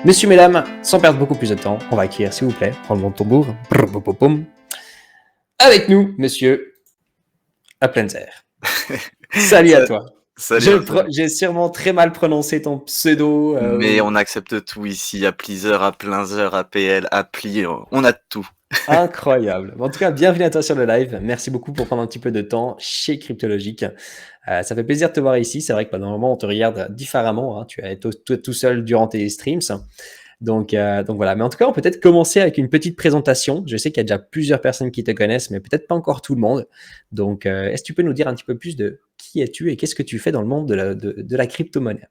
Messieurs, mesdames, sans perdre beaucoup plus de temps, on va accueillir, s'il vous plaît, roulement de tambour. Brr, pom, pom, pom. Avec nous, monsieur Applenzer. Salut à Sa- toi. Salut Anthony. J'ai sûrement très mal prononcé ton pseudo. Mais on accepte tout ici, à Pleaser, à Plinzer, à PL, à Pli, on a tout. Incroyable. En tout cas, bienvenue à toi sur le live. Merci beaucoup pour prendre un petit peu de temps chez Cryptologique. Ça fait plaisir de te voir ici. C'est vrai que normalement, on te regarde différemment, hein. Tu es tout seul durant tes streams. Donc voilà. Mais en tout cas, on peut peut-être commencer avec une petite présentation. Je sais qu'il y a déjà plusieurs personnes qui te connaissent, mais peut-être pas encore tout le monde. Donc, est-ce que tu peux nous dire un petit peu plus de qui es-tu et qu'est-ce que tu fais dans le monde de la crypto-monnaie?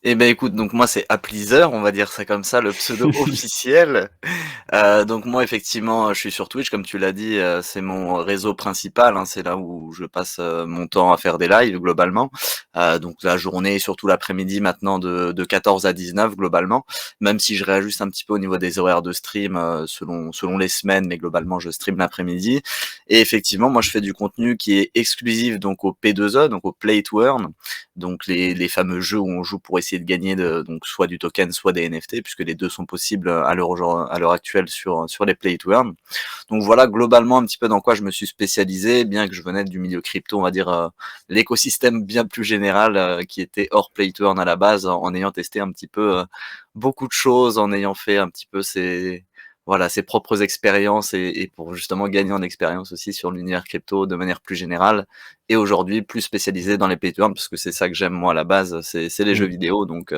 Eh ben écoute, donc moi c'est Appleaser, on va dire ça comme ça, le pseudo officiel. Donc moi effectivement, je suis sur Twitch, comme tu l'as dit, c'est mon réseau principal, hein, c'est là où je passe mon temps à faire des lives globalement. Donc la journée, surtout l'après-midi maintenant de 14 à 19 globalement, même si je réajuste un petit peu au niveau des horaires de stream selon les semaines, mais globalement je stream l'après-midi. Et effectivement, moi je fais du contenu qui est exclusif donc au P2E, donc au Play to Earn, donc les fameux jeux où on joue pour essayer de gagner donc soit du token, soit des NFT, puisque les deux sont possibles à l'heure actuelle sur les Play to Earn. Donc voilà globalement un petit peu dans quoi je me suis spécialisé, bien que je venais du milieu crypto, on va dire l'écosystème bien plus général qui était hors Play to Earn à la base, en ayant testé un petit peu beaucoup de choses, en ayant fait un petit peu ses propres expériences et pour justement gagner en expérience aussi sur l'univers crypto de manière plus générale. Et aujourd'hui, plus spécialisé dans les pay to earn, parce que c'est ça que j'aime moi à la base, c'est les jeux vidéo. Donc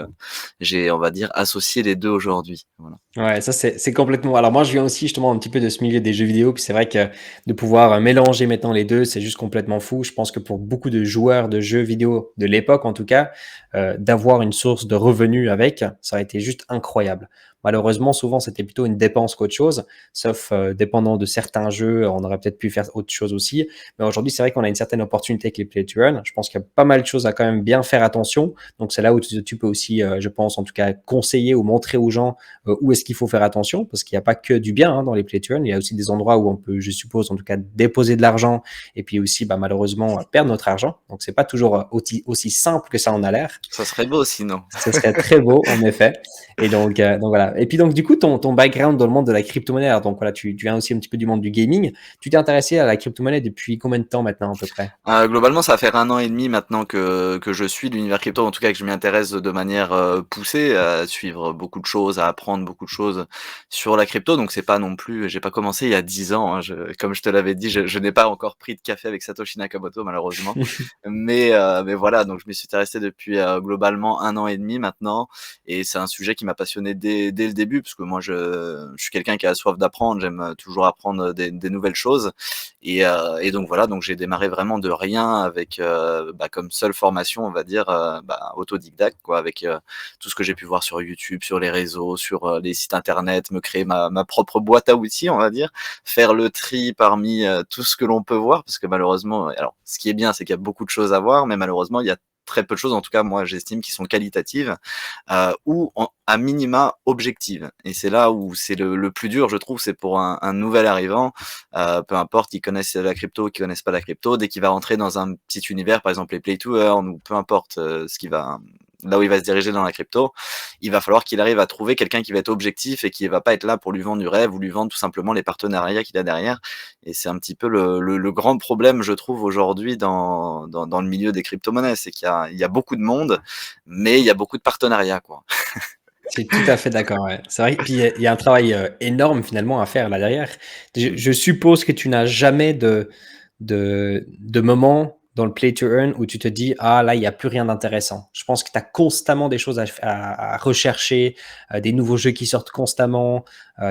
j'ai, on va dire, associé les deux aujourd'hui. Voilà. Ouais, ça c'est complètement. Alors moi, je viens aussi justement un petit peu de ce milieu des jeux vidéo, puis c'est vrai que de pouvoir mélanger maintenant les deux, c'est juste complètement fou. Je pense que pour beaucoup de joueurs de jeux vidéo de l'époque, en tout cas, d'avoir une source de revenus avec, ça a été juste incroyable. Malheureusement, souvent, c'était plutôt une dépense qu'autre chose, sauf dépendant de certains jeux, on aurait peut-être pu faire autre chose aussi. Mais aujourd'hui, c'est vrai qu'on a une certaine opportunité avec les play to earn. Je pense qu'il y a pas mal de choses à quand même bien faire attention. Donc c'est là où tu peux aussi, je pense, en tout cas, conseiller ou montrer aux gens où est-ce qu'il faut faire attention, parce qu'il n'y a pas que du bien, hein, dans les play to earn. Il y a aussi des endroits où on peut, je suppose, en tout cas, déposer de l'argent et puis aussi, malheureusement, perdre notre argent. Donc, c'est pas toujours aussi simple que ça en a l'air. Ça serait beau sinon. Ce serait très beau, en effet. Et donc voilà. Et puis donc, du coup, ton background dans le monde de la crypto-monnaie, alors, donc voilà, tu viens aussi un petit peu du monde du gaming. Tu t'es intéressé à la crypto-monnaie depuis combien de temps maintenant, à peu près? Globalement, ça va faire 1 an et demi maintenant que je suis l'univers crypto, en tout cas que je m'y intéresse de manière poussée, à suivre beaucoup de choses, à apprendre beaucoup de choses sur la crypto. Donc c'est pas non plus, j'ai pas commencé il y a 10 ans, hein. Comme je te l'avais dit, je n'ai pas encore pris de café avec Satoshi Nakamoto malheureusement. Mais voilà, donc je m'y suis intéressé depuis globalement 1 an et demi maintenant, et c'est un sujet qui m'a passionné dès le début, parce que moi je suis quelqu'un qui a soif d'apprendre, j'aime toujours apprendre des nouvelles choses. Et donc voilà, donc j'ai démarré vraiment de rien avec comme seule formation, on va dire, autodidacte, quoi, avec tout ce que j'ai pu voir sur YouTube, sur les réseaux, sur les sites internet, me créer ma propre boîte à outils, on va dire, faire le tri parmi tout ce que l'on peut voir, parce que malheureusement, alors ce qui est bien, c'est qu'il y a beaucoup de choses à voir, mais malheureusement, il y a très peu de choses, en tout cas moi j'estime, qui sont qualitatives ou à minima objectives. Et c'est là où c'est le plus dur, je trouve, c'est pour un nouvel arrivant, peu importe qu'ils connaissent la crypto, qu'ils connaissent pas la crypto, dès qu'il va rentrer dans un petit univers, par exemple les play to earn, ou peu importe là où il va se diriger dans la crypto, il va falloir qu'il arrive à trouver quelqu'un qui va être objectif et qui va pas être là pour lui vendre du rêve ou lui vendre tout simplement les partenariats qu'il a derrière. Et c'est un petit peu le grand problème, je trouve, aujourd'hui dans le milieu des crypto-monnaies, c'est qu'il y a beaucoup de monde, mais il y a beaucoup de partenariats, quoi. Je suis tout à fait d'accord, ouais. C'est vrai, puis il y a un travail énorme finalement à faire là derrière. Je suppose que tu n'as jamais de moment dans le play to earn où tu te dis ah là il n'y a plus rien d'intéressant. Je pense que tu as constamment des choses à rechercher, des nouveaux jeux qui sortent constamment,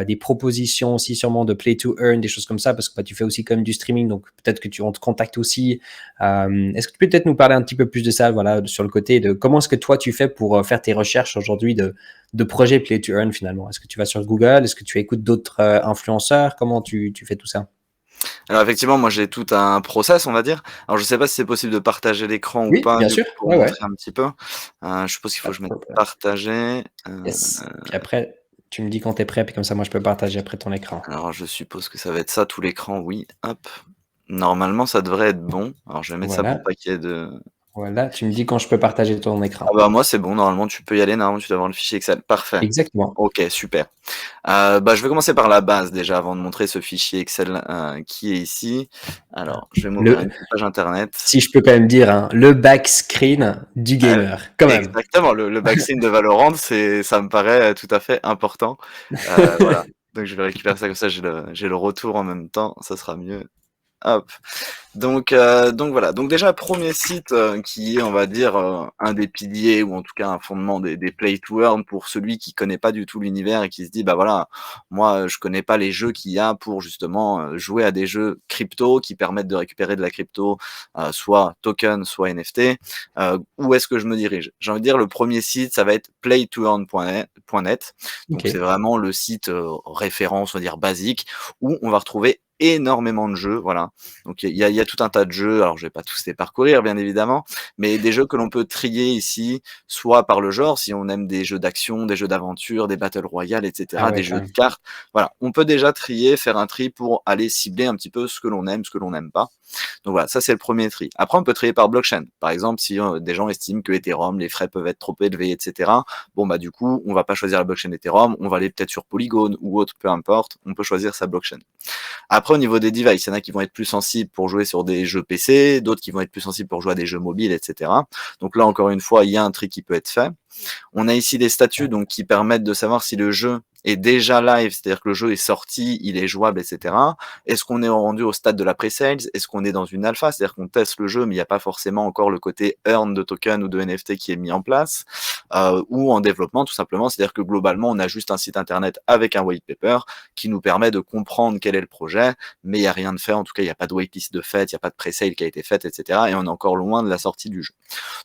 des propositions aussi sûrement de play to earn, des choses comme ça parce que tu fais aussi comme du streaming donc peut-être que on te contacte aussi. Est-ce que tu peux peut-être nous parler un petit peu plus de ça, voilà, sur le côté de comment est-ce que toi tu fais pour faire tes recherches aujourd'hui de projets play to earn finalement? Est-ce que tu vas sur Google? Est-ce que tu écoutes d'autres influenceurs? Comment tu fais tout ça? Alors effectivement, moi j'ai tout un process, on va dire. Alors je sais pas si c'est possible de partager l'écran ou Oui, pas, bien du sûr. coup, pour Ouais, ouais. montrer un petit peu. Je suppose qu'il faut Pas que de je mette problème. partager. Yes. Puis après, tu me dis quand tu es prêt, puis comme ça, moi, je peux partager après ton écran. Alors je suppose que ça va être ça, tout l'écran, oui. Hop. Normalement, ça devrait être bon. Alors je vais mettre ça pour Voilà. pas qu'il y ait de... Voilà, tu me dis quand je peux partager ton Ah écran. bah, moi, c'est bon, normalement, tu peux y aller, normalement, tu dois avoir le fichier Excel. Parfait. Exactement. OK, super. Bah, je vais commencer par la base déjà avant de montrer ce fichier Excel, qui est ici. Alors, je vais m'ouvrir Le une petite page internet. Si je peux quand même dire, hein, le back screen du Ah, gamer, quand même. exactement, le backscreen de Valorant, ça me paraît, tout à fait important. Voilà, donc je vais récupérer ça comme ça, j'ai le retour en même temps, ça sera mieux. Hop. Donc voilà. Donc déjà, premier site qui est, on va dire, un des piliers ou en tout cas un fondement des Play to Earn pour celui qui connaît pas du tout l'univers et qui se dit, bah voilà, moi je connais pas les jeux qu'il y a pour justement jouer à des jeux crypto qui permettent de récupérer de la crypto, soit token, soit NFT. Où est-ce que je me dirige? J'ai envie de dire le premier site, ça va être playtoearn.net. Donc c'est OK. vraiment le site référence, on va dire basique, où on va retrouver énormément de jeux, voilà. Donc il y a tout un tas de jeux, alors je vais pas tous les parcourir bien évidemment, mais des jeux que l'on peut trier ici, soit par le genre, si on aime des jeux d'action, des jeux d'aventure, des battle royale et Ah cetera, ouais, des quand jeux de même. cartes. Voilà, on peut déjà trier, faire un tri pour aller cibler un petit peu ce que l'on aime, ce que l'on n'aime pas. Donc voilà, ça c'est le premier tri. Après, on peut trier par blockchain. Par exemple, si des gens estiment que Ethereum, les frais peuvent être trop élevés, etc. Bon bah du coup, on va pas choisir la blockchain Ethereum, on va aller peut-être sur Polygon ou autre, peu importe. On peut choisir sa blockchain. Après, au niveau des devices, il y en a qui vont être plus sensibles pour jouer sur des jeux PC, d'autres qui vont être plus sensibles pour jouer à des jeux mobiles, etc. Donc là, encore une fois, il y a un tri qui peut être fait. On a ici des statuts donc qui permettent de savoir si le jeu est déjà live, c'est-à-dire que le jeu est sorti, il est jouable, etc. Est-ce qu'on est rendu au stade de la pre-sales? Est-ce qu'on est dans une alpha? C'est-à-dire qu'on teste le jeu, mais il n'y a pas forcément encore le côté earn de token ou de NFT qui est mis en place, ou en développement tout simplement. C'est-à-dire que globalement, on a juste un site internet avec un white paper qui nous permet de comprendre quel est le projet, mais il n'y a rien de fait. En tout cas, il n'y a pas de waitlist de fait, il n'y a pas de pre-sale qui a été faite, etc. Et on est encore loin de la sortie du jeu.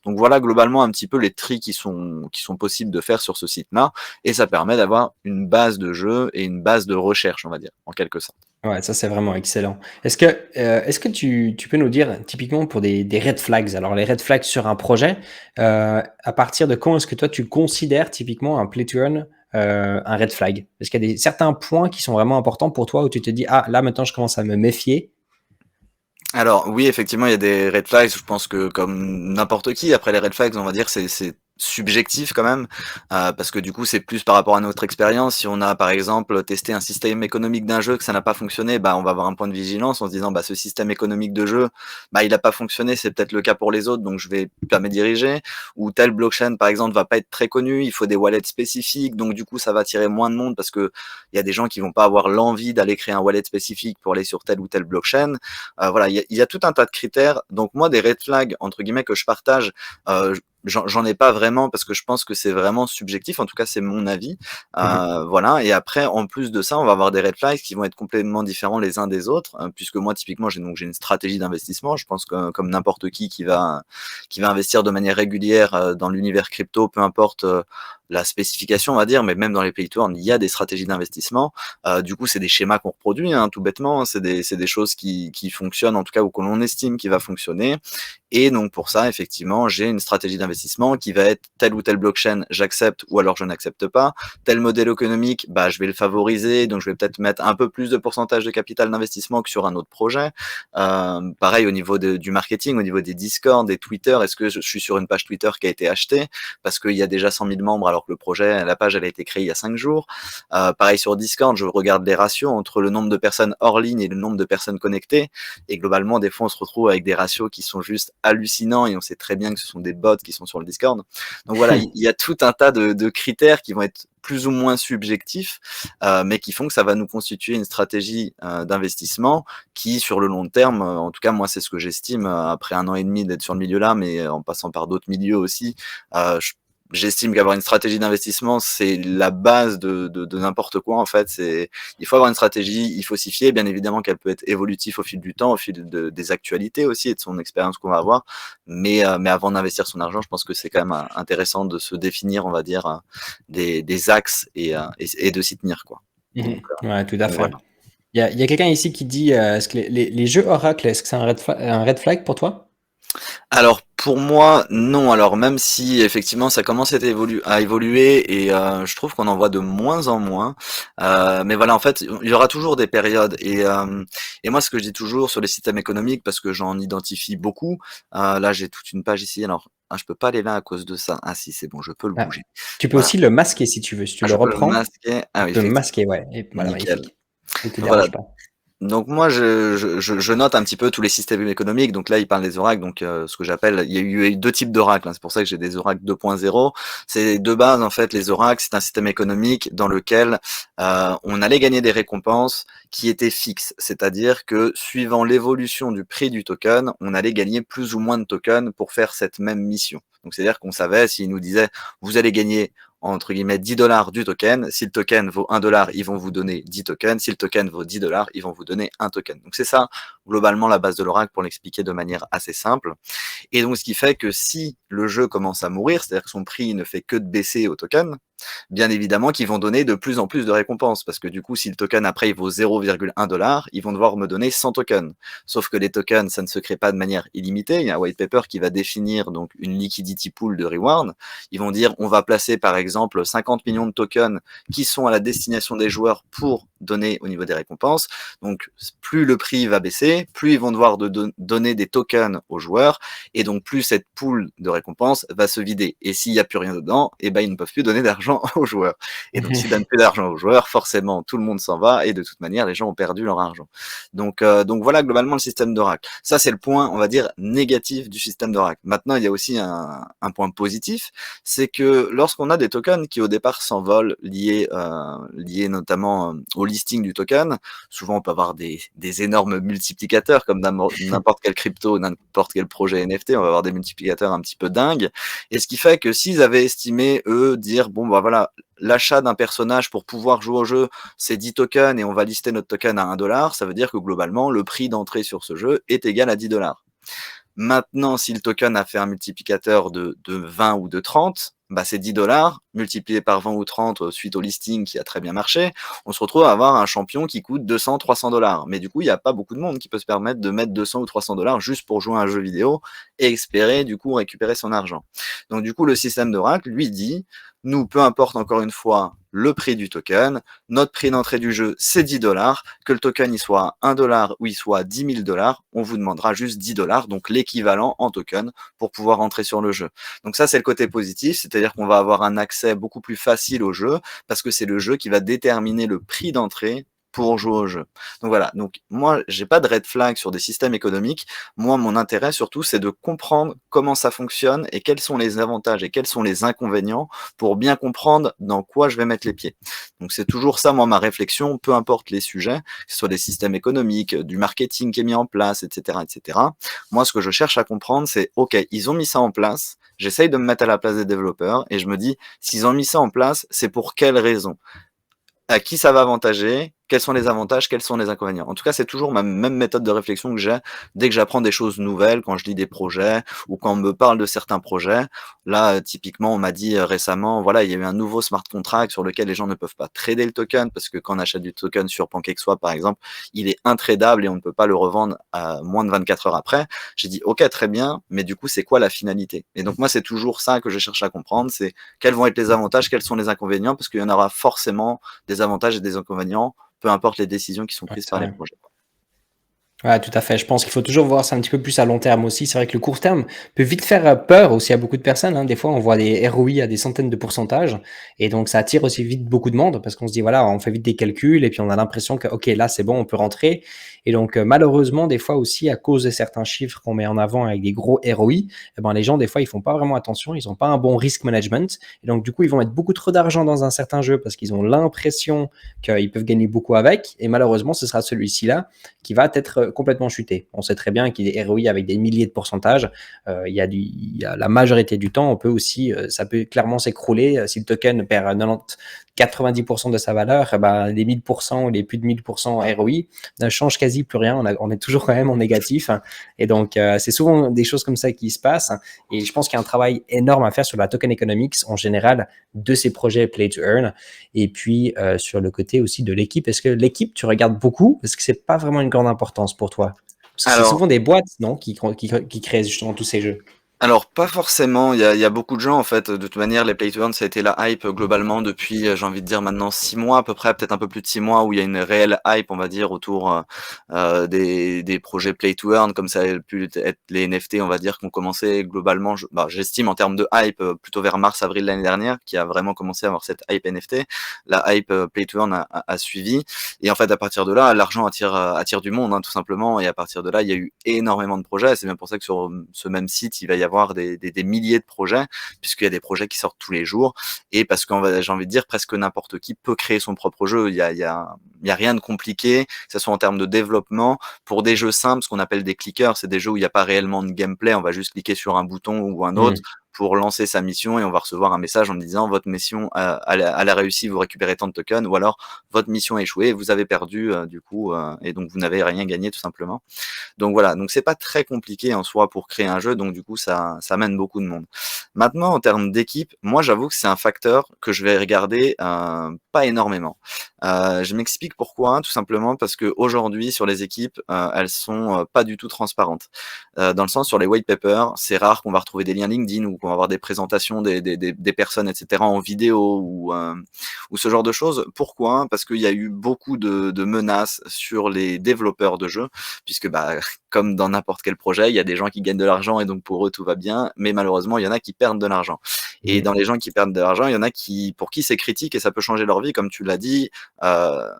Donc voilà globalement un petit peu les tris qui sont possibles de faire sur ce site-là, et ça permet d'avoir une base de jeu et une base de recherche, on va dire, en quelque sorte. Ouais, ça, c'est vraiment excellent. Est-ce que tu peux nous dire typiquement pour des red flags, alors les red flags sur un projet, à partir de quand est-ce que toi tu considères typiquement un play to earn, un red flag? Est-ce qu'il y a certains points qui sont vraiment importants pour toi où tu te dis: «Ah là maintenant je commence à me méfier»? Alors oui, effectivement, il y a des red flags, je pense que comme n'importe qui, après les red flags, on va dire, c'est subjectif quand même, parce que du coup, c'est plus par rapport à notre expérience. Si on a, par exemple, testé un système économique d'un jeu, que ça n'a pas fonctionné, bah, on va avoir un point de vigilance en se disant: «Bah, ce système économique de jeu, bah, il a pas fonctionné, c'est peut-être le cas pour les autres, donc je vais pas m'y diriger». Ou telle blockchain, par exemple, va pas être très connue, il faut des wallets spécifiques, donc du coup, ça va attirer moins de monde parce que il y a des gens qui vont pas avoir l'envie d'aller créer un wallet spécifique pour aller sur telle ou telle blockchain. Voilà, il y a tout un tas de critères. Donc moi, des red flags entre guillemets que je partage, j'en ai pas vraiment parce que je pense que c'est vraiment subjectif. En tout cas, c'est mon avis. Mmh. Voilà. Et après, en plus de ça, on va avoir des red flags qui vont être complètement différents les uns des autres, puisque moi, typiquement, j'ai une stratégie d'investissement. Je pense que comme n'importe qui va investir de manière régulière dans l'univers crypto, peu importe. La spécification, on va dire, mais même dans les play to earn, il y a des stratégies d'investissement. Du coup, c'est des schémas qu'on reproduit, hein, tout bêtement. C'est des choses qui fonctionnent, en tout cas, ou que l'on estime qui va fonctionner. Et donc, pour ça, effectivement, j'ai une stratégie d'investissement qui va être telle ou telle blockchain, j'accepte ou alors je n'accepte pas. Tel modèle économique, bah, je vais le favoriser, donc je vais peut-être mettre un peu plus de pourcentage de capital d'investissement que sur un autre projet. Pareil au niveau du marketing, au niveau des Discord, des Twitter, est-ce que je suis sur une page Twitter qui a été achetée parce qu'il y a déjà 100 000 membres alors que le projet, la page, elle a été créée il y a 5 jours. Pareil sur Discord, je regarde les ratios entre le nombre de personnes hors ligne et le nombre de personnes connectées. Et globalement, des fois, on se retrouve avec des ratios qui sont juste hallucinants et on sait très bien que ce sont des bots qui sont sur le Discord. Donc voilà, il y a tout un tas de critères qui vont être plus ou moins subjectifs, mais qui font que ça va nous constituer une stratégie d'investissement qui, sur le long terme, en tout cas moi c'est ce que j'estime après 1 an et demi d'être sur le milieu là, mais en passant par d'autres milieux aussi, je j'estime qu'avoir une stratégie d'investissement, c'est la base de n'importe quoi en fait. Il faut avoir une stratégie, il faut s'y fier. Bien évidemment qu'elle peut être évolutive au fil du temps, au fil des actualités aussi et de son expérience qu'on va avoir. Mais avant d'investir son argent, je pense que c'est quand même intéressant de se définir, on va dire, des axes et de s'y tenir quoi. Mmh. Donc, Ouais, tout à donc fait. voilà. Il y a quelqu'un ici qui dit, est-ce que les jeux Oracle, est-ce que c'est un red flag pour toi? Alors Pour moi, non. Alors même si effectivement ça commence à évoluer et je trouve qu'on en voit de moins en moins. Mais voilà, en fait, il y aura toujours des périodes. Et moi, ce que je dis toujours sur les systèmes économiques, parce que j'en identifie beaucoup, là j'ai toute une page ici. Alors, je peux pas aller là à cause de ça. Ah si, c'est bon, je peux le Ah, bouger. tu peux Voilà. aussi le masquer si tu veux. Si tu Ah, le je peux le reprends, masquer. Ah tu oui, peux effectivement. masquer, ouais, et voilà, Nickel. magnifique. Il te Voilà. dérange pas. Donc moi, je note un petit peu tous les systèmes économiques. Donc là, il parle des oracles. Donc ce que j'appelle, il y a eu deux types d'oracles, hein. C'est pour ça que j'ai des oracles 2.0. C'est de base, en fait, les oracles, c'est un système économique dans lequel on allait gagner des récompenses qui étaient fixes. C'est-à-dire que suivant l'évolution du prix du token, on allait gagner plus ou moins de tokens pour faire cette même mission. Donc c'est-à-dire qu'on savait, s'il nous disait, vous allez gagner entre guillemets 10 dollars du token. Si le token vaut 1 dollar, ils vont vous donner 10 tokens. Si le token vaut 10 dollars, ils vont vous donner un token. Donc c'est ça, globalement, la base de l'oracle pour l'expliquer de manière assez simple. Et donc ce qui fait que si le jeu commence à mourir, c'est-à-dire que son prix ne fait que de baisser au token, bien évidemment qu'ils vont donner de plus en plus de récompenses, parce que du coup, si le token après il vaut 0,1 dollar, ils vont devoir me donner 100 tokens. Sauf que les tokens, ça ne se crée pas de manière illimitée. Il y a un white paper qui va définir donc une liquidity pool de reward. Ils vont dire, on va placer par exemple 50 millions de tokens qui sont à la destination des joueurs pour donner au niveau des récompenses. Donc, plus le prix va baisser, plus ils vont devoir donner des tokens aux joueurs, et donc plus cette pool de récompenses va se vider. Et s'il n'y a plus rien dedans, eh ben ils ne peuvent plus donner d'argent aux joueurs. Et donc s'ils donnent plus d'argent aux joueurs, forcément tout le monde s'en va, et de toute manière les gens ont perdu leur argent. Donc voilà globalement le système d'Oracle. Ça c'est le point, on va dire, négatif du système d'Oracle. Maintenant il y a aussi un point positif, c'est que lorsqu'on a des tokens qui au départ s'envolent, liés notamment au listing du token, souvent on peut avoir des énormes multiplicateurs comme n'importe quel crypto, n'importe quel projet NFT, on va avoir des multiplicateurs un petit peu dingues. Et ce qui fait que s'ils avaient estimé, eux, dire, bon, bah voilà, l'achat d'un personnage pour pouvoir jouer au jeu, c'est 10 tokens et on va lister notre token à 1 dollar, ça veut dire que globalement, le prix d'entrée sur ce jeu est égal à 10 dollars. Maintenant, si le token a fait un multiplicateur de 20 ou de 30, bah c'est 10 dollars multiplié par 20 ou 30 suite au listing qui a très bien marché. On se retrouve à avoir un champion qui coûte 200, 300 dollars. Mais du coup, il n'y a pas beaucoup de monde qui peut se permettre de mettre 200 ou 300 dollars juste pour jouer à un jeu vidéo et espérer du coup récupérer son argent. Donc du coup, le système d'Oracle lui dit, nous, peu importe encore une fois le prix du token, notre prix d'entrée du jeu, c'est 10 dollars. Que le token il soit 1 dollar ou il soit 10 000 dollars, on vous demandera juste 10 dollars, donc l'équivalent en token pour pouvoir entrer sur le jeu. Donc ça, c'est le côté positif, c'est-à-dire qu'on va avoir un accès beaucoup plus facile au jeu parce que c'est le jeu qui va déterminer le prix d'entrée pour jouer au jeu. Donc voilà, donc moi, j'ai pas de red flag sur des systèmes économiques. Moi, mon intérêt surtout, c'est de comprendre comment ça fonctionne et quels sont les avantages et quels sont les inconvénients pour bien comprendre dans quoi je vais mettre les pieds. Donc c'est toujours ça, moi, ma réflexion, peu importe les sujets, que ce soit des systèmes économiques, du marketing qui est mis en place, etc., etc. Moi, ce que je cherche à comprendre, c'est, OK, ils ont mis ça en place, j'essaye de me mettre à la place des développeurs et je me dis, s'ils ont mis ça en place, c'est pour quelles raisons? À qui ça va avantager, quels sont les avantages, quels sont les inconvénients. En tout cas, c'est toujours ma même méthode de réflexion que j'ai dès que j'apprends des choses nouvelles, quand je lis des projets ou quand on me parle de certains projets. Là, typiquement, on m'a dit récemment, voilà, il y a eu un nouveau smart contract sur lequel les gens ne peuvent pas trader le token parce que quand on achète du token sur PancakeSwap, par exemple, il est intradable et on ne peut pas le revendre à moins de 24 heures après. J'ai dit, OK, très bien, mais du coup, c'est quoi la finalité? Et donc, moi, c'est toujours ça que je cherche à comprendre, c'est quels vont être les avantages, quels sont les inconvénients, parce qu'il y en aura forcément des avantages et des inconvénients, peu importe les décisions qui sont Ouais, prises c'est par les vrai. projets. Ouais, tout à fait. Je pense qu'il faut toujours voir ça un petit peu plus à long terme aussi. C'est vrai que le court terme peut vite faire peur aussi à beaucoup de personnes, hein. Des fois, on voit des ROI à des centaines de pourcentages et donc ça attire aussi vite beaucoup de monde parce qu'on se dit, voilà, on fait vite des calculs et puis on a l'impression que, OK, là, c'est bon, on peut rentrer. Et donc, malheureusement, des fois aussi, à cause de certains chiffres qu'on met en avant avec des gros ROI, eh ben, les gens, des fois, ils font pas vraiment attention, ils ont pas un bon risk management. Et donc, du coup, ils vont mettre beaucoup trop d'argent dans un certain jeu parce qu'ils ont l'impression qu'ils peuvent gagner beaucoup avec. Et malheureusement, ce sera celui-ci-là qui va être complètement chuté. On sait très bien qu'il est ROI avec des milliers de pourcentages. Il y a la majorité du temps, on peut aussi, ça peut clairement s'écrouler. Si le token perd 90, 90% de sa valeur, ben, les 1000% ou les plus de 1000% ROI ne changent quasi plus rien. On est toujours quand même en négatif. Et donc, c'est souvent des choses comme ça qui se passent. Et je pense qu'il y a un travail énorme à faire sur la token economics en général de ces projets play to earn. Et puis, sur le côté aussi de l'équipe, est-ce que l'équipe, tu regardes beaucoup? Est-ce que c'est pas vraiment une grande importance pour toi? Parce que c'est Alors, souvent des boîtes, non, qui créent justement tous ces jeux. Alors pas forcément, il y a beaucoup de gens en fait, de toute manière les play to earn ça a été la hype globalement depuis, j'ai envie de dire maintenant 6 mois à peu près, peut-être un peu plus de 6 mois où il y a une réelle hype on va dire autour, des projets play to earn comme ça a pu être les NFT on va dire qu'on commençait globalement j'estime en termes de hype, plutôt vers mars-avril l'année dernière, qui a vraiment commencé à avoir cette hype NFT. La hype, play to earn a suivi et en fait à partir de là, l'argent attire du monde, hein, tout simplement et à partir de là, il y a eu énormément de projets. C'est bien pour ça que sur, ce même site, il va y avoir des milliers de projets, puisqu'il y a des projets qui sortent tous les jours et parce qu'on va j'ai envie de dire presque n'importe qui peut créer son propre jeu. Il y a rien de compliqué, que ce soit en termes de développement. Pour des jeux simples, ce qu'on appelle des clickers, c'est des jeux où il y a pas réellement de gameplay, on va juste cliquer sur un bouton ou un autre Mmh. pour lancer sa mission et on va recevoir un message en disant: «Votre mission a réussi, vous récupérez tant de tokens» ou alors: «Votre mission a échoué, vous avez perdu, du coup, et donc vous n'avez rien gagné tout simplement». Donc voilà, donc c'est pas très compliqué en soi pour créer un jeu, donc du coup ça amène beaucoup de monde. Maintenant en termes d'équipe, moi j'avoue que c'est un facteur que je vais regarder, pas énormément. Je m'explique pourquoi, tout simplement parce qu'aujourd'hui sur les équipes, elles sont, pas du tout transparentes. Dans le sens sur les white papers, c'est rare qu'on va retrouver des liens LinkedIn ou qu'on va avoir des présentations des personnes et cetera en vidéo ou ce genre de choses. Pourquoi? Parce qu'il y a eu beaucoup de menaces sur les développeurs de jeux puisque, comme dans n'importe quel projet, il y a des gens qui gagnent de l'argent et donc pour eux tout va bien, mais malheureusement il y en a qui perdent de l'argent. Et Mmh. dans les gens qui perdent de l'argent, il y en a qui pour qui c'est critique et ça peut changer leur vie comme tu l'as dit.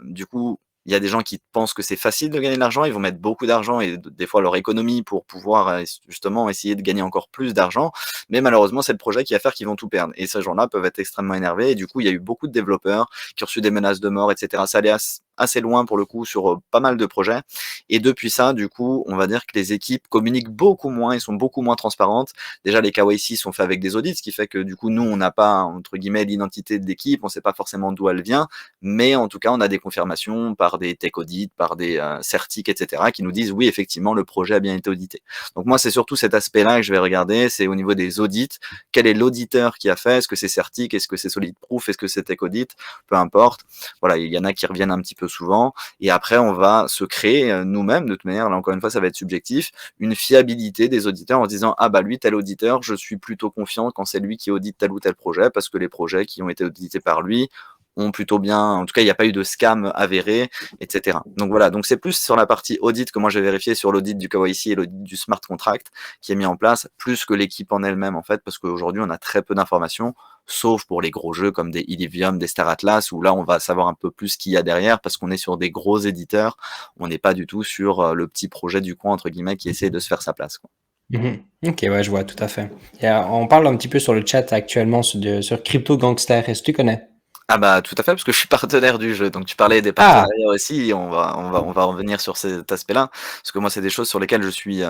Du coup, il y a des gens qui pensent que c'est facile de gagner de l'argent, ils vont mettre beaucoup d'argent et des fois leur économie pour pouvoir, justement essayer de gagner encore plus d'argent. Mais malheureusement, c'est le projet qui va faire qu'ils vont tout perdre et ces gens-là peuvent être extrêmement énervés et du coup, il y a eu beaucoup de développeurs qui ont reçu des menaces de mort et cetera. Ça allait assez loin pour le coup sur, pas mal de projets et depuis ça, du coup, on va dire que les équipes communiquent beaucoup moins et sont beaucoup moins transparentes. Déjà, les KYC sont faits avec des audits, ce qui fait que du coup, nous, on n'a pas, entre guillemets, «l'identité de l'équipe», on ne sait pas forcément d'où elle vient, mais en tout cas, on a des confirmations par des tech audits, par des, certics et cetera, qui nous disent: «Oui, effectivement, le projet a bien été audité». Donc moi, c'est surtout cet aspect-là que je vais regarder, c'est au niveau des audits. Quel est l'auditeur qui a fait? Est-ce que c'est certic? Est-ce que c'est solid proof? Est-ce que c'est tech audit? Peu importe. Voilà, il y en a qui reviennent un petit peu souvent et après on va se créer, nous-mêmes, de toute manière, là encore une fois, ça va être subjectif, une fiabilité des auditeurs en se disant: «Ah bah lui, tel auditeur, je suis plutôt confiant quand c'est lui qui audite tel ou tel projet parce que les projets qui ont été audités par lui ont plutôt bien en tout cas, il n'y a pas eu de scam avéré et cetera». Donc voilà, donc c'est plus sur la partie audit que moi je vais vérifier sur l'audit du KYC et l'audit du smart contract qui est mis en place, plus que l'équipe en elle-même en fait, parce qu'aujourd'hui on a très peu d'informations, sauf pour les gros jeux comme des Illivium, des Star Atlas, où là on va savoir un peu plus ce qu'il y a derrière, parce qu'on est sur des gros éditeurs, on n'est pas du tout sur, le petit projet du coin entre guillemets qui essaie de se faire sa place, quoi. Mmh. OK, ouais, je vois tout à fait. On parle un petit peu sur le chat actuellement sur Crypto Gangster. Est-ce que tu connais? Ah bah, tout à fait, parce que je suis partenaire du jeu. Donc tu parlais des Ah! partenariats aussi, on va revenir sur cet aspect-là. Parce que moi, c'est des choses sur lesquelles je suis,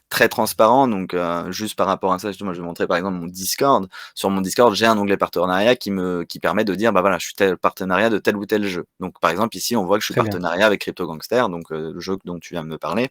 très transparent. Donc, juste par rapport à ça, justement, je vais montrer par exemple mon Discord. Sur mon Discord, j'ai un onglet partenariat qui permet de dire: «Bah, voilà, je suis tel partenariat de tel ou tel jeu». Donc par exemple, ici, on voit que je suis Très bien. partenariat avec Crypto Gangster, donc, le jeu dont tu viens de me parler.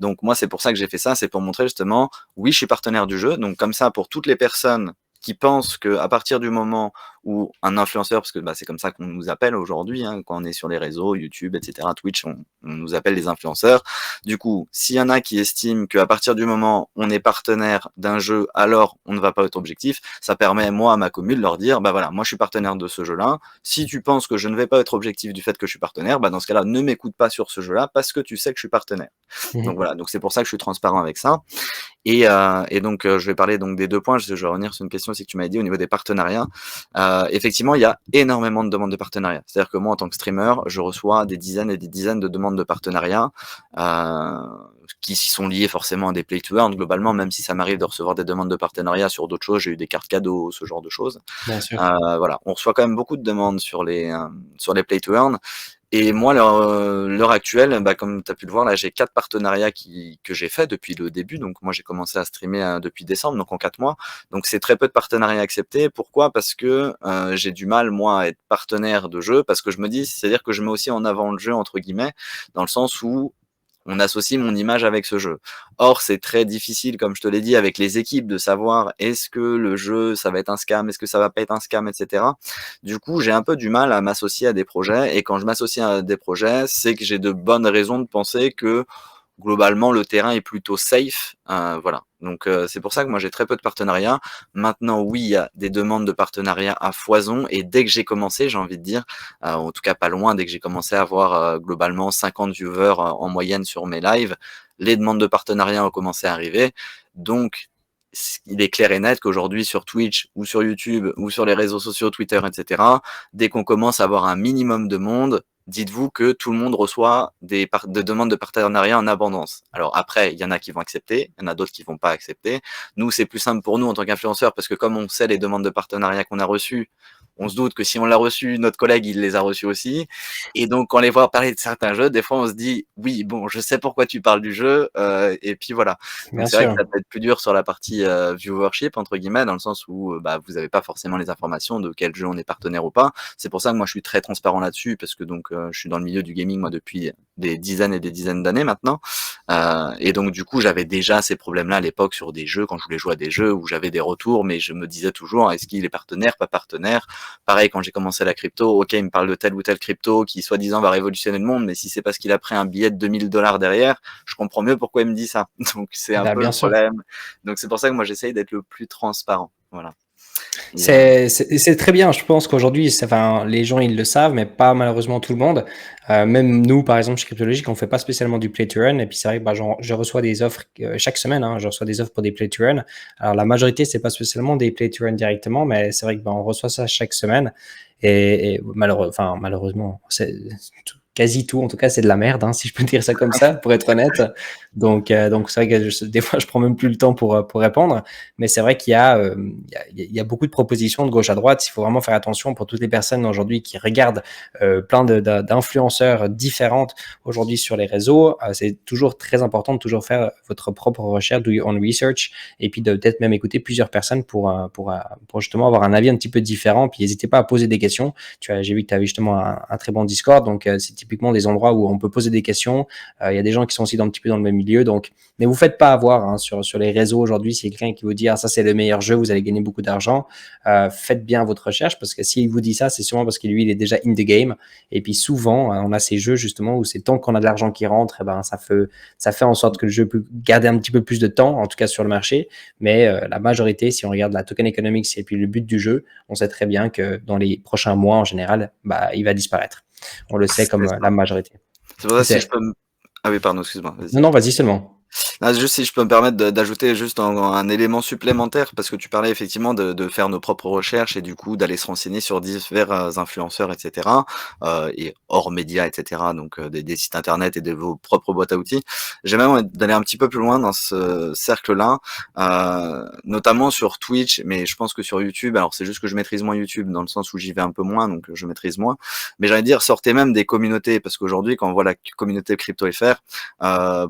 Donc moi, c'est pour ça que j'ai fait ça, c'est pour montrer justement, oui, je suis partenaire du jeu. Donc comme ça, pour toutes les personnes qui pensent qu'à partir du moment où un influenceur, parce que, c'est comme ça qu'on nous appelle aujourd'hui, hein, quand on est sur les réseaux, YouTube et cetera, Twitch, on nous appelle les influenceurs. Du coup, s'il y en a qui estiment qu'à partir du moment où on est partenaire d'un jeu, alors on ne va pas être objectif, ça permet, moi, à ma commune, de leur dire: «Bah, voilà, moi je suis partenaire de ce jeu-là. Si tu penses que je ne vais pas être objectif du fait que je suis partenaire, dans ce cas-là, ne m'écoute pas sur ce jeu-là parce que tu sais que je suis partenaire». Donc Mmh. voilà, donc c'est pour ça que je suis transparent avec ça et donc je vais parler donc des 2 points, je vais revenir sur une question aussi que tu m'avais dit au niveau des partenariats. Effectivement, il y a énormément de demandes de partenariat. C'est-à-dire que moi, en tant que streamer, je reçois des dizaines et des dizaines de demandes de partenariat, heu, qui s'y sont liées forcément à des play to earn globalement, même si ça m'arrive de recevoir des demandes de partenariat sur d'autres choses. J'ai eu des cartes cadeaux, ce genre de choses. Bien sûr. Voilà, on reçoit quand même beaucoup de demandes sur les play to earn et moi, l'heure actuelle, comme tu as pu le voir là, j'ai 4 partenariats que j'ai fait depuis le début. Donc moi, j'ai commencé à streamer, depuis décembre, donc en 4 mois. Donc c'est très peu de partenariats acceptés. Pourquoi? Parce que, j'ai du mal moi à être partenaire de jeu, parce que je me dis c'est-à-dire que je mets aussi en avant «le jeu» entre guillemets, dans le sens où on associe mon image avec ce jeu. Or, c'est très difficile, comme je te l'ai dit, avec les équipes de savoir est-ce que le jeu, ça va être un scam, est-ce que ça va pas être un scam, et cetera. Du coup, j'ai un peu du mal à m'associer à des projets et quand je m'associe à des projets, c'est que j'ai de bonnes raisons de penser que globalement, le terrain est plutôt safe, voilà. Donc c'est pour ça que moi j'ai très peu de partenariats. Maintenant, oui, il y a des demandes de partenariat à foison et dès que j'ai commencé, j'ai envie de dire, en tout cas pas loin, dès que j'ai commencé à avoir, globalement 50 viewers, en moyenne sur mes lives, les demandes de partenariat ont commencé à arriver. Donc il est clair et net qu'aujourd'hui sur Twitch ou sur YouTube ou sur les réseaux sociaux, Twitter et cetera, dès qu'on commence à avoir un minimum de monde, dites-vous que tout le monde reçoit des demandes de partenariat en abondance. Alors après, il y en a qui vont accepter, il y en a d'autres qui vont pas accepter. Nous, c'est plus simple pour nous en tant qu'influenceurs parce que comme on sait les demandes de partenariat qu'on a reçues, on se doute que si on l'a reçu, notre collègue, il les a reçus aussi. Et donc, quand on les voit parler de certains jeux, des fois, on se dit, oui, bon, je sais pourquoi tu parles du jeu, et puis voilà. Bien Donc, c'est vrai que sûr. ça peut être plus dur sur la partie viewership, entre guillemets, dans le sens où bah, vous n'avez pas forcément les informations de quel jeu on est partenaire ou pas. C'est pour ça que moi, je suis très transparent là-dessus, parce que donc, je suis dans le milieu du gaming, moi, depuis des dizaines et des dizaines d'années maintenant. Et donc, du coup, j'avais déjà ces problèmes-là à l'époque sur des jeux, quand je voulais jouer à des jeux où j'avais des retours, mais je me disais toujours, est-ce qu'il est partenaire, pas partenaire? Pareil, quand j'ai commencé la crypto, ok, il me parle de telle ou telle crypto qui, soi-disant, va révolutionner le monde, mais si c'est parce qu'il a pris un billet de 2000 $ derrière, je comprends mieux pourquoi il me dit ça. Donc, c'est un Bah, peu le bien sûr. problème. Donc, c'est pour ça que moi, j'essaye d'être le plus transparent. Voilà. Et, C'est très bien. Je pense qu'aujourd'hui, enfin, les gens, ils le savent, mais pas malheureusement tout le monde. Même nous, par exemple, chez Cryptologique, on fait pas spécialement du play to earn. Et puis, c'est vrai que bah, je reçois des offres chaque semaine. Hein, je reçois des offres pour des play to earn. Alors, la majorité, c'est pas spécialement des play to earn directement, mais c'est vrai que bah, on reçoit ça chaque semaine. Et malheureusement, quasi tout, en tout cas, c'est de la merde, hein, si je peux dire ça comme ça, pour être honnête. Donc c'est vrai que des fois, je prends même plus le temps pour répondre. Mais c'est vrai qu'il y a, il y a beaucoup de propositions de gauche à droite. Il faut vraiment faire attention pour toutes les personnes aujourd'hui qui regardent plein d'influenceurs différentes aujourd'hui sur les réseaux. C'est toujours très important de toujours faire votre propre recherche, do your own research, et puis de peut-être même écouter plusieurs personnes pour justement avoir un avis un petit peu différent. Puis n'hésitez pas à poser des questions. J'ai vu que tu avais justement un très bon Discord, donc c'est typiquement des endroits où on peut poser des questions. Il y a des gens qui sont aussi un petit peu dans le même milieu, donc ne vous faites pas avoir hein, sur les réseaux aujourd'hui. S'il y a quelqu'un qui vous dit ah ça c'est le meilleur jeu, vous allez gagner beaucoup d'argent, faites bien votre recherche parce que s'il vous dit ça, c'est sûrement parce que lui il est déjà in the game. Et puis souvent on a ces jeux justement où c'est tant qu'on a de l'argent qui rentre, et ben ça fait en sorte que le jeu peut garder un petit peu plus de temps, en tout cas sur le marché. Mais la majorité, si on regarde la token economics et puis le but du jeu, on sait très bien que dans les prochains mois en général, bah, il va disparaître. On le sait comme c'est ça. la majorité. C'est pour ça, si je C'est... peux me... Ah oui, pardon, excuse-moi, vas-y. Non, non, vas-y seulement. Ah, juste si je peux me permettre d'ajouter juste un élément supplémentaire, parce que tu parlais effectivement de faire nos propres recherches et du coup d'aller se renseigner sur divers influenceurs, etc. Et hors médias, etc. Donc des sites internet et de vos propres boîtes à outils. J'ai même envie d'aller un petit peu plus loin dans ce cercle-là, notamment sur Twitch, mais je pense que sur YouTube, alors c'est juste que je maîtrise moins YouTube dans le sens où j'y vais un peu moins, donc je maîtrise moins. Mais j'allais dire, sortez même des communautés, parce qu'aujourd'hui, quand on voit la communauté Crypto FR,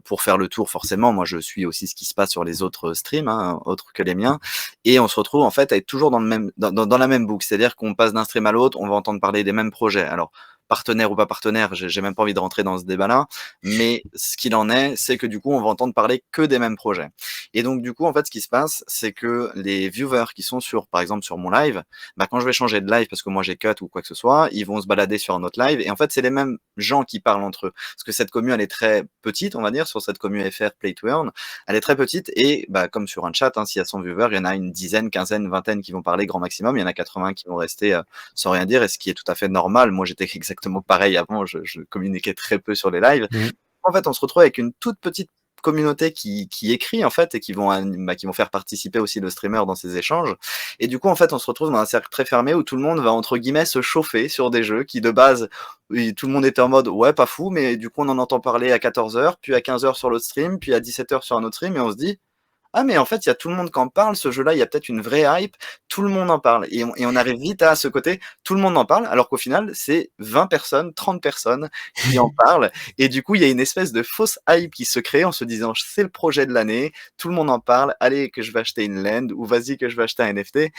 pour faire le tour forcément, moi je suis aussi ce qui se passe sur les autres streams, hein, autres que les miens, et on se retrouve en fait à être toujours dans le même, dans la même boucle, c'est-à-dire qu'on passe d'un stream à l'autre, on va entendre parler des mêmes projets. Alors partenaire ou pas partenaire, j'ai même pas envie de rentrer dans ce débat-là, mais ce qu'il en est, c'est que du coup on va entendre parler que des mêmes projets. Et donc du coup en fait ce qui se passe, c'est que les viewers qui sont sur, par exemple sur mon live, bah quand je vais changer de live parce que moi j'ai cut ou quoi que ce soit, ils vont se balader sur un autre live, et en fait c'est les mêmes gens qui parlent entre eux, parce que cette commu elle est très petite, on va dire, sur cette commu FR Play to Earn, elle est très petite, et bah comme sur un chat, hein, s'il y a 100 viewers, il y en a une dizaine, quinzaine, vingtaine qui vont parler grand maximum, il y en a 80 qui vont rester sans rien dire, et ce qui est tout à fait normal. Moi j'étais exactement pareil avant, je communiquais très peu sur les lives. Mmh. En fait on se retrouve avec une toute petite communauté qui écrit en fait, et qui vont faire participer aussi le streamer dans ces échanges, et du coup en fait on se retrouve dans un cercle très fermé où tout le monde va entre guillemets se chauffer sur des jeux qui de base, oui, tout le monde était en mode ouais pas fou, mais du coup on en entend parler à 14h, puis à 15h sur l'autre stream, puis à 17h sur un autre stream, et on se dit ah mais en fait, il y a tout le monde qui en parle, ce jeu-là, il y a peut-être une vraie hype, tout le monde en parle, et on arrive vite à ce côté, tout le monde en parle, alors qu'au final, c'est 20 personnes, 30 personnes qui en parlent, et du coup, il y a une espèce de fausse hype qui se crée en se disant: «C'est le projet de l'année, tout le monde en parle, allez que je vais acheter une land» ou «Vas-y que je vais acheter un NFT».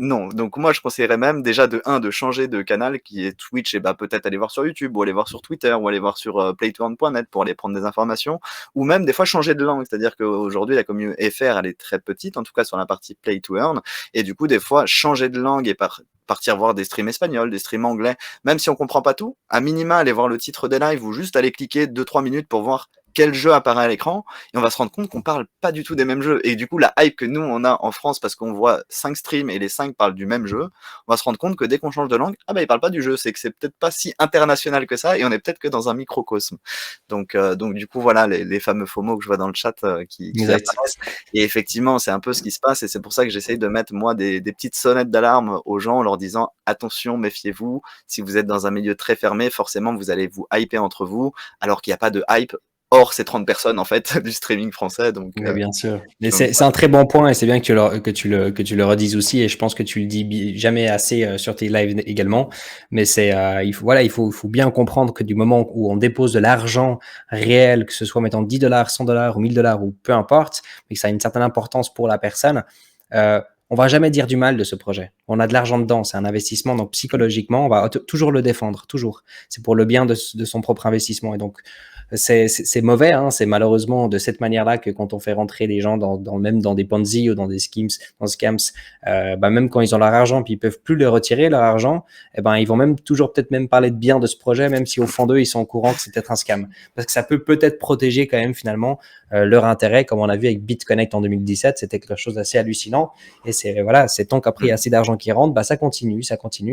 Non, donc moi je conseillerais même déjà de changer de canal qui est Twitch, et bah peut-être aller voir sur YouTube ou aller voir sur Twitter ou aller voir sur playtoearn.net pour aller prendre des informations, ou même des fois changer de langue, c'est-à-dire qu'aujourd'hui la communauté FR elle est très petite, en tout cas sur la partie Play to Earn, et du coup des fois changer de langue et partir voir des streams espagnols, des streams anglais, même si on comprend pas tout, à minima aller voir le titre des lives ou juste aller cliquer 2-3 minutes pour voir quel jeu apparaît à l'écran et on va se rendre compte qu'on parle pas du tout des mêmes jeux. Et du coup, la hype que nous, on a en France parce qu'on voit 5 streams et les 5 parlent du même jeu, on va se rendre compte que dès qu'on change de langue, ah bah ils parlent pas du jeu, c'est que c'est peut-être pas si international que ça et on est peut-être que dans un microcosme. Donc du coup, voilà les fameux FOMO que je vois dans le chat qui Exact. apparaissent. Et effectivement, c'est un peu ce qui se passe et c'est pour ça que j'essaye de mettre moi des petites sonnettes d'alarme aux gens en leur disant attention, méfiez-vous, si vous êtes dans un milieu très fermé, forcément vous allez vous hyper entre vous alors qu'il n'y a pas de hype. Or, c'est 30 personnes en fait du streaming français, Mais bien sûr. Mais donc c'est un très bon point et c'est bien que que tu le redises aussi et je pense que tu le dis jamais assez sur tes lives également. Mais voilà, il faut bien comprendre que du moment où on dépose de l'argent réel, que ce soit mettons $10, $100 ou $1000 ou peu importe, mais que ça a une certaine importance pour la personne, on va jamais dire du mal de ce projet. On a de l'argent dedans, c'est un investissement, donc psychologiquement, on va toujours le défendre, toujours. C'est pour le bien de son propre investissement et donc c'est mauvais, hein, c'est malheureusement de cette manière-là que quand on fait rentrer les gens même dans des Ponzi ou dans des scams, bah même quand ils ont leur argent puis ils peuvent plus le retirer leur argent, eh ben ils vont même toujours peut-être même parler de bien de ce projet, même si au fond d'eux ils sont au courant que c'est peut-être un scam, parce que ça peut peut-être protéger quand même finalement leur intérêt, comme on a vu avec BitConnect en 2017, c'était quelque chose d'assez hallucinant. Et c'est voilà, c'est tant qu'après il y a assez d'argent qui rentre, bah ça continue,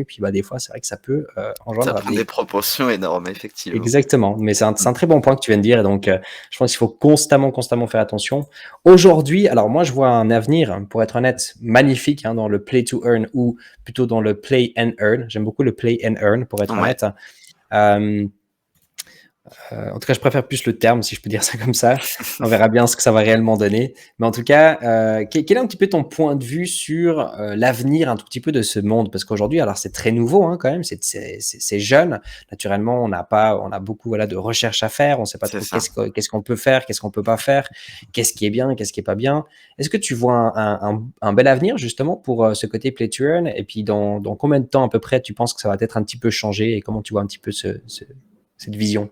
puis bah des fois c'est vrai que ça peut ça engendrer prend des proportions énormes, effectivement. Exactement, mais c'est un très bon point que tu viens de dire et donc je pense qu'il faut constamment faire attention. Aujourd'hui, alors moi je vois un avenir, pour être honnête, magnifique hein, dans le play to earn ou plutôt dans le play and earn. J'aime beaucoup le play and earn pour être Ouais. honnête. En tout cas, je préfère plus le terme, si je peux dire ça comme ça. On verra bien ce que ça va réellement donner. Mais en tout cas, quel est un petit peu ton point de vue sur l'avenir un tout petit peu de ce monde? Parce qu'aujourd'hui, alors c'est très nouveau hein, quand même, c'est jeune. Naturellement, on a beaucoup voilà, de recherches à faire. On ne sait pas C'est trop ça. qu'est-ce qu'on peut faire, qu'est-ce qu'on peut pas faire, qu'est-ce qui est bien, qu'est-ce qui est pas bien. Est-ce que tu vois un bel avenir justement pour ce côté play to earn? Et puis dans combien de temps à peu près tu penses que ça va être un petit peu changé et comment tu vois un petit peu cette vision?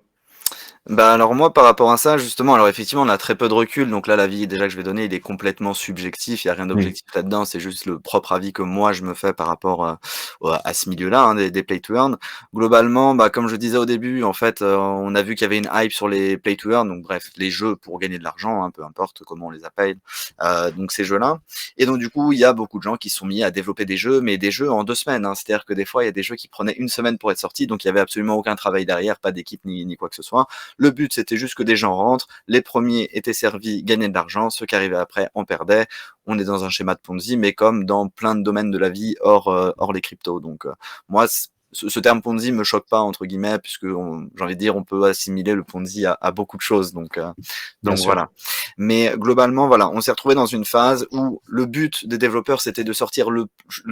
Bah alors moi par rapport à ça justement, alors effectivement on a très peu de recul, donc là l'avis déjà que je vais donner il est complètement subjectif, il y a rien Mm. d'objectif là-dedans, c'est juste le propre avis que moi je me fais par rapport à ce milieu-là, hein, des play to earn. Globalement, bah comme je disais au début, en fait on a vu qu'il y avait une hype sur les play to earn, donc bref les jeux pour gagner de l'argent, hein, peu importe comment on les appelle, donc ces jeux-là. Et donc du coup il y a beaucoup de gens qui se sont mis à développer des jeux, mais des jeux en 2 semaines, hein. C'est-à-dire que des fois il y a des jeux qui prenaient 1 semaine pour être sortis, donc il y avait absolument aucun travail derrière, pas d'équipe ni quoi que ce soit. Le but, c'était juste que des gens rentrent, les premiers étaient servis, gagnaient de l'argent, ceux qui arrivaient après en perdaient. On est dans un schéma de Ponzi, mais comme dans plein de domaines de la vie hors les cryptos. Donc moi, ce terme Ponzi me choque pas entre guillemets, puisque j'ai envie de dire on peut assimiler le Ponzi à beaucoup de choses. Bien Donc sûr. voilà. Mais globalement, voilà, on s'est retrouvé dans une phase où le but des développeurs c'était de sortir le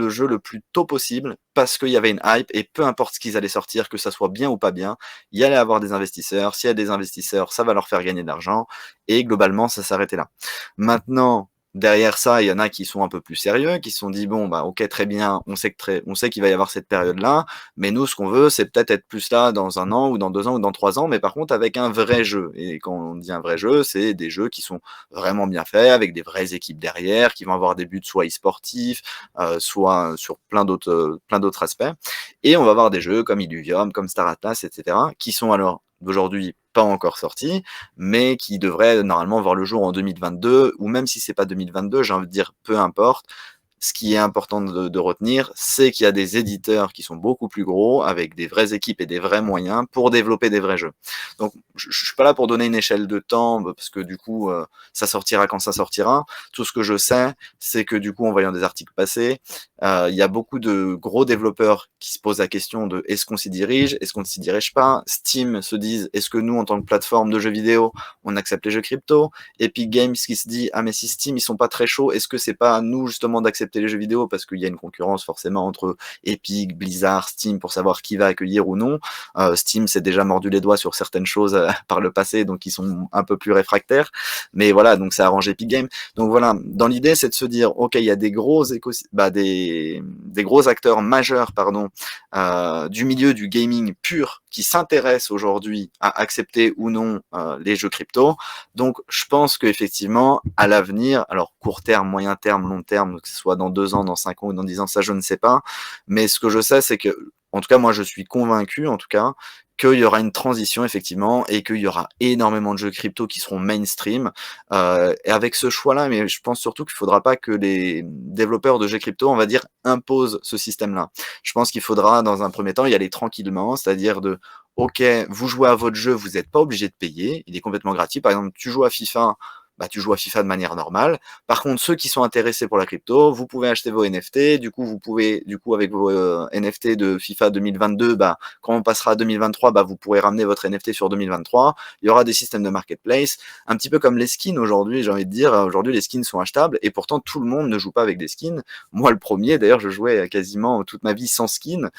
jeu le plus tôt possible parce qu'il y avait une hype et peu importe ce qu'ils allaient sortir, que ça soit bien ou pas bien, il y allait avoir des investisseurs. S'il y a des investisseurs, ça va leur faire gagner de l'argent et globalement, ça s'arrêtait là. Maintenant, derrière ça, il y en a qui sont un peu plus sérieux, qui se sont dit bon bah ok très bien, on sait qu'il va y avoir cette période-là, mais nous ce qu'on veut c'est peut-être être plus là dans 1 an ou dans 2 ans ou dans 3 ans, mais par contre avec un vrai jeu. Et quand on dit un vrai jeu, c'est des jeux qui sont vraiment bien faits, avec des vraies équipes derrière, qui vont avoir des buts soit e-sportifs, soit sur plein d'autres aspects. Et on va avoir des jeux comme Illuvium, comme Star Atlas, etc., qui sont alors d'aujourd'hui pas encore sortis, mais qui devraient normalement voir le jour en 2022, ou même si c'est pas 2022, j'ai envie de dire peu importe. Ce qui est important de retenir, c'est qu'il y a des éditeurs qui sont beaucoup plus gros, avec des vraies équipes et des vrais moyens pour développer des vrais jeux. Donc, je suis pas là pour donner une échelle de temps, parce que du coup, ça sortira quand ça sortira. Tout ce que je sais, c'est que du coup, en voyant des articles passer, il y a beaucoup de gros développeurs qui se posent la question de est-ce qu'on s'y dirige, est-ce qu'on ne s'y dirige pas. Steam se disent est-ce que nous, en tant que plateforme de jeux vidéo, on accepte les jeux crypto. Epic Games qui se dit ah mais si Steam ils sont pas très chauds, est-ce que c'est pas à nous justement d'accepter les jeux vidéo parce qu'il y a une concurrence forcément entre Epic, Blizzard, Steam pour savoir qui va accueillir ou non. Steam s'est déjà mordu les doigts sur certaines choses par le passé, donc ils sont un peu plus réfractaires. Mais voilà, donc ça arrange Epic Games. Donc voilà, dans l'idée c'est de se dire ok il y a des gros des gros acteurs majeurs du milieu du gaming pur qui s'intéressent aujourd'hui à accepter ou non les jeux crypto. Donc je pense qu'effectivement à l'avenir, alors court terme, moyen terme, long terme, que ce soit dans 2 ans, dans 5 ans ou dans 10 ans, ça je ne sais pas, mais ce que je sais c'est que en tout cas moi je suis convaincu en tout cas qu'il y aura une transition effectivement et qu'il y aura énormément de jeux crypto qui seront mainstream. Et avec ce choix-là, mais je pense surtout qu'il faudra pas que les développeurs de jeux crypto, on va dire, imposent ce système-là. Je pense qu'il faudra, dans un premier temps, y aller tranquillement, c'est-à-dire de OK, vous jouez à votre jeu, vous n'êtes pas obligé de payer, il est complètement gratuit. Par exemple, tu joues à FIFA, bah, tu joues à FIFA de manière normale. Par contre, ceux qui sont intéressés pour la crypto, vous pouvez acheter vos NFT. Du coup, vous pouvez, du coup, avec vos NFT de FIFA 2022, bah, quand on passera à 2023, bah, vous pourrez ramener votre NFT sur 2023. Il y aura des systèmes de marketplace, un petit peu comme les skins aujourd'hui. J'ai envie de dire, aujourd'hui, les skins sont achetables et pourtant tout le monde ne joue pas avec des skins. Moi, le premier, d'ailleurs, je jouais quasiment toute ma vie sans skin,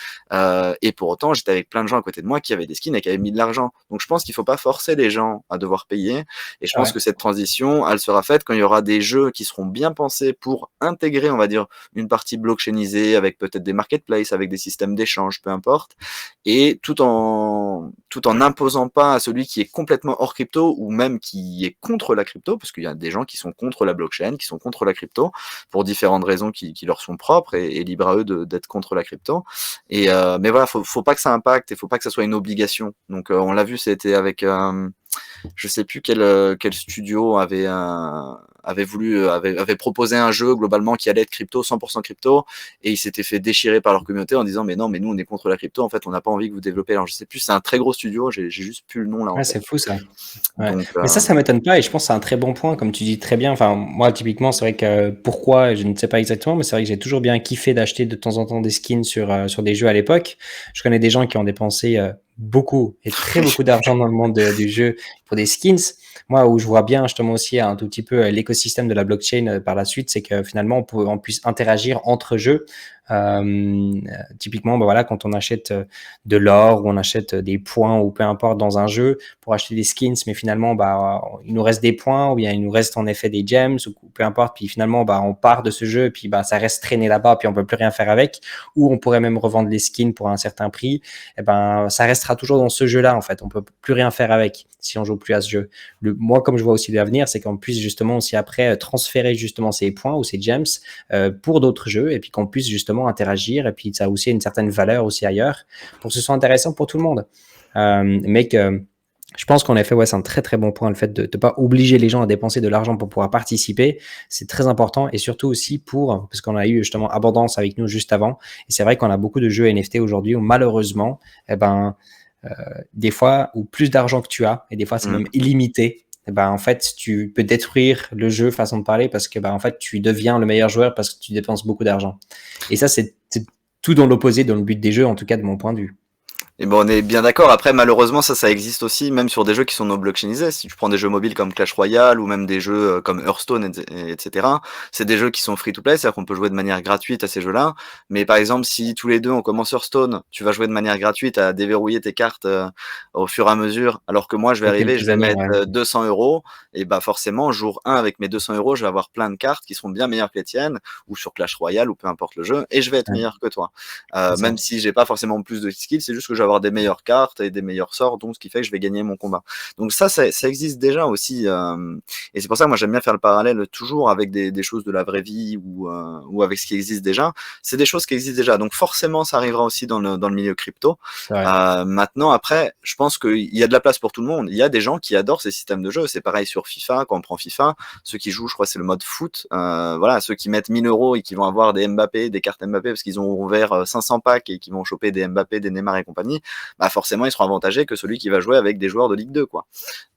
et pour autant, j'étais avec plein de gens à côté de moi qui avaient des skins et qui avaient mis de l'argent. Donc, je pense qu'il faut pas forcer les gens à devoir payer. Et je pense Ouais. que cette transition, elle sera faite quand il y aura des jeux qui seront bien pensés pour intégrer, on va dire, une partie blockchainisée avec peut-être des marketplaces, avec des systèmes d'échange, peu importe, et tout en n'imposant pas à celui qui est complètement hors crypto ou même qui est contre la crypto, parce qu'il y a des gens qui sont contre la blockchain, qui sont contre la crypto pour différentes raisons qui leur sont propres et libre à eux d'être contre la crypto. Et mais voilà, faut pas que ça impacte et faut pas que ça soit une obligation. Donc on l'a vu, c'était avec je sais plus quel studio avait proposé un jeu globalement qui allait être crypto, 100% crypto, et ils s'étaient fait déchirer par leur communauté en disant mais non, mais nous on est contre la crypto, en fait on n'a pas envie que vous développez. Alors je sais plus, c'est un très gros studio, j'ai juste plus le nom là en Ouais, tête. c'est fou ça. Ouais. Donc Mais ça m'étonne pas et je pense que c'est un très bon point, comme tu dis très bien. Enfin, moi, typiquement, c'est vrai que pourquoi, je ne sais pas exactement, mais c'est vrai que j'ai toujours bien kiffé d'acheter de temps en temps des skins sur des jeux à l'époque. Je connais des gens qui ont dépensé beaucoup et très beaucoup d'argent dans le monde du jeu pour des skins. Moi, où je vois bien justement aussi un tout petit peu l'écosystème de la blockchain par la suite, c'est que finalement, on puisse interagir entre jeux. Typiquement, bah voilà, quand on achète de l'or ou on achète des points ou peu importe dans un jeu, pour acheter des skins, mais finalement, bah, il nous reste des points ou bien il nous reste en effet des gems ou peu importe. Puis finalement, bah, on part de ce jeu et puis bah, ça reste traîné là-bas puis on peut plus rien faire avec. Ou on pourrait même revendre les skins pour un certain prix. Et ben, ça restera toujours dans ce jeu-là en fait. On peut plus rien faire avec si on joue plus à ce jeu. Moi, comme je vois aussi l'avenir, c'est qu'on puisse justement aussi après transférer justement ces points ou ces gems pour d'autres jeux et puis qu'on puisse justement interagir et puis ça a aussi une certaine valeur aussi ailleurs pour que ce soit intéressant pour tout le monde. Mais que je pense qu'en effet, ouais, c'est un très très bon point, le fait de ne pas obliger les gens à dépenser de l'argent pour pouvoir participer. C'est très important et surtout aussi parce qu'on a eu justement Abondance avec nous juste avant. Et c'est vrai qu'on a beaucoup de jeux NFT aujourd'hui où malheureusement, eh ben, euh, des fois, ou plus d'argent que tu as, et des fois c'est même illimité, eh ben, en fait, tu peux détruire le jeu, façon de parler, parce que ben, en fait, tu deviens le meilleur joueur parce que tu dépenses beaucoup d'argent. Et ça, c'est tout dans l'opposé, dans le but des jeux, en tout cas de mon point de vue. Et bon, on est bien d'accord. Après, malheureusement, ça existe aussi, même sur des jeux qui sont non blockchainisés. Si tu prends des jeux mobiles comme Clash Royale ou même des jeux comme Hearthstone, etc., c'est des jeux qui sont free-to-play, c'est-à-dire qu'on peut jouer de manière gratuite à ces jeux-là. Mais par exemple, si tous les deux on commence Hearthstone, tu vas jouer de manière gratuite à déverrouiller tes cartes au fur et à mesure, alors que moi, je vais Il y a arriver, je quelques vais années, mettre ouais. 200 euros, et bah forcément, jour 1, avec mes 200 euros, je vais avoir plein de cartes qui seront bien meilleures que les tiennes, ou sur Clash Royale, ou peu importe le jeu, et je vais être Ouais, meilleur que toi. c'est ça. Même si j'ai pas forcément plus de skills, c'est juste que je vais avoir des meilleures cartes et des meilleurs sorts, donc ce qui fait que je vais gagner mon combat. Donc ça existe déjà aussi, et c'est pour ça que moi j'aime bien faire le parallèle toujours avec des choses de la vraie vie ou avec ce qui existe déjà. C'est des choses qui existent déjà, donc forcément ça arrivera aussi dans le milieu crypto. C'est vrai. Maintenant après, je pense qu'il y a de la place pour tout le monde. Il y a des gens qui adorent ces systèmes de jeu. C'est pareil sur FIFA, quand on prend FIFA, ceux qui jouent, je crois, c'est le mode foot. Voilà, ceux qui mettent 1000 euros et qui vont avoir des Mbappé, des cartes Mbappé parce qu'ils ont ouvert 500 packs et qui vont choper des Mbappé, des Neymar et compagnie, bah forcément ils seront avantagés que celui qui va jouer avec des joueurs de Ligue 2, quoi.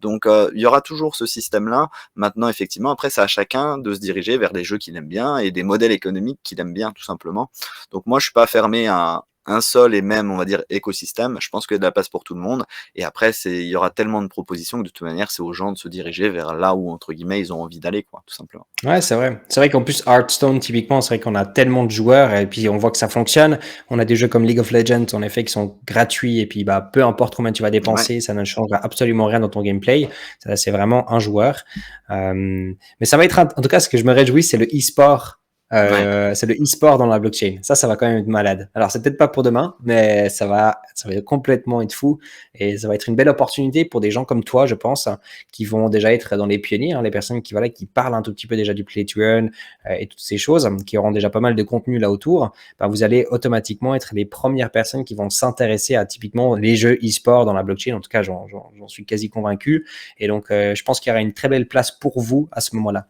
Donc il y aura toujours ce système-là. Maintenant, effectivement, après, c'est à chacun de se diriger vers des jeux qu'il aime bien et des modèles économiques qu'il aime bien, tout simplement. Donc moi, je suis pas fermé à un seul et même, on va dire, écosystème. Je pense qu'il y a de la place pour tout le monde. Et après, il y aura tellement de propositions que de toute manière, c'est aux gens de se diriger vers là où, entre guillemets, ils ont envie d'aller, quoi, tout simplement. Ouais, c'est vrai. C'est vrai qu'en plus, Hearthstone, typiquement, c'est vrai qu'on a tellement de joueurs et puis on voit que ça fonctionne. On a des jeux comme League of Legends, en effet, qui sont gratuits et puis bah, peu importe combien tu vas Ouais. dépenser, ça ne changera absolument rien dans ton gameplay. Ça, c'est vraiment un joueur. Mais ça va être, en tout cas, ce que je me réjouis, c'est le e-sport Ouais. C'est le e-sport dans la blockchain. Ça va quand même être malade. Alors, c'est peut-être pas pour demain, mais ça va complètement être fou et ça va être une belle opportunité pour des gens comme toi, je pense, qui vont déjà être dans les pionniers, hein, les personnes qui, voilà, qui parlent un tout petit peu déjà du play to earn et toutes ces choses, qui auront déjà pas mal de contenu là autour. Ben, vous allez automatiquement être les premières personnes qui vont s'intéresser à typiquement les jeux e-sport dans la blockchain. En tout cas, j'en suis quasi convaincu. Et donc, je pense qu'il y aura une très belle place pour vous à ce moment-là.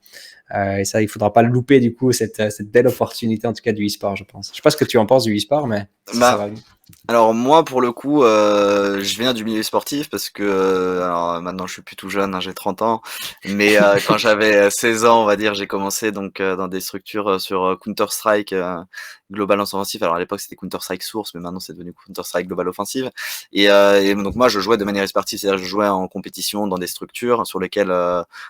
Et ça, il ne faudra pas le louper, du coup, cette belle opportunité, en tout cas, du e-sport, je pense. Je ne sais pas ce que tu en penses du e-sport, mais ça Bah, va venir. alors moi pour le coup, je viens du milieu sportif parce que, alors maintenant je suis plus tout jeune, hein, j'ai 30 ans, mais quand j'avais 16 ans, on va dire, j'ai commencé donc dans des structures, sur, Counter Strike, Global Offensive. Alors à l'époque c'était Counter Strike Source, mais maintenant c'est devenu Counter Strike Global Offensive et donc moi je jouais de manière sportive, c'est-à-dire je jouais en compétition dans des structures sur lesquelles,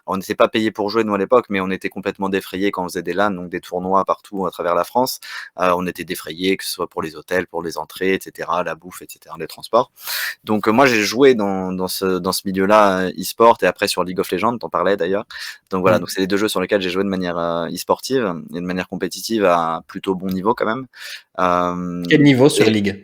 on n'était pas payé pour jouer nous à l'époque, mais on était complètement défrayés quand on faisait des LAN, donc des tournois partout à travers la France. On était défrayés, que ce soit pour les hôtels, pour les entrées, etc., la bouffe, etc., les transports. Donc moi j'ai joué dans ce milieu-là e-sport et après sur League of Legends, t'en parlais d'ailleurs. Donc voilà, donc Mm. c'est les deux jeux sur lesquels j'ai joué de manière e-sportive et de manière compétitive à plutôt bon niveau quand même. Quel Euh, niveau sur et League?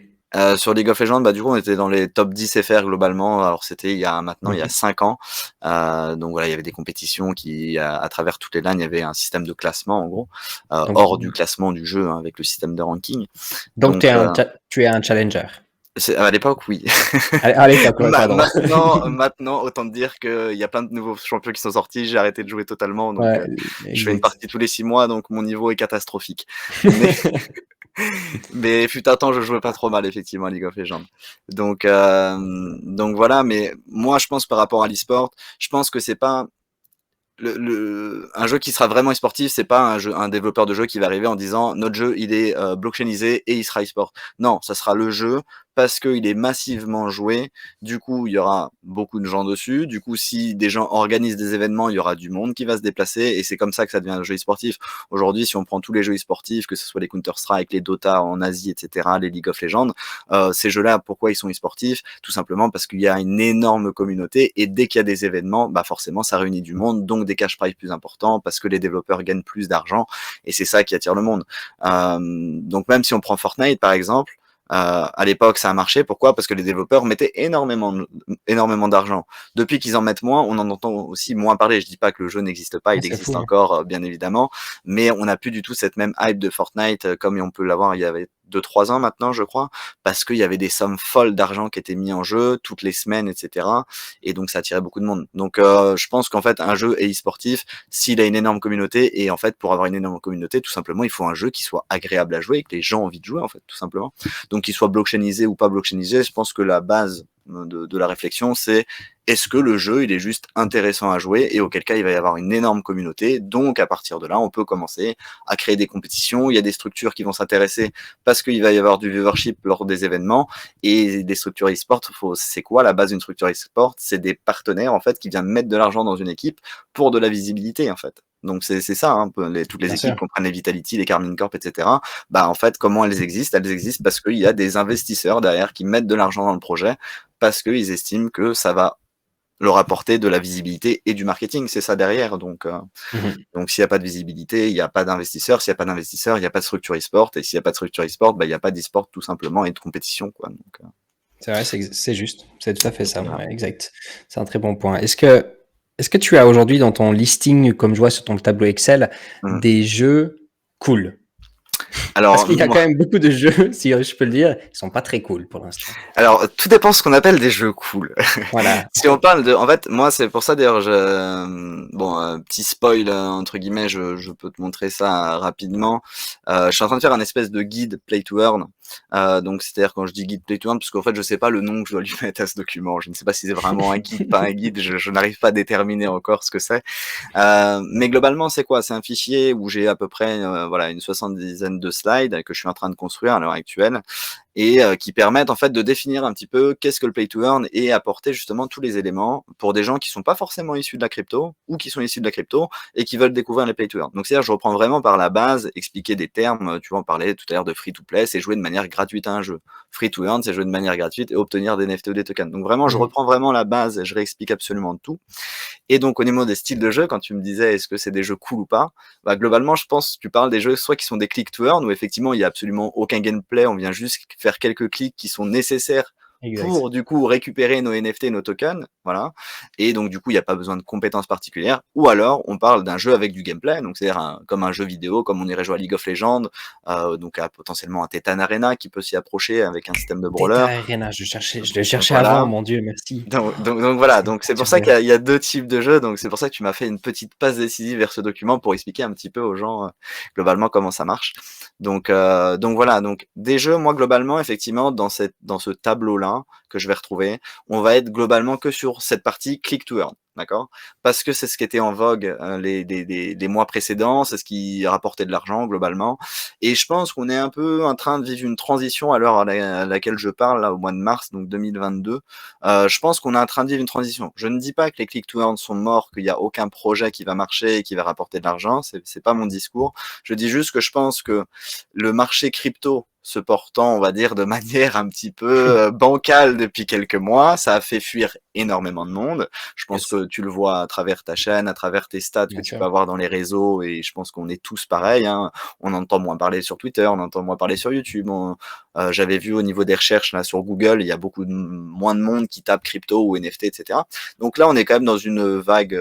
sur League of Legends, bah, du coup, on était dans les top 10 FR globalement. Alors, c'était il y a Mhm. 5 ans. Donc voilà, il y avait des compétitions qui, à travers toutes les LAN, il y avait un système de classement, en gros, Donc, hors du classement du jeu, hein, avec le système de ranking. donc Donc, tu es un challenger. à l'époque, oui. À l'époque, ouais, pardon. Maintenant, autant te dire qu'il y a plein de nouveaux champions qui sont sortis. J'ai arrêté de jouer totalement, donc Ouais, je fais une exact. partie tous les 6 mois, donc mon niveau est catastrophique. Mais mais fut un temps, je jouais pas trop mal effectivement à League of Legends. Donc voilà. Mais moi, je pense par rapport à l'e-sport, je pense que c'est pas un jeu qui sera vraiment e-sportif, c'est pas un développeur de jeu qui va arriver en disant notre jeu il est blockchainisé et il sera e-sport. Non, ça sera le jeu parce qu'il est massivement joué. Du coup, il y aura beaucoup de gens dessus. Du coup, si des gens organisent des événements, il y aura du monde qui va se déplacer et c'est comme ça que ça devient un jeu e-sportif. Aujourd'hui, si on prend tous les jeux e-sportifs, que ce soit les Counter-Strike, les Dota en Asie, etc., les League of Legends, ces jeux-là, pourquoi ils sont e-sportifs? Tout simplement parce qu'il y a une énorme communauté et dès qu'il y a des événements, bah forcément, ça réunit du monde, donc des cash prizes plus importants parce que les développeurs gagnent plus d'argent et c'est ça qui attire le monde. Donc même si on prend Fortnite par exemple, à l'époque, ça a marché. Pourquoi? Parce que les développeurs mettaient énormément d'argent. Depuis qu'ils en mettent moins, on en entend aussi moins parler. Je dis pas que le jeu n'existe pas, Ah, il c'est existe fou, hein. encore, bien évidemment, mais on n'a plus du tout cette même hype de Fortnite comme on peut l'avoir il y avait 2-3 ans maintenant, je crois, parce qu'il y avait des sommes folles d'argent qui étaient mis en jeu toutes les semaines, etc. Et donc ça attirait beaucoup de monde. Donc je pense qu'en fait, un jeu est e-sportif s'il a une énorme communauté. Et en fait, pour avoir une énorme communauté, tout simplement, il faut un jeu qui soit agréable à jouer et que les gens ont envie de jouer, en fait, tout simplement. Donc qu'il soit blockchainisé ou pas blockchainisé, je pense que la base de la réflexion, c'est est-ce que le jeu il est juste intéressant à jouer et auquel cas il va y avoir une énorme communauté. Donc à partir de là, on peut commencer à créer des compétitions. Il y a des structures qui vont s'intéresser parce qu'il va y avoir du viewership lors des événements et des structures e-sport. C'est quoi la base d'une structure e-sport? C'est des partenaires en fait qui viennent mettre de l'argent dans une équipe pour de la visibilité en fait. Donc c'est ça, hein, toutes les Bien équipes, sûr. qu'on prenne les Vitality, les Carmine Corp, etc. Bah en fait, comment elles existent? Elles existent parce qu'il y a des investisseurs derrière qui mettent de l'argent dans le projet parce qu'ils estiment que ça va leur apporter de la visibilité et du marketing. C'est ça derrière. Mhm. Donc s'il n'y a pas de visibilité, il n'y a pas d'investisseurs. S'il n'y a pas d'investisseurs, il n'y a pas de structure e-sport. Et s'il n'y a pas de structure e-sport, bah, il n'y a pas d'e-sport tout simplement et de compétition, quoi. C'est vrai, c'est juste. C'est tout à fait ça. Voilà. Ouais, exact. C'est un très bon point. Est-ce que tu as aujourd'hui dans ton listing, comme je vois sur ton tableau Excel, Mmh. des jeux cool? Parce Alors, qu'il y a moi, quand même beaucoup de jeux, si je peux le dire, qui sont pas très cool pour l'instant. alors, tout dépend de ce qu'on appelle des jeux cool. Voilà. Si on parle de, en fait, moi, c'est pour ça d'ailleurs, bon, petit spoil entre guillemets, je peux te montrer ça rapidement. Je suis en train de faire un espèce de guide Play to Earn. Donc, c'est-à-dire quand je dis guide Play to Earn, parce qu'en fait, je sais pas le nom que je dois lui mettre à ce document. Je ne sais pas si c'est vraiment un guide, pas un guide. Je n'arrive pas à déterminer encore ce que c'est. Mais globalement, c'est quoi? C'est un fichier où j'ai à peu près, voilà, une 70aine de slides que je suis en train de construire à l'heure actuelle et qui permettent en fait de définir un petit peu qu'est-ce que le play to earn et apporter justement tous les éléments pour des gens qui sont pas forcément issus de la crypto ou qui sont issus de la crypto et qui veulent découvrir les play to earn. Donc c'est-à-dire je reprends vraiment par la base, expliquer des termes, tu vois, on parlait tout à l'heure de free to play, c'est jouer de manière manière gratuite à un jeu. Free to earn, c'est jouer de manière gratuite et obtenir des NFT ou des tokens. Donc vraiment, je Mmh. reprends vraiment la base et je réexplique absolument tout. Et donc au niveau des styles de jeu, quand tu me disais est-ce que c'est des jeux cool ou pas, bah, globalement, je pense que tu parles des jeux soit qui sont des click to earn, où effectivement il y a absolument aucun gameplay, on vient juste faire quelques clics qui sont nécessaires Exact. pour du coup récupérer nos NFT, nos tokens, voilà. Et donc du coup, il n'y a pas besoin de compétences particulières. Ou alors, on parle d'un jeu avec du gameplay, donc c'est-à-dire comme un jeu vidéo, comme on irait jouer à League of Legends, donc à potentiellement un Titan Arena qui peut s'y approcher avec un système de brawler. Theta Arena, je le cherchais Voilà. avant, mon Dieu, merci. Donc voilà, C'est donc c'est pour ça perturbant. qu'il y a 2 types de jeux, donc c'est pour ça que tu m'as fait une petite passe décisive vers ce document pour expliquer un petit peu aux gens, globalement comment ça marche. Donc voilà, donc des jeux, moi globalement effectivement dans ce tableau-là que je vais retrouver, on va être globalement que sur cette partie click to earn, d'accord? Parce que c'est ce qui était en vogue, les mois précédents, c'est ce qui rapportait de l'argent globalement et je pense qu'on est un peu en train de vivre une transition à l'heure à laquelle je parle là, au mois de mars, donc 2022. Je pense qu'on est en train de vivre une transition. Je ne dis pas que les click to earn sont morts, qu'il y a aucun projet qui va marcher et qui va rapporter de l'argent, c'est pas mon discours. Je dis juste que je pense que le marché crypto se portant, on va dire, de manière un petit peu bancale depuis quelques mois, ça a fait fuir énormément de monde. Je pense Yes, que tu le vois à travers ta chaîne, à travers tes stats que bien tu peux sûr. avoir dans les réseaux, et je pense qu'on est tous pareils, hein. On entend moins parler sur Twitter, on entend moins parler sur YouTube. J'avais vu au niveau des recherches là sur Google, il y a beaucoup moins de monde qui tape crypto ou NFT, etc. Donc là, on est quand même dans une vague,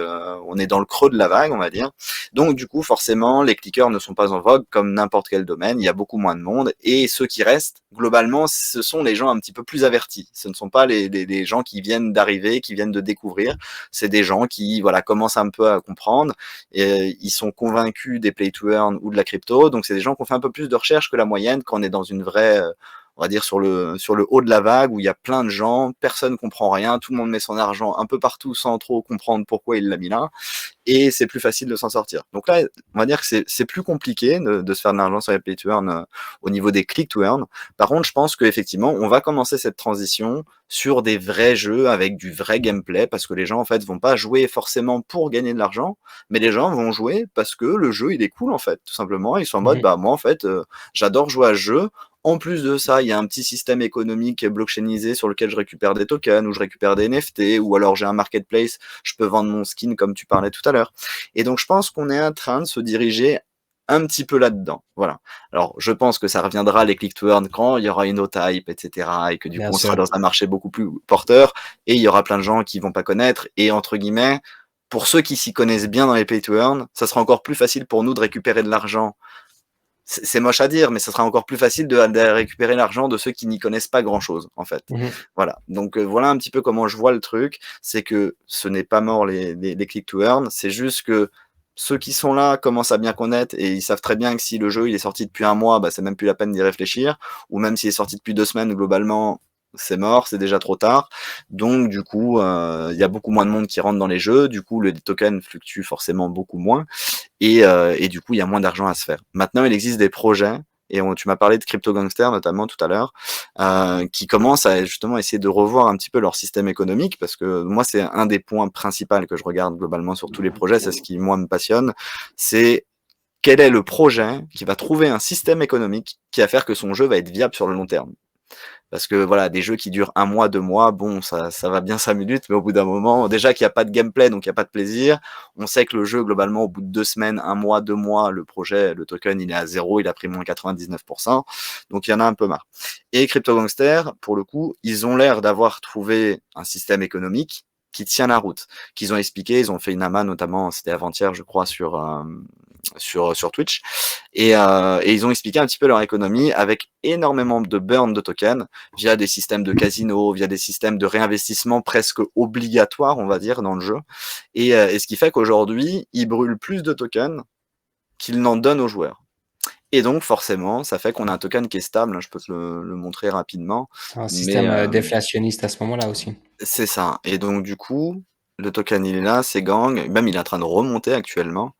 on est dans le creux de la vague, on va dire. Donc du coup, forcément, les clickers ne sont pas en vogue comme n'importe quel domaine. Il y a beaucoup moins de monde et ceux qui restent, globalement, ce sont les gens un petit peu plus avertis. Ce ne sont pas les gens qui viennent d'arriver, qui viennent de découvrir. C'est des gens qui, voilà, commencent un peu à comprendre. Et ils sont convaincus des play to earn ou de la crypto. Donc c'est des gens qui ont fait un peu plus de recherche que la moyenne quand on est dans une vraie on va dire sur le haut de la vague où il y a plein de gens, personne comprend rien, tout le monde met son argent un peu partout sans trop comprendre pourquoi il l'a mis là et c'est plus facile de s'en sortir. Donc là, on va dire que c'est plus compliqué de se faire de l'argent sur les play to earn au niveau des click to earn. Par contre, je pense qu'effectivement, on va commencer cette transition sur des vrais jeux avec du vrai gameplay parce que les gens en fait vont pas jouer forcément pour gagner de l'argent, mais les gens vont jouer parce que le jeu il est cool en fait, tout simplement. Ils sont en mode Mmh. bah moi en fait j'adore jouer à ce jeu. En plus de ça, il y a un petit système économique blockchainisé sur lequel je récupère des tokens ou je récupère des NFT ou alors j'ai un marketplace, je peux vendre mon skin comme tu parlais tout à l'heure. Et donc je pense qu'on est en train de se diriger un petit peu là-dedans. Voilà. Alors je pense que ça reviendra les click to earn quand il y aura une autre hype, etc. Et que du Bien coup on sera sûr. dans un marché beaucoup plus porteur et il y aura plein de gens qui vont pas connaître et entre guillemets pour ceux qui s'y connaissent bien dans les play to earn, ça sera encore plus facile pour nous de récupérer de l'argent c'est moche à dire, mais ça sera encore plus facile de récupérer l'argent de ceux qui n'y connaissent pas grand-chose, en fait. Mmh. Voilà. Donc voilà un petit peu comment je vois le truc. C'est que ce n'est pas mort les click to earn. C'est juste que ceux qui sont là commencent à bien connaître et ils savent très bien que si le jeu il est sorti depuis un mois, bah, c'est même plus la peine d'y réfléchir. Ou même s'il est sorti depuis 2 semaines, globalement, c'est mort, c'est déjà trop tard. Donc du coup, il y a beaucoup moins de monde qui rentre dans les jeux. Du coup, les tokens fluctuent forcément beaucoup moins. Et du coup, il y a moins d'argent à se faire. Maintenant, il existe des projets, et tu m'as parlé de Crypto Gangster notamment tout à l'heure, qui commencent à justement essayer de revoir un petit peu leur système économique, parce que moi, c'est un des points principaux que je regarde globalement sur tous les projets, c'est ce qui, moi, me passionne, c'est quel est le projet qui va trouver un système économique qui va faire que son jeu va être viable sur le long terme. Parce que voilà, des jeux qui durent un mois, 2 mois, bon, ça va bien 5 minutes, mais au bout d'un moment, déjà qu'il n'y a pas de gameplay, donc il n'y a pas de plaisir. On sait que le jeu, globalement, au bout de 2 semaines, un mois, 2 mois, le projet, le token, il est à zéro, il a pris moins 99%. Donc il y en a un peu marre. Et Crypto Gangster, pour le coup, ils ont l'air d'avoir trouvé un système économique qui tient la route, qu'ils ont expliqué, ils ont fait une AMA notamment, c'était avant-hier, je crois, sur Twitch, et ils ont expliqué un petit peu leur économie avec énormément de burn de tokens via des systèmes de casino, via des systèmes de réinvestissement presque obligatoires, on va dire, dans le jeu. Et ce qui fait qu'aujourd'hui, ils brûlent plus de tokens qu'ils n'en donnent aux joueurs. Et donc, forcément, ça fait qu'on a un token qui est stable, hein, je peux te le montrer rapidement, C'est un mais système, déflationniste à ce moment-là aussi. c'est ça. Et donc, du coup, le token, il est là, c'est gang, même il est en train de remonter actuellement.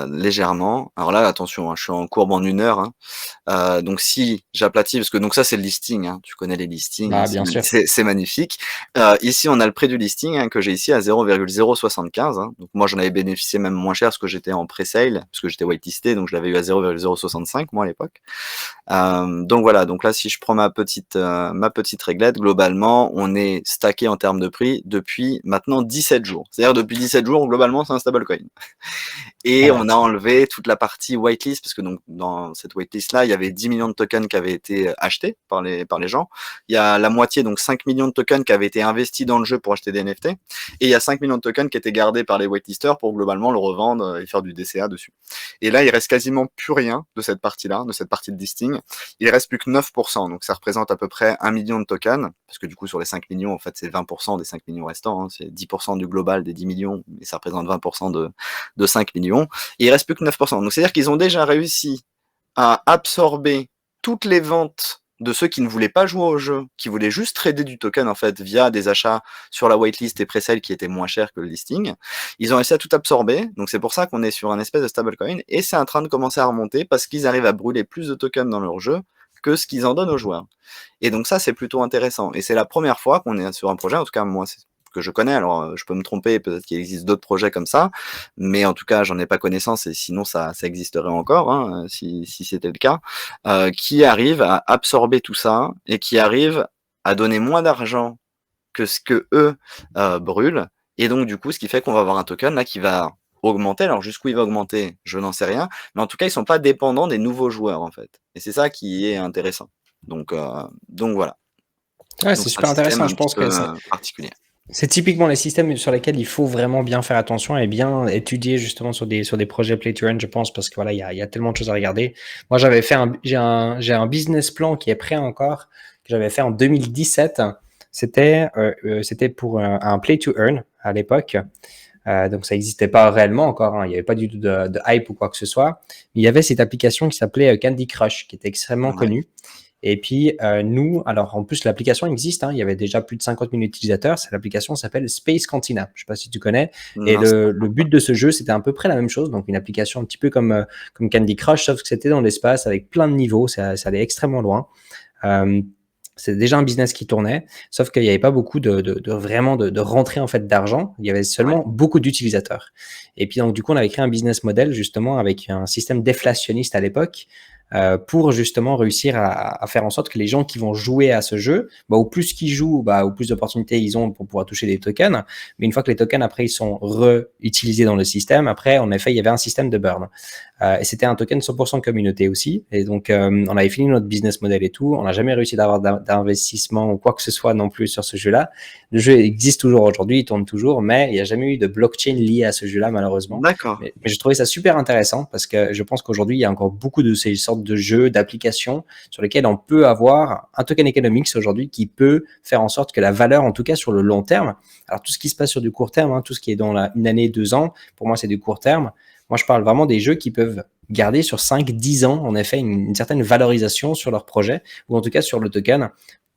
légèrement. Alors là, attention, hein, je suis en courbe en 1 heure, hein. Donc si j'aplatis, parce que donc ça c'est le listing, hein, tu connais les listings, hein, Bah, bien sûr. c'est magnifique. Ici on a le prix du listing, hein, que j'ai ici à 0,075, hein. Donc moi j'en avais bénéficié même moins cher parce que j'étais en pre-sale, parce que j'étais whitelisté, donc je l'avais eu à 0,065 moi à l'époque. Donc voilà, donc là si je prends ma petite réglette, globalement on est stacké en termes de prix depuis maintenant 17 jours. C'est-à-dire depuis 17 jours globalement c'est un stablecoin. Et Voilà. on a enlevé toute la partie whitelist, parce que donc dans cette whitelist-là, il y avait 10 millions de tokens qui avaient été achetés par les gens. Il y a la moitié, donc 5 millions de tokens qui avaient été investis dans le jeu pour acheter des NFT. Et il y a 5 millions de tokens qui étaient gardés par les whitelisters pour globalement le revendre et faire du DCA dessus. Et là, il reste quasiment plus rien de cette partie-là, de cette partie de listing. Il reste plus que 9%. Donc ça représente à peu près 1 million de tokens, parce que du coup, sur les 5 millions, en fait, c'est 20% des 5 millions restants, hein. C'est 10% du global des 10 millions, mais ça représente 20% de 5 millions. Et il reste plus que 9%. Donc c'est-à-dire qu'ils ont déjà réussi à absorber toutes les ventes de ceux qui ne voulaient pas jouer au jeu, qui voulaient juste trader du token en fait via des achats sur la whitelist et pre-sale qui étaient moins chers que le listing. Ils ont réussi à tout absorber, donc c'est pour ça qu'on est sur un espèce de stablecoin, et c'est en train de commencer à remonter parce qu'ils arrivent à brûler plus de tokens dans leur jeu que ce qu'ils en donnent aux joueurs. Et donc ça c'est plutôt intéressant, et c'est la première fois qu'on est sur un projet, en tout cas moi c'est que je connais, alors je peux me tromper, peut-être qu'il existe d'autres projets comme ça, mais en tout cas j'en ai pas connaissance, et sinon ça existerait encore, hein, si c'était le cas, qui arrive à absorber tout ça et qui arrive à donner moins d'argent que ce que eux brûlent, et donc du coup ce qui fait qu'on va avoir un token là qui va augmenter. Alors jusqu'où il va augmenter, je n'en sais rien, mais en tout cas ils sont pas dépendants des nouveaux joueurs en fait, et c'est ça qui est intéressant. Donc voilà. Ouais, Donc c'est c'est un super système intéressant. un Je petit pense peu que particulier. c'est typiquement les systèmes sur lesquels il faut vraiment bien faire attention et bien étudier justement sur des projets play to earn, je pense, parce que voilà, il y a tellement de choses à regarder. Moi, j'ai un business plan qui est prêt encore, que j'avais fait en 2017. C'était pour un play to earn à l'époque. Donc ça n'existait pas réellement encore, hein. Il n'y avait pas du tout de hype ou quoi que ce soit. Il y avait cette application qui s'appelait Candy Crush, qui était extrêmement Ouais. connue. Et puis nous, alors en plus l'application existe, hein, il y avait déjà plus de 50 000 utilisateurs. L'application s'appelle Space Cantina, je ne sais pas si tu connais. Et Non, ça me le parle but pas. de ce jeu, c'était à peu près la même chose, donc une application un petit peu comme Candy Crush, sauf que c'était dans l'espace avec plein de niveaux, ça allait extrêmement loin. Euh, c'est déjà un business qui tournait, sauf qu'il n'y avait pas beaucoup vraiment de rentrée en fait d'argent. Il y avait Ouais. seulement beaucoup d'utilisateurs. Et puis donc du coup, on avait créé un business model justement avec un système déflationniste à l'époque pour justement réussir à faire en sorte que les gens qui vont jouer à ce jeu, bah, au plus qu'ils jouent, bah, au plus d'opportunités ils ont pour pouvoir toucher des tokens. Mais une fois que les tokens après ils sont réutilisés dans le système, après en effet il y avait un système de burn. Et c'était un token 100% communauté aussi. Et donc, on avait fini notre business model et tout. On n'a jamais réussi d'avoir d'investissement ou quoi que ce soit non plus sur ce jeu-là. Le jeu existe toujours aujourd'hui, il tourne toujours, mais il n'y a jamais eu de blockchain lié à ce jeu-là, malheureusement. D'accord. Mais je trouvais ça super intéressant parce que je pense qu'aujourd'hui, il y a encore beaucoup de ces sortes de jeux, d'applications sur lesquels on peut avoir un token economics aujourd'hui qui peut faire en sorte que la valeur, en tout cas sur le long terme, alors tout ce qui se passe sur du court terme, hein, tout ce qui est dans une année, 2 ans, pour moi, c'est du court terme. Moi, je parle vraiment des jeux qui peuvent garder sur 5-10 ans, en effet, une certaine valorisation sur leur projet, ou en tout cas sur le token,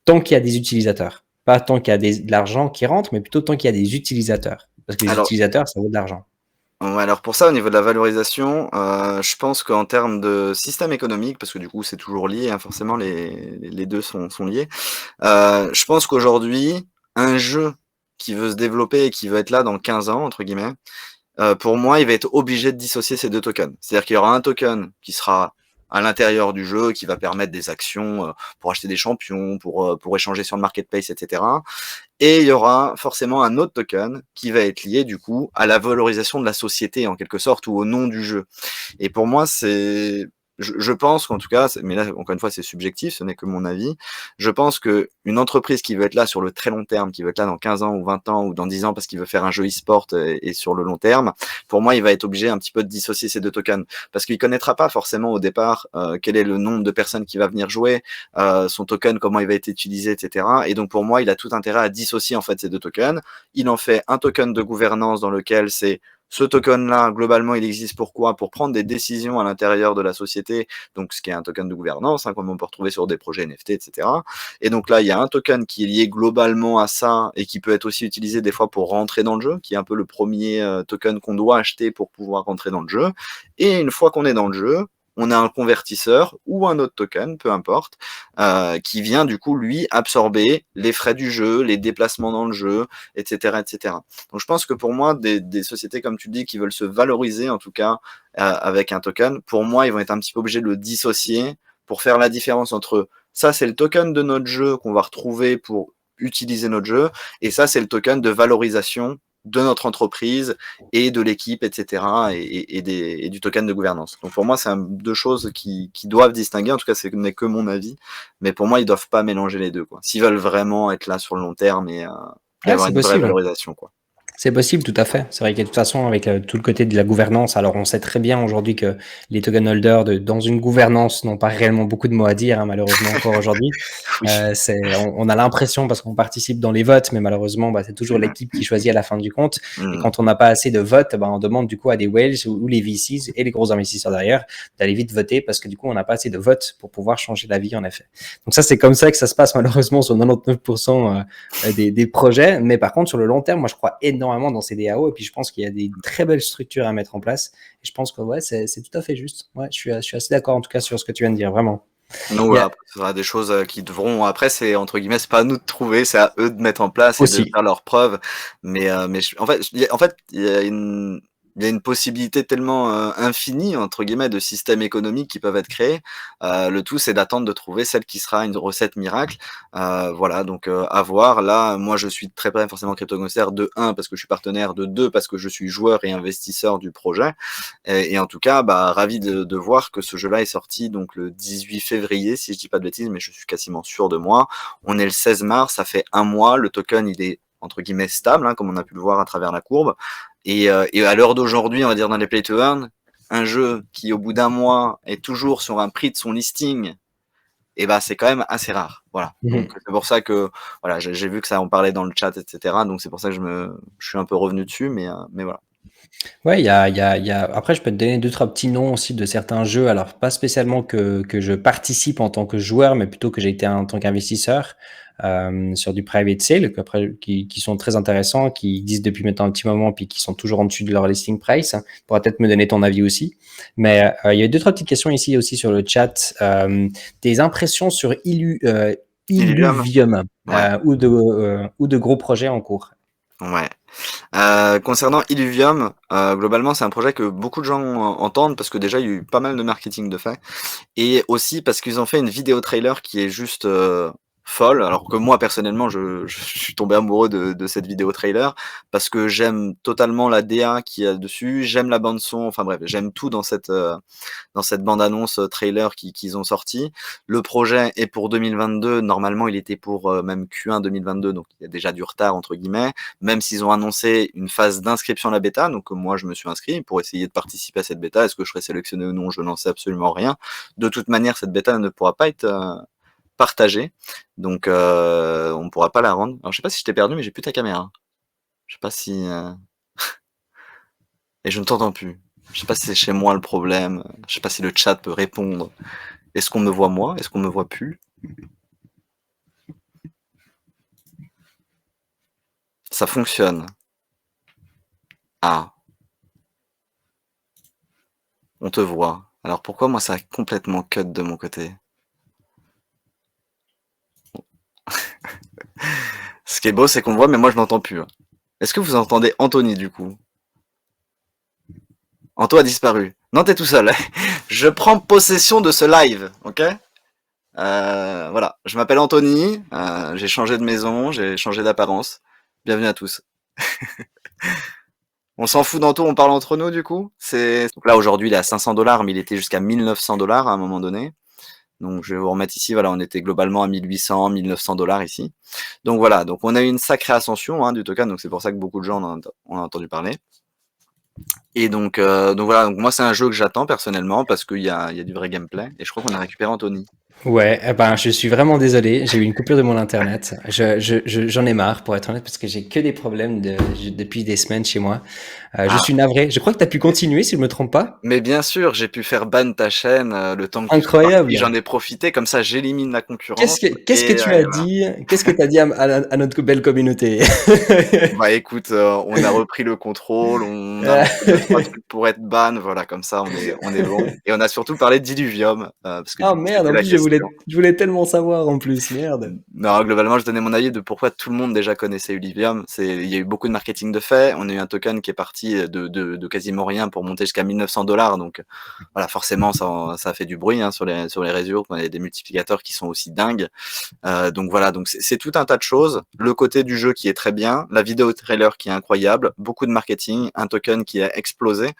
tant qu'il y a des utilisateurs. Pas tant qu'il y a de l'argent qui rentre, mais plutôt tant qu'il y a des utilisateurs. Parce que les Alors utilisateurs, ça vaut de l'argent. ouais, alors pour ça, au niveau de la valorisation, je pense qu'en termes de système économique, parce que du coup c'est toujours lié, hein, forcément les 2 sont liés. Je pense qu'aujourd'hui, un jeu qui veut se développer et qui veut être là dans 15 ans entre guillemets, pour moi, il va être obligé de dissocier ces 2 tokens. C'est-à-dire qu'il y aura un token qui sera à l'intérieur du jeu, qui va permettre des actions, pour acheter des champions, pour échanger sur le marketplace, et cetera. Et il y aura forcément un autre token qui va être lié du coup à la valorisation de la société en quelque sorte, ou au nom du jeu. Et pour moi, je pense qu'en tout cas, mais là encore une fois c'est subjectif, ce n'est que mon avis. Je pense que une entreprise qui veut être là sur le très long terme, qui veut être là dans 15 ans ou 20 ans ou dans 10 ans parce qu'il veut faire un jeu e-sport et sur le long terme, pour moi, il va être obligé un petit peu de dissocier ces 2 tokens, parce qu'il connaîtra pas forcément au départ quel est le nombre de personnes qui va venir jouer, son token, comment il va être utilisé, etc. Et donc pour moi, il a tout intérêt à dissocier en fait ces 2 tokens. Il en fait un token de gouvernance dans lequel c'est Ce token-là, globalement, il existe pourquoi? Pour prendre des décisions à l'intérieur de la société, donc ce qui est un token de gouvernance, hein, comme on peut retrouver sur des projets NFT, etc. Et donc là, il y a un token qui est lié globalement à ça et qui peut être aussi utilisé des fois pour rentrer dans le jeu, qui est un peu le premier token qu'on doit acheter pour pouvoir rentrer dans le jeu. Et une fois qu'on est dans le jeu, on a un convertisseur ou un autre token, peu importe, qui vient du coup, lui, absorber les frais du jeu, les déplacements dans le jeu, etc. etc. Donc je pense que pour moi, des sociétés, comme tu le dis, qui veulent se valoriser, en tout cas, avec un token, pour moi, ils vont être un petit peu obligés de le dissocier pour faire la différence entre ça, c'est le token de notre jeu qu'on va retrouver pour utiliser notre jeu, et ça, c'est le token de valorisation de notre entreprise et de l'équipe, etc., et du token de gouvernance. Donc pour moi, c'est deux choses qui doivent distinguer, en tout cas, ce n'est que mon avis, mais pour moi, ils doivent pas mélanger les deux, quoi. S'ils veulent vraiment être là sur le long terme et Ouais, avoir c'est une vraie possible. valorisation, quoi. C'est possible, tout à fait. C'est vrai que de toute façon, avec tout le côté de la gouvernance, alors on sait très bien aujourd'hui que les token holders dans une gouvernance n'ont pas réellement beaucoup de mots à dire, hein, malheureusement encore aujourd'hui. Oui. On a l'impression parce qu'on participe dans les votes, mais malheureusement, bah, c'est toujours l'équipe qui choisit à la fin du compte. Et Mmh. quand on n'a pas assez de votes, bah, on demande du coup à des whales ou les VCs et les gros investisseurs derrière d'aller vite voter parce que du coup, on n'a pas assez de votes pour pouvoir changer la vie, en effet. Donc ça, c'est comme ça que ça se passe malheureusement sur 99% des projets. Mais par contre, sur le long terme, moi, je crois énormément dans ces DAO. Et puis, je pense qu'il y a des très belles structures à mettre en place. Et je pense que ouais, c'est tout à fait juste. Ouais, je suis assez d'accord en tout cas sur ce que tu viens de dire, vraiment. Donc Il y voilà, a après ce sera des choses, qui devront après c'est entre guillemets, c'est pas à nous de trouver, c'est à eux de mettre en place et de aussi. faire leurs preuves. Mais je en fait, il y a une possibilité tellement, «infinie» entre guillemets de systèmes économiques qui peuvent être créés. Le tout, c'est d'attendre de trouver celle qui sera une recette miracle. Voilà, donc à voir. Là, moi, je suis très près forcément Crypto Gangster de un parce que je suis partenaire, de 2 parce que je suis joueur et investisseur du projet. Et en tout cas, bah, ravi de voir que ce jeu-là est sorti donc le 18 février, si je dis pas de bêtises, mais je suis quasiment sûr de moi. On est le 16 mars, ça fait un mois. Le token, il est entre guillemets stable, hein, comme on a pu le voir à travers la courbe. Et à l'heure d'aujourd'hui, on va dire dans les play to earn, un jeu qui au bout d'un mois est toujours sur un prix de son listing, et bah c'est quand même assez rare. Voilà. Donc Mhm. c'est pour ça que voilà, j'ai vu que ça en parlait dans le chat, etc. Donc c'est pour ça que je suis un peu revenu dessus, mais voilà. Ouais, après, je peux te donner deux, trois petits noms aussi de certains jeux. Alors, pas spécialement que je participe en tant que joueur, mais plutôt que j'ai été en tant qu'investisseur sur du private sale, qui sont très intéressants, qui existent depuis maintenant un petit moment, puis qui sont toujours en dessus de leur listing price. Tu pourras peut-être me donner ton avis aussi. Mais il y a deux, trois petites questions ici aussi sur le chat. Des impressions sur Illuvium? Illuvium Ouais, ou de gros projets en cours. ouais. Concernant Illuvium, globalement, c'est un projet que beaucoup de gens entendent parce que déjà, il y a eu pas mal de marketing de fait. Et aussi parce qu'ils ont fait une vidéo trailer qui est juste folle. Alors que moi personnellement, je suis tombé amoureux de cette vidéo trailer parce que j'aime totalement la DA qu'il y a dessus, j'aime la bande son, enfin bref, j'aime tout dans cette bande annonce trailer qu'ils ont sorti. Le projet est pour 2022. Normalement, il était pour même Q1 2022, donc il y a déjà du retard entre guillemets. Même s'ils ont annoncé une phase d'inscription à la bêta, donc moi je me suis inscrit pour essayer de participer à cette bêta. Est-ce que je serai sélectionné ou non? Je n'en sais absolument rien. De toute manière, cette bêta ne pourra pas être partagée, donc on ne pourra pas la rendre. Alors je sais pas si je t'ai perdu, mais j'ai plus ta caméra. Je sais pas si et je ne t'entends plus. Je sais pas si c'est chez moi le problème. Je sais pas si le chat peut répondre. Est-ce qu'on me voit moi? Est-ce qu'on me voit plus? Ça fonctionne. Ah, on te voit. Alors pourquoi moi ça a complètement cut de mon côté? Ce qui est beau, c'est qu'on me voit, mais moi je n'entends plus, hein. Est-ce que vous entendez Anthony du coup? Anto a disparu. Non, t'es tout seul. Je prends possession de ce live, ok? Voilà, je m'appelle Anthony, j'ai changé de maison, j'ai changé d'apparence. Bienvenue à tous. On s'en fout d'Anto, on parle entre nous du coup. Donc là aujourd'hui il est à 500 $, mais il était jusqu'à 1900 $ à un moment donné. Donc je vais vous remettre ici, voilà, on était globalement à 1800, 1900 $ ici. Donc voilà, donc on a eu une sacrée ascension du token, donc c'est pour ça que beaucoup de gens en ont entendu parler. Et donc voilà, donc moi c'est un jeu que j'attends personnellement parce qu'il y a du vrai gameplay et je crois qu'on a récupéré Anthony. Ouais, eh ben, je suis vraiment désolé. J'ai eu une coupure de mon internet. J'en ai marre, pour être honnête, parce que j'ai que des problèmes depuis des semaines chez moi. Je Ah, suis navré. Je crois que tu as pu continuer, si je me trompe pas. mais bien sûr, j'ai pu faire ban ta chaîne, le temps que tu sois parti, Incroyable. j'en ai profité, comme ça j'élimine la concurrence Qu'est-ce que tu as et voilà. dit? Qu'est-ce que tu as dit à notre belle communauté? Bah, écoute, on a repris le contrôle, on a reçu 2-3 trucs pour être ban, voilà, comme ça on est bon et on a surtout parlé d'Illuvium, parce que Ah du coup merde, c'était en la plus question. je voulais tellement savoir en plus, merde. Non, globalement, je donnais mon avis de pourquoi tout le monde déjà connaissait Illuvium. Il y a eu beaucoup de marketing de fait. On a eu un token qui est parti de quasiment rien pour monter jusqu'à 1 900 $. Donc, voilà, forcément, ça a fait du bruit, hein, sur les réseaux. On a des multiplicateurs qui sont aussi dingues. Donc voilà, donc c'est tout un tas de choses. Le côté du jeu qui est très bien, la vidéo trailer qui est incroyable, beaucoup de marketing, un token qui a explosé.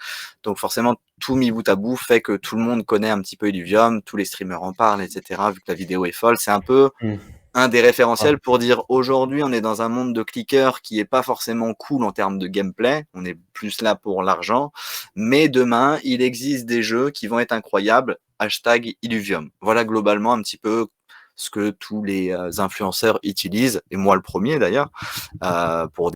Donc forcément, tout mis bout à bout fait que tout le monde connaît un petit peu Illuvium, tous les streamers en parlent, etc. Vu que la vidéo est folle, c'est un peu Hmm. un des Ah, référentiels pour dire aujourd'hui on est dans un monde de clickers qui est pas forcément cool en termes de gameplay, on est plus là pour l'argent, mais demain il existe des jeux qui vont être incroyables, hashtag Illuvium. Voilà globalement un petit peu ce que tous les influenceurs utilisent, et moi le premier d'ailleurs, pour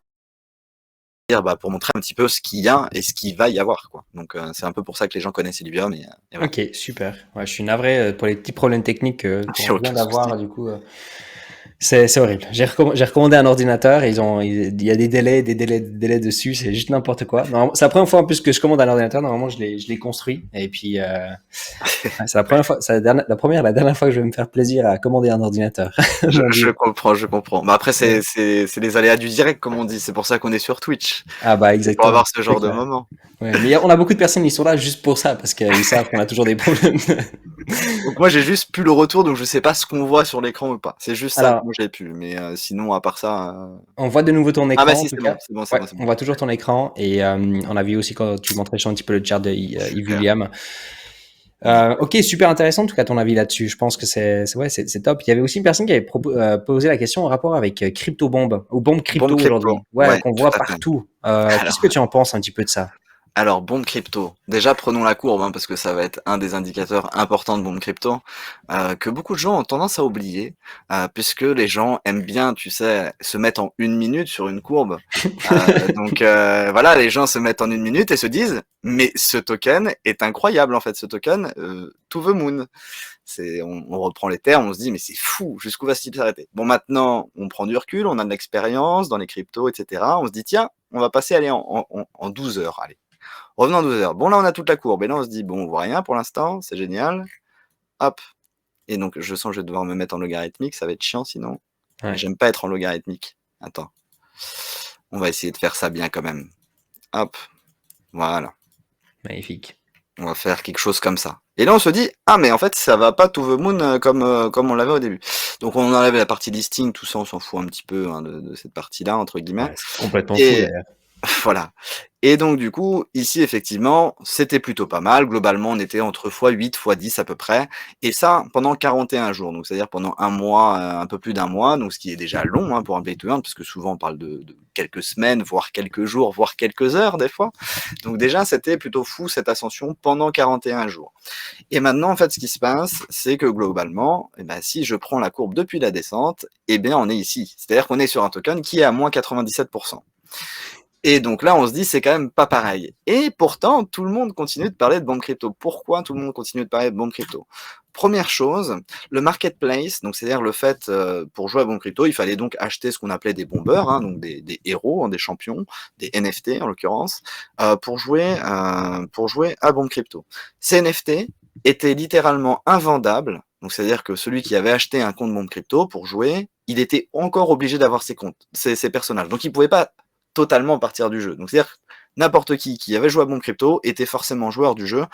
dire, bah, pour montrer un petit peu ce qu'il y a et ce qu'il va y avoir, quoi. Donc c'est un peu pour ça que les gens connaissent Illuvium et voilà. ok, super. Ouais, je suis navré pour les petits problèmes techniques Il y qu'on a vient aucun souci. d'avoir. Du coup, c'est horrible. J'ai recommandé un ordinateur. Il y a des délais dessus. C'est juste n'importe quoi. C'est la première fois en plus que je commande un ordinateur. Normalement, je l'ai construit. Et puis, c'est la première fois, c'est la dernière fois que je vais me faire plaisir à commander un ordinateur. Mon Je Dieu. comprends, je comprends. Mais après, Ouais. c'est les aléas du direct, comme on dit. C'est pour ça qu'on est sur Twitch. Ah bah C'est pour exactement. avoir ce C'est genre de clair. moment. Ouais, mais on a beaucoup de personnes qui sont là juste pour ça parce qu'ils savent qu'on a toujours des problèmes. Donc moi, j'ai juste plus le retour, donc je sais pas ce qu'on voit sur l'écran ou pas. C'est juste ça que Alors, moi j'ai pu. Mais sinon, à part ça. on voit de nouveau ton Ah bah écran en si, tout c'est bon, cas. c'est bon, c'est Ouais, bon, c'est on bon. voit toujours ton écran et on a vu aussi quand tu montrais un petit peu le chat de Yves Super. William. Nickel. Ok, super intéressant en tout cas ton avis là-dessus. Je pense que ouais, c'est top. Il y avait aussi une personne qui avait posé la question en rapport avec CryptoBomb ou Bombe Bombe Crypto crypto. aujourd'hui. Ouais, Ouais, qu'on tout voit à fait. partout. Qu'est-ce que Alors, tu en penses un petit peu de ça? Alors, bombe crypto. Déjà, prenons la courbe, hein, parce que ça va être un des indicateurs importants de bombe crypto, que beaucoup de gens ont tendance à oublier, puisque les gens aiment bien, tu sais, se mettre en 1 minute sur une courbe. Donc voilà, les gens se mettent en 1 minute et se disent, mais ce token est incroyable en fait, ce token, to the moon. On reprend les termes, on se dit, mais c'est fou, jusqu'où va-t-il s'arrêter? Bon, maintenant, on prend du recul, on a de l'expérience dans les cryptos, etc. On se dit, tiens, on va passer aller en 12 heures, allez. Revenons à 12 heures. Bon, là, on a toute la courbe. Et là, on se dit, bon, on voit rien pour l'instant, c'est génial. Hop. Et donc, je sens que je vais devoir me mettre en logarithmique, ça va être chiant sinon. Et Ouais, j'aime pas être en logarithmique. Attends. On va essayer de faire ça bien quand même. Hop. Voilà. magnifique. On va faire quelque chose comme ça. Et là, on se dit, ah, mais en fait, ça va pas to the moon comme on l'avait au début. Donc, on enlève la partie listing, tout ça, on s'en fout un petit peu hein, de cette partie-là, entre guillemets. Ouais, c'est complètement fou Et d'ailleurs. voilà. Et donc du coup, ici effectivement, c'était plutôt pas mal. Globalement, on était entre x8, x10 à peu près. Et ça, pendant 41 jours. Donc c'est-à-dire pendant un mois, un peu plus d'un mois. Donc ce qui est déjà long hein, pour un play to earn, parce que souvent on parle de quelques semaines, voire quelques jours, voire quelques heures des fois. Donc déjà, c'était plutôt fou cette ascension pendant 41 jours. Et maintenant, en fait, ce qui se passe, c'est que globalement, eh ben, si je prends la courbe depuis la descente, eh bien on est ici. C'est-à-dire qu'on est sur un token qui est à moins 97%. Et donc là, on se dit, c'est quand même pas pareil. Et pourtant, tout le monde continue de parler de bombe crypto. Pourquoi tout le monde continue de parler de bombe crypto? Première chose, le marketplace, donc c'est-à-dire le fait, pour jouer à bombe crypto, il fallait donc acheter ce qu'on appelait des bombeurs, hein, donc des héros, hein, des champions, des NFT en l'occurrence, pour jouer à bombe crypto. Ces NFT étaient littéralement invendables, donc c'est-à-dire que celui qui avait acheté un compte bombe crypto pour jouer, il était encore obligé d'avoir ses comptes, ses personnages. Donc il pouvait pas totalement partir du jeu. Donc c'est-à-dire n'importe qui avait joué à bon crypto était forcément joueur du jeu.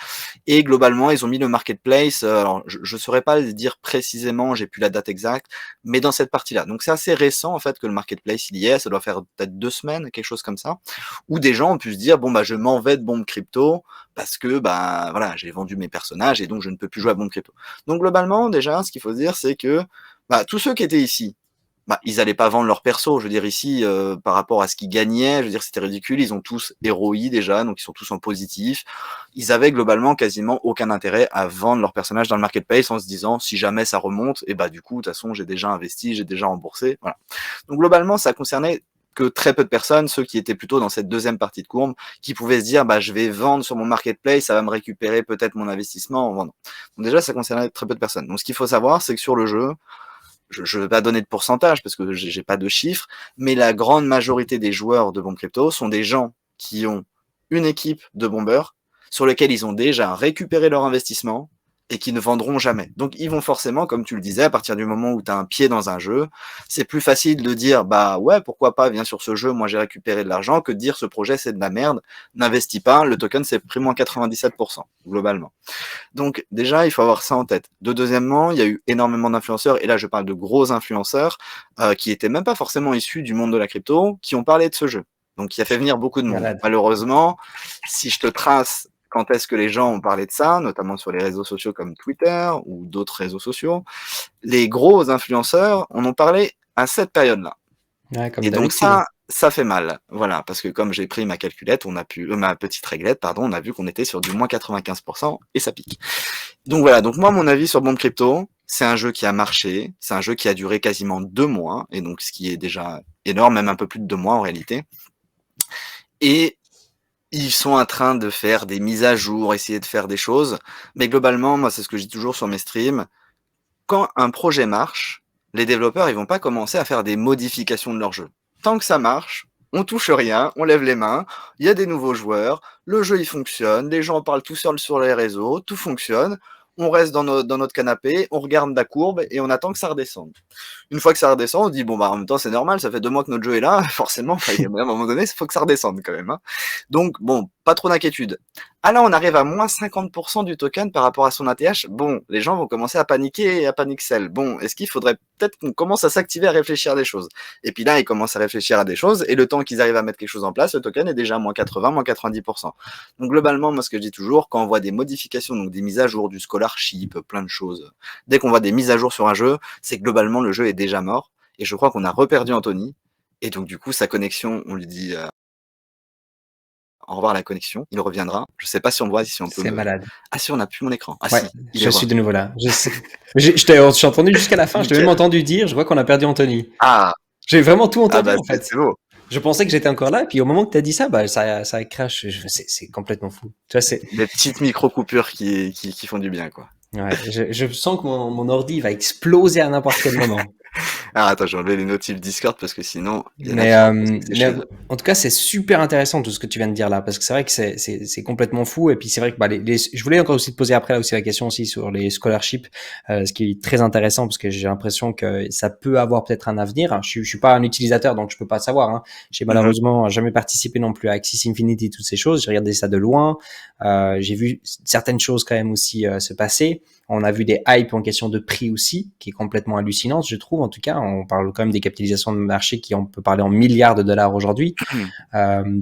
Et globalement, ils ont mis le marketplace. Alors, je ne saurais pas le dire précisément, j'ai plus la date exacte, mais dans cette partie-là. Donc c'est assez récent en fait que le marketplace il y est. Ça doit faire peut-être 2 semaines, quelque chose comme ça, où des gens ont pu se dire bon bah je m'en vais de bombe crypto parce que bah voilà j'ai vendu mes personnages et donc je ne peux plus jouer à bombe crypto. Donc globalement déjà, ce qu'il faut se dire c'est que bah, tous ceux qui étaient ici bah, ils allaient pas vendre leur perso. Je veux dire ici, par rapport à ce qu'ils gagnaient, je veux dire c'était ridicule. Ils ont tous ROI déjà, donc ils sont tous en positif. Ils avaient globalement quasiment aucun intérêt à vendre leur personnage dans le marketplace en se disant si jamais ça remonte, et bah du coup de toute façon j'ai déjà investi, j'ai déjà remboursé. Voilà. Donc globalement ça concernait que très peu de personnes, ceux qui étaient plutôt dans cette deuxième partie de courbe, qui pouvaient se dire bah je vais vendre sur mon marketplace, ça va me récupérer peut-être mon investissement en vendant. Donc déjà ça concernait très peu de personnes. Donc ce qu'il faut savoir c'est que sur le jeu, je ne vais pas donner de pourcentage parce que j'ai pas de chiffres, mais la grande majorité des joueurs de Bomb Crypto sont des gens qui ont une équipe de bombeurs sur lesquels ils ont déjà récupéré leur investissement et qui ne vendront jamais. Donc ils vont forcément, comme tu le disais, à partir du moment où tu as un pied dans un jeu, c'est plus facile de dire bah ouais, pourquoi pas, viens sur ce jeu, moi j'ai récupéré de l'argent, que de dire ce projet c'est de la merde, n'investis pas, le token c'est pris moins 97% globalement. Donc déjà, il faut avoir ça en tête. Deuxièmement, il y a eu énormément d'influenceurs, et là je parle de gros influenceurs, qui étaient même pas forcément issus du monde de la crypto, qui ont parlé de ce jeu. Donc qui a fait venir beaucoup de monde. Malade. Malheureusement, si je te trace quand est-ce que les gens ont parlé de ça, notamment sur les réseaux sociaux comme Twitter ou d'autres réseaux sociaux, les gros influenceurs en ont parlé à cette période-là. Ouais, comme Et donc d'habitude. ça fait mal. Voilà, parce que comme j'ai pris ma calculette, on a pu, ma petite réglette, pardon, on a vu qu'on était sur du moins 95% et ça pique. Donc voilà, donc moi mon avis sur Bomb Crypto, c'est un jeu qui a marché, c'est un jeu qui a duré quasiment 2 mois, et donc ce qui est déjà énorme, même un peu plus de 2 mois en réalité. Et ils sont en train de faire des mises à jour, essayer de faire des choses, mais globalement, moi c'est ce que je dis toujours sur mes streams, quand un projet marche, les développeurs ils vont pas commencer à faire des modifications de leur jeu. Tant que ça marche, on touche rien, on lève les mains, il y a des nouveaux joueurs, le jeu il fonctionne, les gens en parlent tout seuls sur les réseaux, tout fonctionne, on reste dans notre canapé, on regarde la courbe et on attend que ça redescende. Une fois que ça redescend, on dit bon bah en même temps c'est normal, ça fait 2 mois que notre jeu est là, forcément, à un moment donné, il faut que ça redescende quand même. Hein. Donc bon, pas trop d'inquiétude. Ah là, on arrive à moins 50% du token par rapport à son ATH. Bon, les gens vont commencer à paniquer et à paniquer. Bon, est-ce qu'il faudrait peut-être qu'on commence à s'activer, à réfléchir à des choses? Et puis là, ils commencent à réfléchir à des choses, et le temps qu'ils arrivent à mettre quelque chose en place, le token est déjà à moins 80, moins 90%. Donc globalement, moi ce que je dis toujours, quand on voit des modifications, donc des mises à jour du scholarship, plein de choses, dès qu'on voit des mises à jour sur un jeu, c'est que globalement le jeu est déjà mort. Et je crois qu'on a reperdu Anthony. Et donc du coup, sa connexion, on lui dit au revoir la connexion, il reviendra. Je sais pas si on voit, si on peut C'est le... malade. Ah si, on a plus mon écran. Ah Ouais, si, il est je suis revenu. de nouveau là. Je t'ai entendu jusqu'à la fin, je t'ai même Nickel. entendu dire, je vois qu'on a perdu Anthony. Ah, J'ai vraiment tout ah entendu bah en fait. c'est beau. Je pensais que j'étais encore là, et puis au moment que tu as dit ça, bah, ça a crash. C'est complètement fou. Tu vois, Des petites micro-coupures qui font du bien, quoi. ouais, je sens que mon ordi va exploser à n'importe quel moment. Ah attends, j'ai enlevé les notifs Discord parce que sinon, il y en a Mais, qui vont penser que c'est mais chez eux. en tout cas, c'est super intéressant tout ce que tu viens de dire là, parce que c'est vrai que c'est complètement fou. Et puis c'est vrai que bah, je voulais encore aussi te poser après là aussi la question aussi sur les scholarships, ce qui est très intéressant parce que j'ai l'impression que ça peut avoir peut-être un avenir. Hein. Je suis pas un utilisateur donc je peux pas savoir. Hein. J'ai Mhm. malheureusement jamais participé non plus à Axis Infinity, toutes ces choses. J'ai regardé ça de loin. J'ai vu certaines choses quand même aussi se passer. On a vu des hypes en question de prix aussi, qui est complètement hallucinante, je trouve. En tout cas, on parle quand même des capitalisations de marché qui on peut parler en milliards de dollars aujourd'hui. Euh,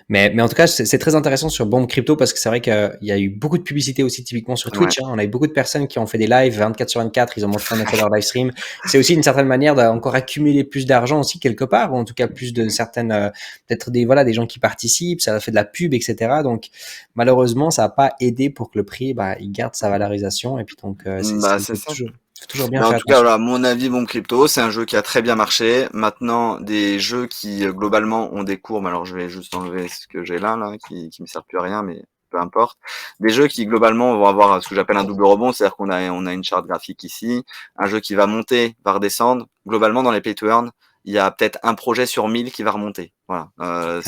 mais en tout cas, c'est très intéressant sur Bomb Crypto parce que c'est vrai qu'il y a eu beaucoup de publicité aussi typiquement sur Ouais. Twitch. Hein. On a eu beaucoup de personnes qui ont fait des lives 24 sur 24. Ils ont montré en effet leur live stream. C'est aussi une certaine manière d'encore accumuler plus d'argent aussi quelque part, ou en tout cas plus de certaines, peut-être des gens qui participent. Ça a fait de la pub, etc. Donc malheureusement, ça n'a pas aidé pour que le prix, bah, il garde sa valorisation. Et puis donc, Bah c'est ça. faut toujours bien Mais en faire tout cas, attention. voilà, mon avis, Bomb Crypto, c'est un jeu qui a très bien marché. Maintenant, des jeux qui, globalement, ont des courbes, alors je vais juste enlever ce que j'ai là, qui me sert plus à rien, mais peu importe. Des jeux qui, globalement, vont avoir ce que j'appelle un double rebond, c'est-à-dire on a une charte graphique ici, un jeu qui va monter, va redescendre. Globalement, dans les pay to earn, il y a peut-être un projet sur 1000 qui va remonter. Voilà. Ouais.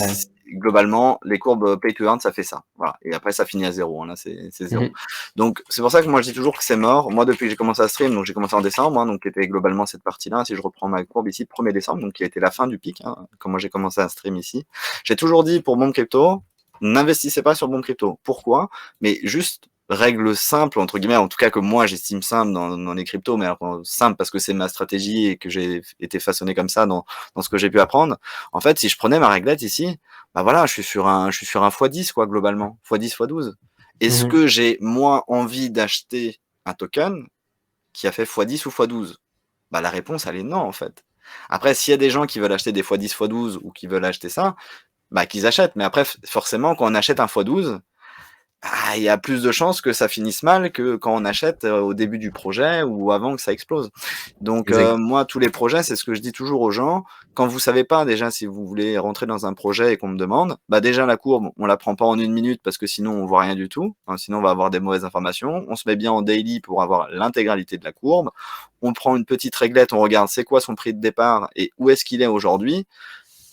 Globalement, les courbes pay to earn, ça fait ça. Voilà. Et après, ça finit à zéro. Hein. Là, c'est zéro. Mhm. Donc c'est pour ça que moi je dis toujours que c'est mort. Moi depuis que j'ai commencé à stream, donc j'ai commencé en décembre, hein, donc qui était globalement cette partie-là. Si je reprends ma courbe ici, 1er décembre, donc qui a été la fin du pic, hein, quand moi j'ai commencé à stream ici. J'ai toujours dit pour Bomb Crypto, n'investissez pas sur Bomb Crypto. Pourquoi? Mais juste règle simple entre guillemets, en tout cas que moi j'estime simple dans les cryptos, mais alors simple parce que c'est ma stratégie et que j'ai été façonné comme ça dans ce que j'ai pu apprendre. En fait, si je prenais ma réglette ici, bah voilà, je suis sur un x10 quoi globalement, x10 x12. Est-ce Mhm. que j'ai moi envie d'acheter un token qui a fait x10 ou x12? Bah, la réponse, elle est non, en fait. Après, s'il y a des gens qui veulent acheter des x10, x12 ou qui veulent acheter ça, bah, qu'ils achètent. Mais après, forcément, quand on achète un x12, il y a plus de chances que ça finisse mal que quand on achète au début du projet ou avant que ça explose. Donc, Exact. moi, tous les projets, c'est ce que je dis toujours aux gens. Quand vous savez pas déjà si vous voulez rentrer dans un projet et qu'on me demande, bah déjà la courbe, on la prend pas en 1 minute parce que sinon on voit rien du tout. Hein, sinon on va avoir des mauvaises informations. On se met bien en daily pour avoir l'intégralité de la courbe. On prend une petite réglette, on regarde c'est quoi son prix de départ et où est-ce qu'il est aujourd'hui.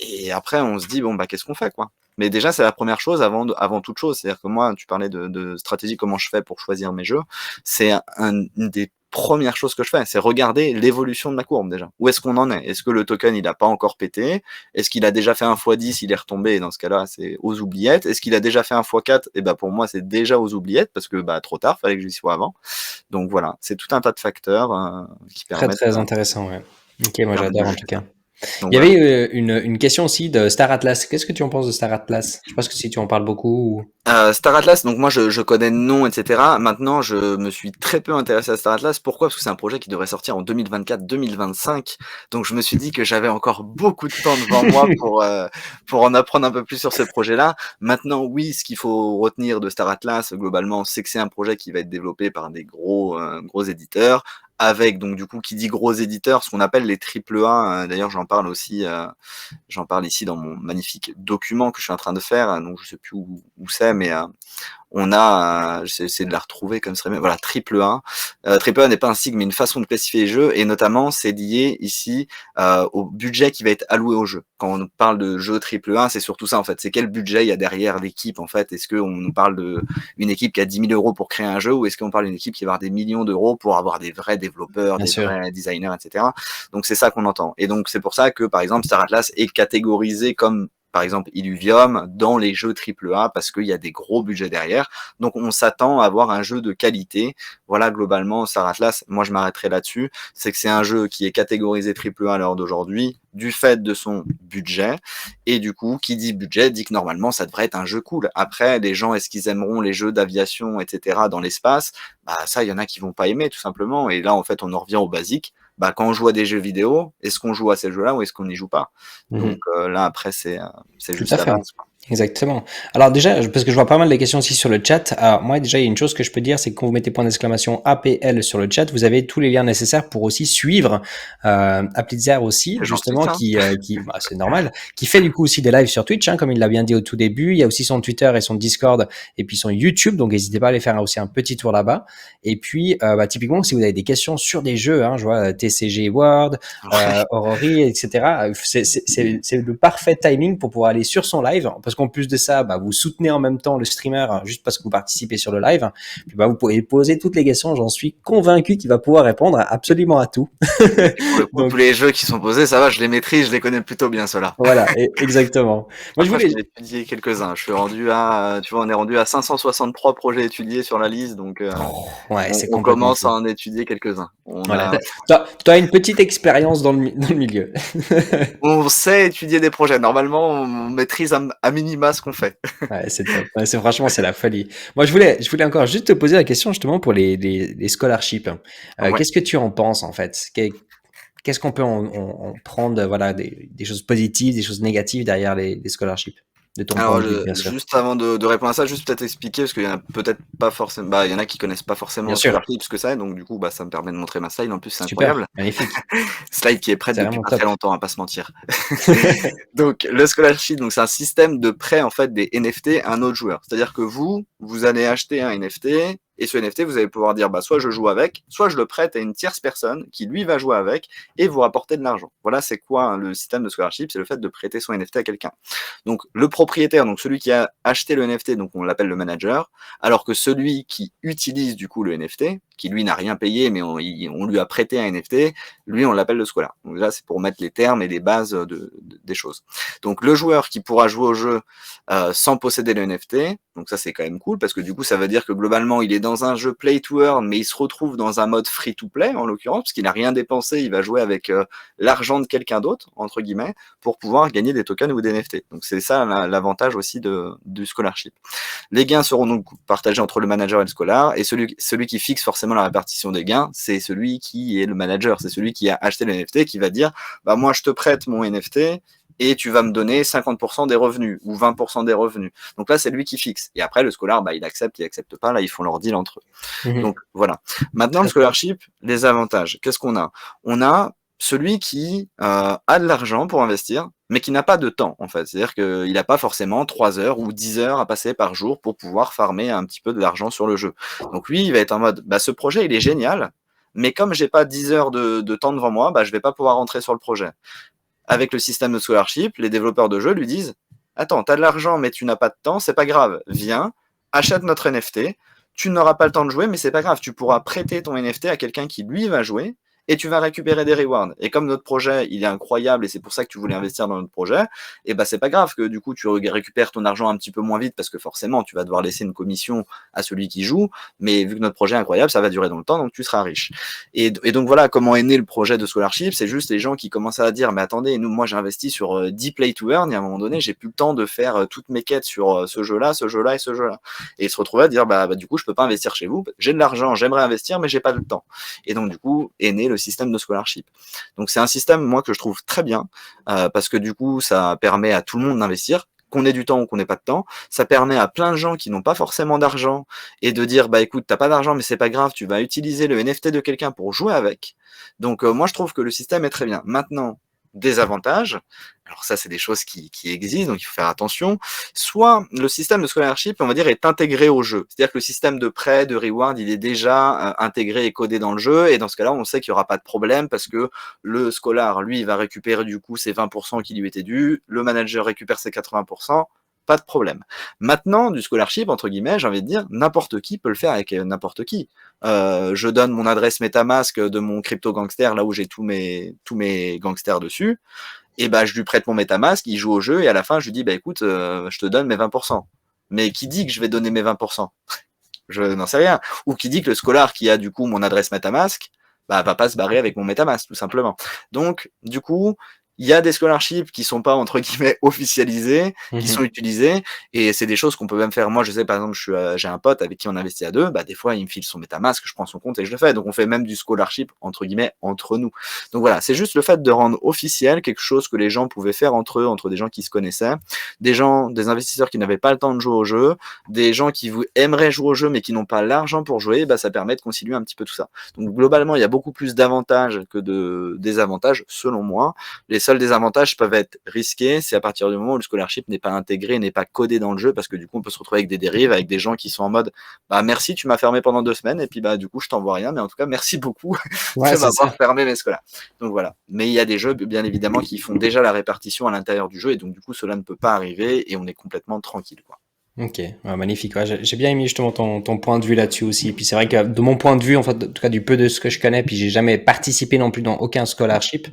Et après, on se dit, bon, bah, qu'est-ce qu'on fait, quoi? Mais déjà, c'est la première chose avant toute chose. C'est-à-dire que moi, tu parlais de stratégie, comment je fais pour choisir mes jeux. C'est une des premières choses que je fais, c'est regarder l'évolution de ma courbe déjà. Où est-ce qu'on en est? Est-ce que le token, il a pas encore pété? Est-ce qu'il a déjà fait un x10, il est retombé? Et dans ce cas-là, c'est aux oubliettes. Est-ce qu'il a déjà fait un x4? Et bah, pour moi, c'est déjà aux oubliettes parce que, bah, trop tard, fallait que j'y sois avant. Donc voilà, c'est tout un tas de facteurs, qui Très, permettent, très intéressant, ouais. OK, qui moi permettent de j'adore en juger tout ça. cas. Donc Il y voilà. avait, une question aussi de Star Atlas. Qu'est-ce que tu en penses de Star Atlas? Je sais pas si tu en parles beaucoup ou Star Atlas, donc moi je connais le nom, etc. Maintenant, je me suis très peu intéressé à Star Atlas. Pourquoi? Parce que c'est un projet qui devrait sortir en 2024-2025. Donc je me suis dit que j'avais encore beaucoup de temps devant moi pour en apprendre un peu plus sur ce projet-là. Maintenant, oui, ce qu'il faut retenir de Star Atlas, globalement, c'est que c'est un projet qui va être développé par des gros éditeurs, avec donc du coup, qui dit gros éditeurs, ce qu'on appelle les triple A. D'ailleurs, j'en parle aussi, j'en parle ici dans mon magnifique document que je suis en train de faire, donc je sais plus où c'est, mais on a, j'essaie de la retrouver comme ça, voilà, triple A. Triple A n'est pas un sigle, mais une façon de classifier les jeux, et notamment c'est lié ici au budget qui va être alloué au jeu. Quand on parle de jeu triple A, c'est surtout ça en fait. C'est quel budget il y a derrière l'équipe en fait. Est-ce qu'on parle d'une équipe qui a 10 000 euros pour créer un jeu, ou est-ce qu'on parle d'une équipe qui va avoir des millions d'euros pour avoir des vrais développeurs, bien des sûr. vrais designers, etc. Donc c'est ça qu'on entend. Et donc c'est pour ça que par exemple Star Atlas est catégorisé comme par exemple Illuvium dans les jeux AAA parce qu'il y a des gros budgets derrière. Donc on s'attend à avoir un jeu de qualité. Voilà, globalement, Star Atlas, moi je m'arrêterai là-dessus. C'est que c'est un jeu qui est catégorisé AAA à l'heure d'aujourd'hui du fait de son budget. Et du coup, qui dit budget dit que normalement ça devrait être un jeu cool. Après, les gens, est-ce qu'ils aimeront les jeux d'aviation, etc. dans l'espace? Bah ça, il y en a qui vont pas aimer tout simplement. Et là, en fait, on en revient au basique. Bah, quand on joue à des jeux vidéo, est-ce qu'on joue à ces jeux-là ou est-ce qu'on n'y joue pas? Donc Mmh. là, après, c'est Tout juste à la fait. base, quoi. Exactement. Alors déjà, parce que je vois pas mal de questions aussi sur le chat. Alors moi déjà, il y a une chose que je peux dire, c'est que quand vous mettez point d'exclamation APL sur le chat, vous avez tous les liens nécessaires pour aussi suivre Aplitzer aussi, C'est gentil, justement, ça. bah, c'est normal, qui fait du coup aussi des lives sur Twitch, hein, comme il l'a bien dit au tout début. Il y a aussi son Twitter et son Discord et puis son YouTube, donc n'hésitez pas à aller faire aussi un petit tour là-bas. Et puis, bah, typiquement, si vous avez des questions sur des jeux, hein, je vois TCG World, Ouais. Aurori, etc. C'est le parfait timing pour pouvoir aller sur son live, parce qu'en plus de ça, bah, vous soutenez en même temps le streamer juste parce que vous participez sur le live. Puis bah, vous pouvez poser toutes les questions. J'en suis convaincu qu'il va pouvoir répondre absolument à tout. Et puis pour le coup, tous Donc les jeux qui sont posés, ça va, je les maîtrise, je les connais plutôt bien, ceux-là. voilà, exactement. Moi je Après, j'en voulais, ai étudié quelques-uns. Je suis rendu à, tu vois, on est rendu à 563 projets étudiés sur la liste, donc ouais, c'est on complètement commence à fou. en étudier quelques-uns. Voilà, t'as une petite expérience dans le milieu. On sait étudier des projets. Normalement, on maîtrise à minima ce qu'on fait. Ouais, c'est top. Ouais, c'est franchement, c'est la folie. Moi, je voulais encore juste te poser la question justement pour les scholarships. Ouais. Qu'est-ce que tu en penses en fait? Qu'est-ce qu'on peut en prendre, voilà, des choses positives, des choses négatives derrière les scholarships, de ton point Alors, de vue, bien sûr. juste avant de répondre à ça, juste peut-être expliquer, parce qu'il y en a peut-être pas forcément, bah, il y en a qui connaissent pas forcément Bien le sûr. Scholarship, ce que c'est, donc du coup, bah, ça me permet de montrer ma slide. En plus, c'est Super, incroyable. magnifique. Slide qui est prête C'est depuis vraiment pas très top. longtemps, à pas se mentir. Donc, le scholarship, donc c'est un système de prêt en fait des NFT à un autre joueur. C'est-à-dire que vous allez acheter un NFT et ce NFT, vous allez pouvoir dire, bah, soit je joue avec, soit je le prête à une tierce personne qui lui va jouer avec et vous rapporter de l'argent. Voilà, c'est quoi hein, le système de scholarship, c'est le fait de prêter son NFT à quelqu'un. Donc, le propriétaire, donc celui qui a acheté le NFT, donc on l'appelle le manager, alors que celui qui utilise du coup le NFT, qui lui n'a rien payé, mais on lui a prêté un NFT, lui on l'appelle le scholar. Donc là, c'est pour mettre les termes et les bases des choses. Donc le joueur qui pourra jouer au jeu sans posséder le NFT, donc ça c'est quand même cool parce que du coup ça veut dire que globalement il est dans un jeu play to earn, mais il se retrouve dans un mode free to play en l'occurrence, parce qu'il n'a rien dépensé, il va jouer avec l'argent de quelqu'un d'autre entre guillemets pour pouvoir gagner des tokens ou des NFT. Donc c'est ça l'avantage aussi du scholarship. Les gains seront donc partagés entre le manager et le scholar, et celui qui fixe forcément justement la répartition des gains, c'est celui qui est le manager, c'est celui qui a acheté le NFT qui va dire bah moi je te prête mon NFT et tu vas me donner 50% des revenus ou 20% des revenus. Donc là c'est lui qui fixe. Et après le scholar bah il accepte pas, là ils font leur deal entre eux. Mhm. Donc voilà. Maintenant le Très fort. scholarship, les avantages, qu'est-ce qu'on a? On a celui qui a de l'argent pour investir, mais qui n'a pas de temps, en fait. C'est-à-dire qu'il n'a pas forcément 3 heures ou 10 heures à passer par jour pour pouvoir farmer un petit peu de l'argent sur le jeu. Donc lui, il va être en mode, bah, ce projet, il est génial, mais comme j'ai pas 10 heures de temps devant moi, bah, je vais pas pouvoir rentrer sur le projet. Avec le système de scholarship, les développeurs de jeux lui disent, attends, t'as de l'argent, mais tu n'as pas de temps, c'est pas grave, viens, achète notre NFT, tu n'auras pas le temps de jouer, mais c'est pas grave, tu pourras prêter ton NFT à quelqu'un qui lui va jouer, et tu vas récupérer des rewards. Et comme notre projet, il est incroyable, et c'est pour ça que tu voulais investir dans notre projet, et bah c'est pas grave que du coup tu récupères ton argent un petit peu moins vite, parce que forcément tu vas devoir laisser une commission à celui qui joue, mais vu que notre projet est incroyable, ça va durer dans le temps, donc tu seras riche. Et donc voilà comment est né le projet de Scholarship, c'est juste les gens qui commencent à dire, mais attendez, moi j'ai investi sur 10 play to earn, et à un moment donné, j'ai plus le temps de faire toutes mes quêtes sur ce jeu-là et ce jeu-là. Et ils se retrouvaient à dire, bah du coup je peux pas investir chez vous, j'ai de l'argent, j'aimerais investir, mais j'ai pas le temps. Et donc du coup est né le système de scholarship. Donc c'est un système moi que je trouve très bien parce que du coup ça permet à tout le monde d'investir, qu'on ait du temps ou qu'on n'ait pas de temps. Ça permet à plein de gens qui n'ont pas forcément d'argent et de dire bah écoute, t'as pas d'argent mais c'est pas grave, tu vas utiliser le NFT de quelqu'un pour jouer avec. Donc moi je trouve que le système est très bien. Maintenant, des avantages, alors ça c'est des choses qui existent, donc il faut faire attention. Soit le système de scholarship, on va dire, est intégré au jeu. C'est-à-dire que le système de prêt, de reward, il est déjà intégré et codé dans le jeu, et dans ce cas-là, on sait qu'il n'y aura pas de problème parce que le scholar, lui, il va récupérer du coup ses 20% qui lui étaient dus, le manager récupère ses 80%, pas de problème. Maintenant, du scholarship, entre guillemets, j'ai envie de dire, n'importe qui peut le faire avec n'importe qui. Je donne mon adresse MetaMask de mon crypto gangster, là où j'ai tous mes gangsters dessus, et bah je lui prête mon MetaMask, il joue au jeu, et à la fin je lui dis bah écoute, je te donne mes 20%. Mais qui dit que je vais donner mes 20%? Je n'en sais rien. Ou qui dit que le scholar qui a du coup mon adresse MetaMask, bah va pas se barrer avec mon MetaMask, tout simplement. Donc, du coup, il y a des scholarships qui sont pas entre guillemets officialisés, qui sont utilisés, et c'est des choses qu'on peut même faire. Moi, je sais par exemple, j'ai un pote avec qui on investit à deux, bah des fois il me file son MetaMask, je prends son compte et je le fais. Donc on fait même du scholarship entre guillemets entre nous. Donc voilà, c'est juste le fait de rendre officiel quelque chose que les gens pouvaient faire entre eux, entre des gens qui se connaissaient, des gens, des investisseurs qui n'avaient pas le temps de jouer au jeu, des gens qui aimeraient jouer au jeu mais qui n'ont pas l'argent pour jouer, bah ça permet de concilier un petit peu tout ça. Donc globalement, il y a beaucoup plus d'avantages que de désavantages selon moi. Les seuls désavantages peuvent être risqués, c'est à partir du moment où le scholarship n'est pas intégré, n'est pas codé dans le jeu, parce que du coup on peut se retrouver avec des dérives, avec des gens qui sont en mode bah merci, tu m'as fermé pendant 2 semaines, et puis bah du coup je t'envoie rien, mais en tout cas merci beaucoup Ouais, de c'est m'avoir ça. fermé mes scholars. Donc voilà. Mais il y a des jeux bien évidemment qui font déjà la répartition à l'intérieur du jeu, et donc du coup cela ne peut pas arriver et on est complètement tranquille, quoi. Ok, ouais, magnifique. Ouais, j'ai bien aimé justement ton point de vue là-dessus aussi. Et puis c'est vrai que de mon point de vue, en fait, en tout cas du peu de ce que je connais, puis j'ai jamais participé non plus dans aucun scholarship,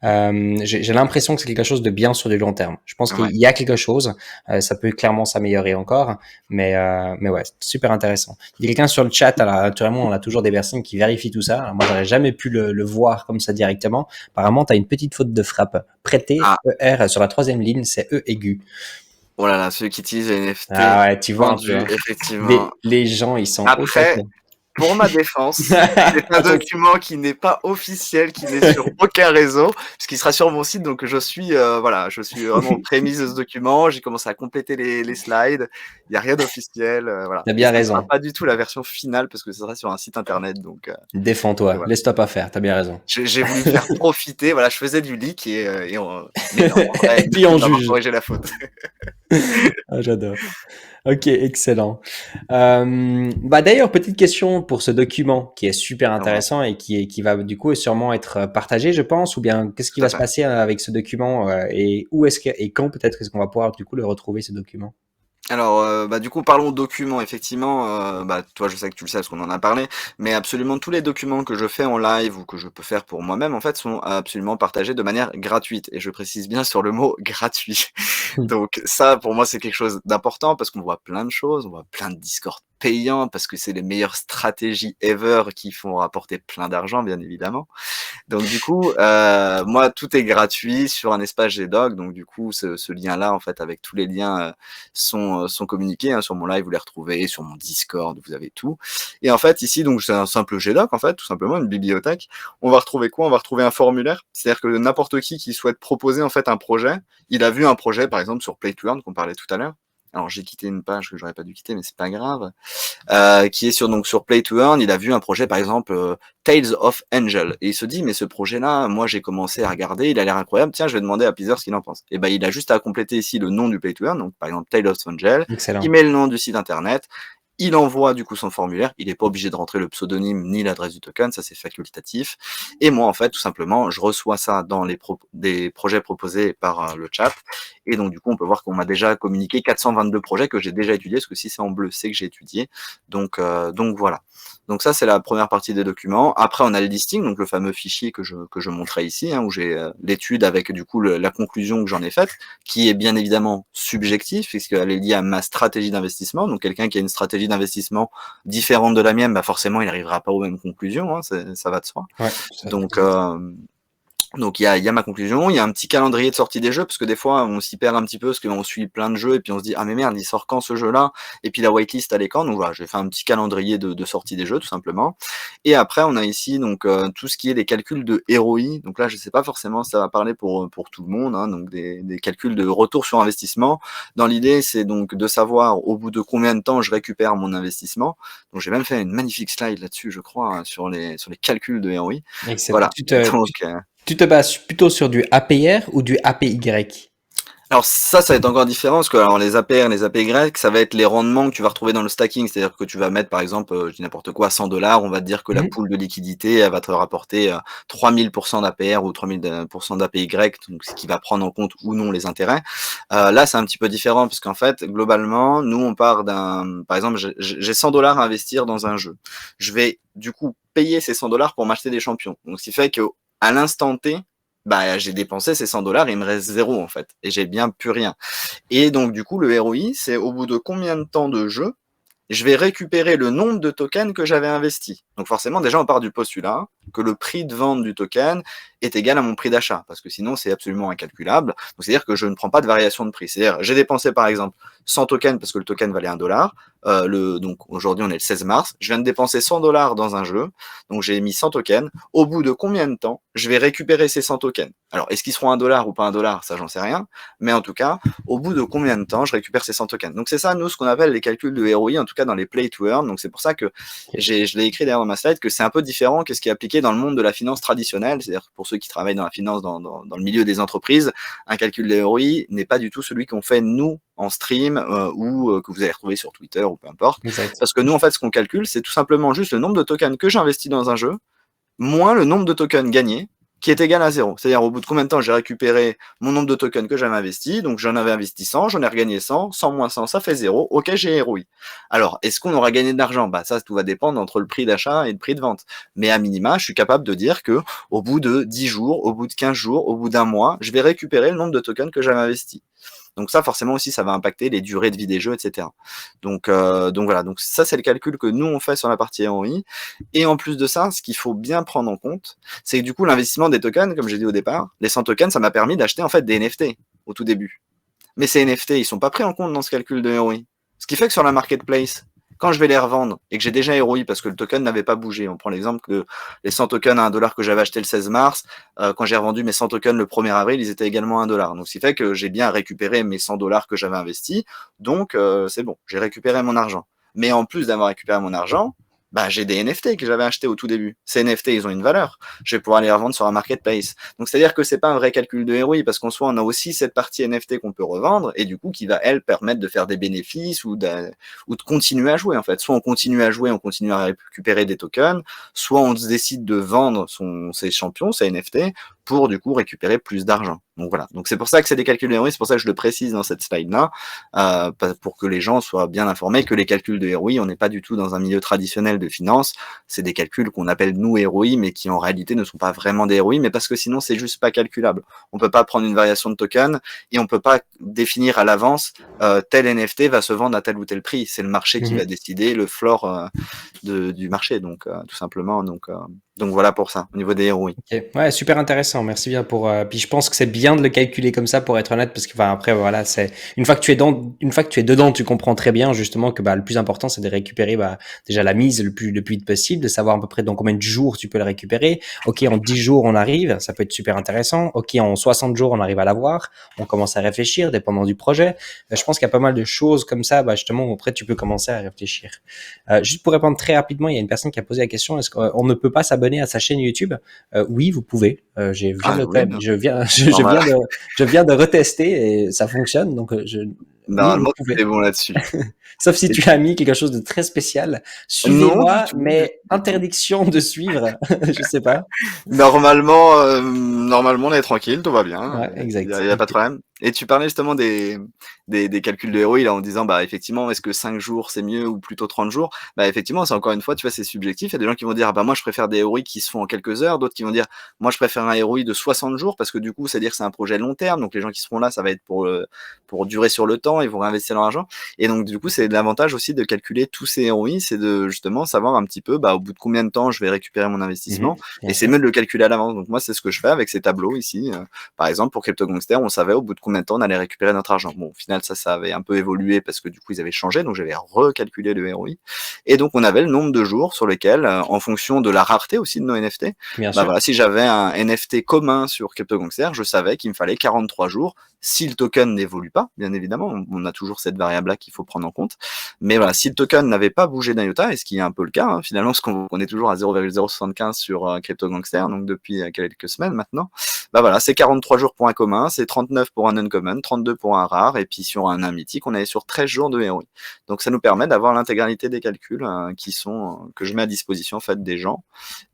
j'ai l'impression que c'est quelque chose de bien sur du long terme. Je pense qu'il Ouais. y a quelque chose, ça peut clairement s'améliorer encore, mais ouais, c'est super intéressant. Il y a quelqu'un sur le chat, alors naturellement, on a toujours des personnes qui vérifient tout ça. Alors, moi, j'aurais jamais pu le voir comme ça directement. Apparemment, tu as une petite faute de frappe. Prêter Ah, ER sur la troisième ligne, c'est E aigu. oh là là, ceux qui utilisent les NFT Ah ouais, tu vois un peu, vendus, hein. effectivement. Les gens, ils sont au Après, taquet. pour ma défense, c'est un document qui n'est pas officiel, qui n'est sur aucun réseau, puisqu'il sera sur mon site, donc je suis, voilà, je suis vraiment aux prémices de ce document. J'ai commencé à compléter les slides. Il y a rien d'officiel, voilà, T'as et bien ce ne sera raison. pas du tout la version finale parce que ce sera sur un site internet, donc Défends-toi. voilà. Laisse-toi pas faire. T'as bien raison. J'ai voulu me faire profiter, voilà, je faisais du leak mais non, en vrai, Et puis merci on de m'avoir juge. corrigé la faute. Ah, j'adore. Ok, excellent. Bah d'ailleurs, petite question pour ce document qui est super Ouais, intéressant et qui va du coup sûrement être partagé, je pense, ou bien qu'est-ce qui tout à va se fait. passer avec ce document et où est-ce que et quand peut-être est-ce qu'on va pouvoir du coup le retrouver ce document? Alors, bah, du coup, parlons documents. Effectivement, bah, toi, je sais que tu le sais parce qu'on en a parlé, mais absolument tous les documents que je fais en live ou que je peux faire pour moi-même, en fait, sont absolument partagés de manière gratuite. Et je précise bien sur le mot gratuit. Donc ça, pour moi, c'est quelque chose d'important parce qu'on voit plein de choses, on voit plein de Discord payant parce que c'est les meilleures stratégies ever qui font rapporter plein d'argent, bien évidemment. Donc du coup, moi, tout est gratuit sur un espace Gdog. Donc du coup, ce lien-là, en fait, avec tous les liens, sont communiqués, hein. Sur mon live, vous les retrouvez, sur mon Discord, vous avez tout. Et en fait, ici, donc c'est un simple Gdoc, en fait, tout simplement, une bibliothèque. On va retrouver quoi? On va retrouver un formulaire. C'est-à-dire que n'importe qui souhaite proposer, en fait, un projet, il a vu un projet, par exemple, sur Play to Earn, qu'on parlait tout à l'heure. Alors j'ai quitté une page que j'aurais pas dû quitter, mais c'est pas grave. Qui est sur Play to Earn. Il a vu un projet, par exemple, Tales of Angel, et il se dit, mais ce projet-là, moi j'ai commencé à regarder, il a l'air incroyable, tiens, je vais demander à Peter ce qu'il en pense. Et ben il a juste à compléter ici le nom du Play to Earn, donc par exemple Tales of Angel, il Excellent. met le nom du site internet, il envoie du coup son formulaire, il n'est pas obligé de rentrer le pseudonyme ni l'adresse du token, ça c'est facultatif. Et moi en fait, tout simplement, je reçois ça dans des projets proposés par le chat. Et donc du coup, on peut voir qu'on m'a déjà communiqué 422 projets que j'ai déjà étudiés, parce que si c'est en bleu, c'est que j'ai étudié. Donc voilà. Donc ça, c'est la première partie des documents. Après, on a le listing, donc le fameux fichier que je montrais ici, hein, où j'ai l'étude avec du coup la conclusion que j'en ai faite, qui est bien évidemment subjectif, puisqu'elle est liée à ma stratégie d'investissement. Donc quelqu'un qui a une stratégie d'investissement différente de la mienne, bah forcément, il n'arrivera pas aux mêmes conclusions, hein, ça va de soi. Ouais, ça fait Donc, plaisir. donc il y a ma conclusion, il y a un petit calendrier de sortie des jeux, parce que des fois on s'y perd un petit peu, parce qu'on suit plein de jeux, et puis on se dit, ah mais merde, il sort quand ce jeu-là? Et puis la whitelist elle est quand? Donc voilà, je vais faire un petit calendrier de sortie des jeux, tout simplement. Et après on a ici donc tout ce qui est les calculs de ROI. Donc là je sais pas forcément si ça va parler pour tout le monde, hein, donc des calculs de retour sur investissement. Dans l'idée, c'est donc de savoir au bout de combien de temps je récupère mon investissement. Donc j'ai même fait une magnifique slide là-dessus, je crois, hein, sur les calculs de ROI. Excellent. Voilà. Donc Tu te bases plutôt sur du APR ou du APY? alors ça va être encore différent, parce que alors les APR, les APY, ça va être les rendements que tu vas retrouver dans le stacking. C'est-à-dire que tu vas mettre, par exemple, je dis n'importe quoi, 100 $, on va te dire que la Mmh. pool de liquidité, elle va te rapporter 3000% d'APR ou 3000% d'APY, donc ce qui va prendre en compte ou non les intérêts. Là, c'est un petit peu différent, parce qu'en fait, globalement, nous, on part par exemple, j'ai 100 $ à investir dans un jeu. Je vais, du coup, payer ces 100 $ pour m'acheter des champions. Donc, ce qui fait que à l'instant T, bah, j'ai dépensé ces 100 $, et il me reste 0 en fait, et j'ai bien plus rien. Et donc du coup, le ROI, c'est au bout de combien de temps de jeu je vais récupérer le nombre de tokens que j'avais investi. Donc forcément, déjà, on part du postulat que le prix de vente du token est égal à mon prix d'achat, parce que sinon, c'est absolument incalculable. Donc c'est-à-dire que je ne prends pas de variation de prix. C'est-à-dire, j'ai dépensé par exemple 100 tokens parce que le token valait 1 $. Donc aujourd'hui, on est le 16 mars. Je viens de dépenser 100 $ dans un jeu. Donc j'ai mis 100 tokens. Au bout de combien de temps je vais récupérer ces 100 tokens? Alors, est-ce qu'ils seront 1 $ ou pas 1 $? Ça, j'en sais rien. Mais en tout cas, au bout de combien de temps je récupère ces 100 tokens? Donc c'est ça, nous, ce qu'on appelle les calculs de ROI, en tout cas dans les play to earn. Donc c'est pour ça que OK. je l'ai écrit d'ailleurs dans ma slide, que c'est un peu différent que ce qui est appliqué dans le monde de la finance traditionnelle. C'est-à-dire pour ceux qui travaillent dans la finance, dans le milieu des entreprises, un calcul de ROI n'est pas du tout celui qu'on fait nous en stream ou que vous allez retrouver sur Twitter ou peu importe. Exact. Parce que nous, en fait, ce qu'on calcule, c'est tout simplement juste le nombre de tokens que j'investis dans un jeu, moins le nombre de tokens gagnés, qui est égal à 0. C'est-à-dire au bout de combien de temps j'ai récupéré mon nombre de tokens que j'avais investi. Donc j'en avais investi 100, j'en ai regagné 100, 100 moins 100, ça fait 0. Ok, j'ai ROI. Alors, est-ce qu'on aura gagné de l'argent? Bah ça, tout va dépendre entre le prix d'achat et le prix de vente. Mais à minima, je suis capable de dire que au bout de 10 jours, au bout de 15 jours, au bout d'un mois, je vais récupérer le nombre de tokens que j'avais investi. Donc ça, forcément aussi, ça va impacter les durées de vie des jeux, etc. Donc voilà, donc ça, c'est le calcul que nous, on fait sur la partie ROI. Et en plus de ça, ce qu'il faut bien prendre en compte, c'est que du coup, l'investissement des tokens, comme j'ai dit au départ, les 100 tokens, ça m'a permis d'acheter en fait des NFT au tout début. Mais ces NFT, ils sont pas pris en compte dans ce calcul de ROI. Ce qui fait que sur la marketplace, quand je vais les revendre et que j'ai déjà ROI parce que le token n'avait pas bougé, on prend l'exemple que les 100 tokens à 1 $ que j'avais acheté le 16 mars, quand j'ai revendu mes 100 tokens le 1er avril, ils étaient également à 1 $. Donc, ce qui fait que j'ai bien récupéré mes 100 $ que j'avais investis. Donc, c'est bon, j'ai récupéré mon argent. Mais en plus d'avoir récupéré mon argent, bah, j'ai des NFT que j'avais achetés au tout début. Ces NFT, ils ont une valeur. Je vais pouvoir les revendre sur un marketplace. Donc, c'est-à-dire que c'est pas un vrai calcul de ROI parce qu'en soi, on a aussi cette partie NFT qu'on peut revendre et du coup, qui va, elle, permettre de faire des bénéfices ou de continuer à jouer, en fait. Soit on continue à jouer, on continue à récupérer des tokens, soit on décide de vendre ses champions, ses NFT, pour du coup récupérer plus d'argent. Donc voilà. Donc c'est pour ça que c'est des calculs de ROI, c'est pour ça que je le précise dans cette slide-là, pour que les gens soient bien informés que les calculs de ROI, on n'est pas du tout dans un milieu traditionnel de finance. C'est des calculs qu'on appelle nous ROI, mais qui en réalité ne sont pas vraiment des ROI, mais parce que sinon c'est juste pas calculable. On peut pas prendre une variation de token et on peut pas définir à l'avance tel NFT va se vendre à tel ou tel prix. C'est le marché qui va décider le floor du marché, donc tout simplement. Donc voilà pour ça, au niveau des ROI. Ok. Ouais, super intéressant. Merci bien pour. Puis je pense que c'est bien de le calculer comme ça pour être honnête, parce que enfin, après voilà, c'est une fois que tu es dedans, tu comprends très bien justement que bah, le plus important c'est de récupérer bah, déjà la mise le plus vite possible, de savoir à peu près dans combien de jours tu peux le récupérer. Ok, en 10 jours on arrive, ça peut être super intéressant. Ok, en 60 jours on arrive à l'avoir. On commence à réfléchir, dépendant du projet. Je pense qu'il y a pas mal de choses comme ça, bah, justement où après tu peux commencer à réfléchir. Juste pour répondre très rapidement, il y a une personne qui a posé la question, est-ce qu'on ne peut pas s'abonner à sa chaîne YouTube? Oui, vous pouvez. Oui, non. Je viens de retester et ça fonctionne. Donc, oui, vous Normalement, tout pouvez. est bon là-dessus. Sauf si tu as mis quelque chose de très spécial. Non, du Suivez-moi, tout, mais du tout. interdiction de suivre. Je sais pas. Normalement, on est tranquille, tout va bien. Ouais, Il y exact. a, y a pas de Ok. problème. Et tu parlais justement des calculs de ROI là en disant bah effectivement est-ce que 5 jours c'est mieux ou plutôt 30 jours? Bah effectivement c'est encore une fois tu vois c'est subjectif. Il y a des gens qui vont dire bah moi je préfère des ROI qui se font en quelques heures, d'autres qui vont dire moi je préfère un ROI de 60 jours parce que du coup c'est à dire que c'est un projet long terme donc les gens qui seront là ça va être pour durer sur le temps, ils vont réinvestir leur argent et donc du coup c'est l'avantage aussi de calculer tous ces ROI, c'est de justement savoir un petit peu bah au bout de combien de temps je vais récupérer mon investissement Bien et c'est sûr. mieux de le calculer à l'avance. Donc moi c'est ce que je fais avec ces tableaux ici. Par exemple, pour Crypto Gangster, on savait au bout de combien de temps on allait récupérer notre argent. Bon, au final, ça avait un peu évolué parce que du coup, ils avaient changé, donc j'avais recalculé le ROI. Et donc, on avait le nombre de jours sur lesquels, en fonction de la rareté aussi de nos NFT, Bien bah sûr. voilà, si j'avais un NFT commun sur Crypto Gangster, je savais qu'il me fallait 43 jours. Si le token n'évolue pas, bien évidemment, on a toujours cette variable-là qu'il faut prendre en compte. Mais voilà, si le token n'avait pas bougé d'un iota, et ce qui est un peu le cas, hein, finalement, parce qu'on est toujours à 0,075 sur Crypto Gangster, donc depuis quelques semaines maintenant, bah voilà, c'est 43 jours pour un commun, c'est 39 pour un uncommon, 32 pour un rare, et puis sur un mythique, on est sur 13 jours de ROI. Donc ça nous permet d'avoir l'intégralité des calculs que je mets à disposition en fait des gens.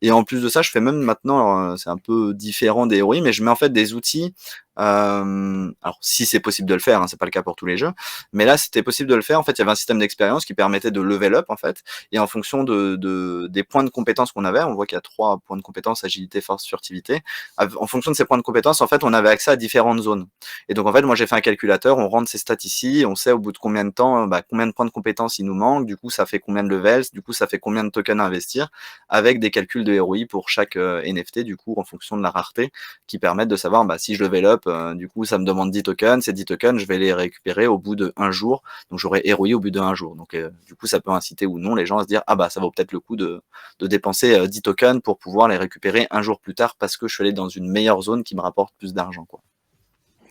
Et en plus de ça, je fais même maintenant, c'est un peu différent des ROI, mais je mets en fait des outils. Alors si c'est possible de le faire, hein, c'est pas le cas pour tous les jeux, mais là c'était possible de le faire. En fait, il y avait un système d'expérience qui permettait de level up en fait, et en fonction des points de compétences qu'on avait, on voit qu'il y a 3 points de compétences agilité, force, furtivité. En fonction de ces points de compétences, en fait, on avait accès à différentes zones. Et donc en fait, moi j'ai fait un calculateur, on rentre ces stats ici, on sait au bout de combien de temps, combien de points de compétences il nous manque, du coup ça fait combien de levels, du coup ça fait combien de tokens à investir, avec des calculs de ROI pour chaque NFT, du coup en fonction de la rareté, qui permettent de savoir si je level up, du coup ça me demande 10 tokens, ces 10 tokens je vais les récupérer au bout de 1 jour, donc j'aurai ROI au bout de 1 jour. Donc du coup ça peut inciter ou non les gens à se dire ça vaut peut-être le coup de dépenser 10 tokens pour pouvoir les récupérer 1 jour plus tard parce que je suis allé dans une meilleure zone qui me rapporte plus d'argent, quoi.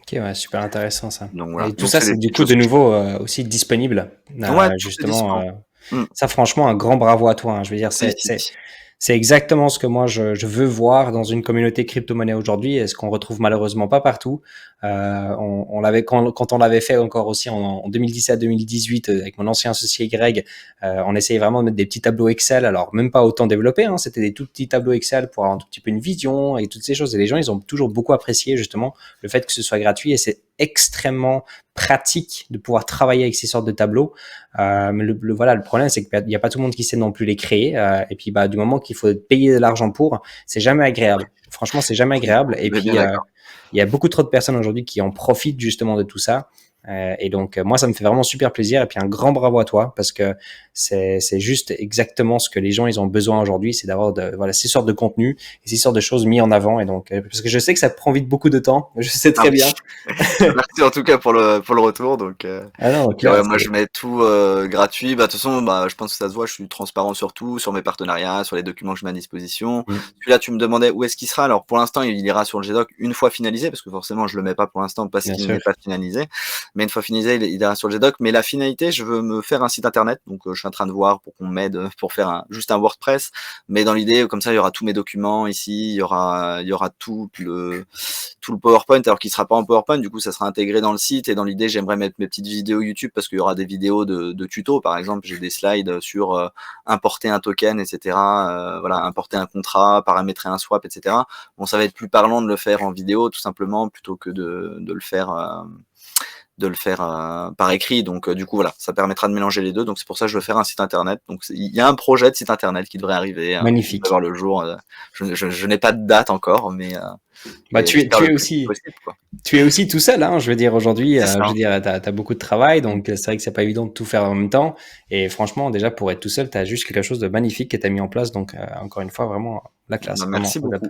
Ok, ouais, super intéressant ça. Donc voilà, Et tout donc ça, c'est des c'est du petites coup choses de que je nouveau aussi disponible. fais. Ouais, tout est Justement, dispo. Mmh. ça franchement, un grand bravo à toi, hein. Je veux dire, Merci. c'est exactement ce que moi je veux voir dans une communauté crypto-monnaie aujourd'hui et ce qu'on retrouve malheureusement pas partout. On l'avait quand on l'avait fait encore aussi en 2017-2018 avec mon ancien associé Greg, on essayait vraiment de mettre des petits tableaux Excel, alors même pas autant développés, hein, c'était des tout petits tableaux Excel pour avoir un tout petit peu une vision et toutes ces choses. Et les gens, ils ont toujours beaucoup apprécié justement le fait que ce soit gratuit et c'est extrêmement pratique de pouvoir travailler avec ces sortes de tableaux. Mais voilà, le problème, c'est qu'il n'y a pas tout le monde qui sait non plus les créer. Et puis, du moment qu'il faut payer de l'argent pour, c'est jamais agréable. Franchement, c'est jamais agréable. Et On est puis, bien d'accord. il y a beaucoup trop de personnes aujourd'hui qui en profitent justement de tout ça. Et donc, moi, ça me fait vraiment super plaisir. Et puis, un grand bravo à toi parce que c'est juste exactement ce que les gens ils ont besoin aujourd'hui, c'est d'avoir voilà ces sortes de contenus et ces sortes de choses mis en avant. Et donc, parce que je sais que ça prend vite beaucoup de temps, je sais Ah très oui. bien. Merci en tout cas pour le retour. Donc, Ah non, ouais, clair, moi je mets tout gratuit. De toute façon, je pense que ça se voit. Je suis transparent sur tout, sur mes partenariats, sur les documents que je mets à disposition. Celui-là, tu me demandais où est-ce qu'il sera. Alors pour l'instant, il ira sur le GDoc une fois finalisé, parce que forcément, je le mets pas pour l'instant parce bien qu'il sûr. n'est pas finalisé. mais une fois finalisé, il ira sur le GDoc. Mais la finalité, je veux me faire un site internet, donc je suis en train de voir pour qu'on m'aide pour faire juste un WordPress, mais dans l'idée, comme ça, il y aura tous mes documents ici, il y aura tout le PowerPoint, alors qu'il sera pas en PowerPoint, du coup, ça sera intégré dans le site, et dans l'idée, j'aimerais mettre mes petites vidéos YouTube, parce qu'il y aura des vidéos de tutos, par exemple, j'ai des slides sur importer un token, etc., voilà, importer un contrat, paramétrer un swap, etc. Bon, ça va être plus parlant de le faire en vidéo, tout simplement, plutôt que de le faire par écrit. Donc du coup voilà, ça permettra de mélanger les deux. Donc c'est pour ça que je veux faire un site internet. Donc il y a un projet de site internet qui devrait arriver, qui devrait Magnifique. voir le jour. Je n'ai pas de date encore, mais Bah, j'espère le plus vite possible, quoi. tu es aussi tout seul, hein. Je veux dire, aujourd'hui, C'est je ça. veux dire, t'as beaucoup de travail, donc c'est vrai que c'est pas évident de tout faire en même temps. Et franchement, déjà, pour être tout seul, t'as juste quelque chose de magnifique que t'as mis en place. Donc, encore une fois, vraiment la Bah, classe, vraiment merci au top. beaucoup.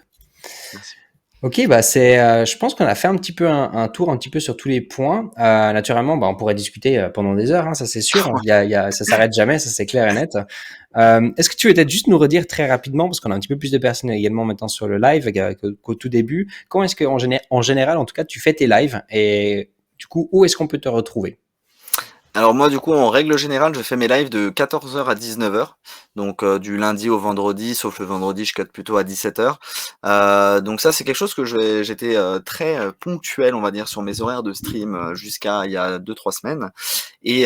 Merci. Ok, bah je pense qu'on a fait un petit peu un tour un petit peu sur tous les points. Naturellement, bah, on pourrait discuter pendant des heures, hein, ça c'est sûr. Ça s'arrête jamais, ça c'est clair et net. Est-ce que tu veux peut-être juste nous redire très rapidement, parce qu'on a un petit peu plus de personnes également maintenant sur le live qu'au tout début, comment est-ce qu'en en général, en tout cas, tu fais tes lives et du coup, où est-ce qu'on peut te retrouver? Alors moi, du coup, en règle générale, je fais mes lives de 14h à 19h, donc du lundi au vendredi, sauf le vendredi, je cut plutôt à 17h. Donc ça, c'est quelque chose que j'étais très ponctuel, on va dire, sur mes horaires de stream jusqu'à il y a 2-3 semaines. Et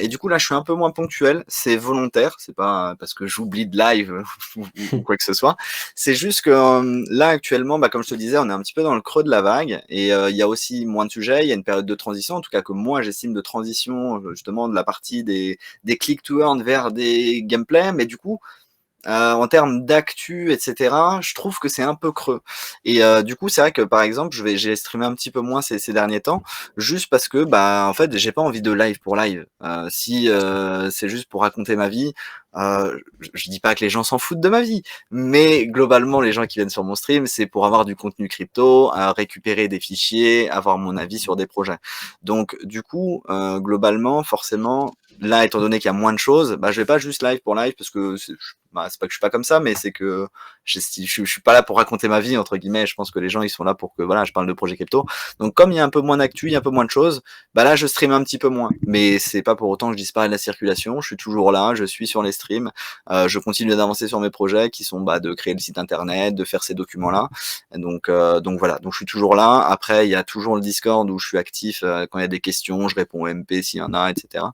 du coup, là, je suis un peu moins ponctuel. C'est volontaire, c'est pas parce que j'oublie de live ou quoi que ce soit. C'est juste que là, actuellement, bah, comme je te disais, on est un petit peu dans le creux de la vague, et il y a aussi moins de sujets. Il y a une période de transition, en tout cas que moi, j'estime de transition, justement, de la partie des click to earn vers des gameplays. Mais du coup, en termes d'actu, etc., je trouve que c'est un peu creux. Et du coup, c'est vrai que par exemple, j'ai streamé un petit peu moins ces derniers temps, juste parce que bah en fait, j'ai pas envie de live pour live. Si c'est juste pour raconter ma vie, je dis pas que les gens s'en foutent de ma vie, mais globalement, les gens qui viennent sur mon stream, c'est pour avoir du contenu crypto, récupérer des fichiers, avoir mon avis sur des projets. Donc du coup, globalement, forcément, là, étant donné qu'il y a moins de choses, bah je vais pas juste live pour live, parce que bah, c'est pas que je suis pas comme ça, mais c'est que je suis pas là pour raconter ma vie, entre guillemets. Je pense que les gens, ils sont là pour que voilà, je parle de projet crypto. Donc comme il y a un peu moins d'actu, il y a un peu moins de choses, bah là je stream un petit peu moins. Mais c'est pas pour autant que je disparais de la circulation. Je suis toujours là, je suis sur les streams, je continue d'avancer sur mes projets qui sont bah, de créer le site internet, de faire ces documents-là. Donc voilà, donc je suis toujours là. Après, il y a toujours le Discord où je suis actif quand il y a des questions, je réponds au MP s'il y en a, etc.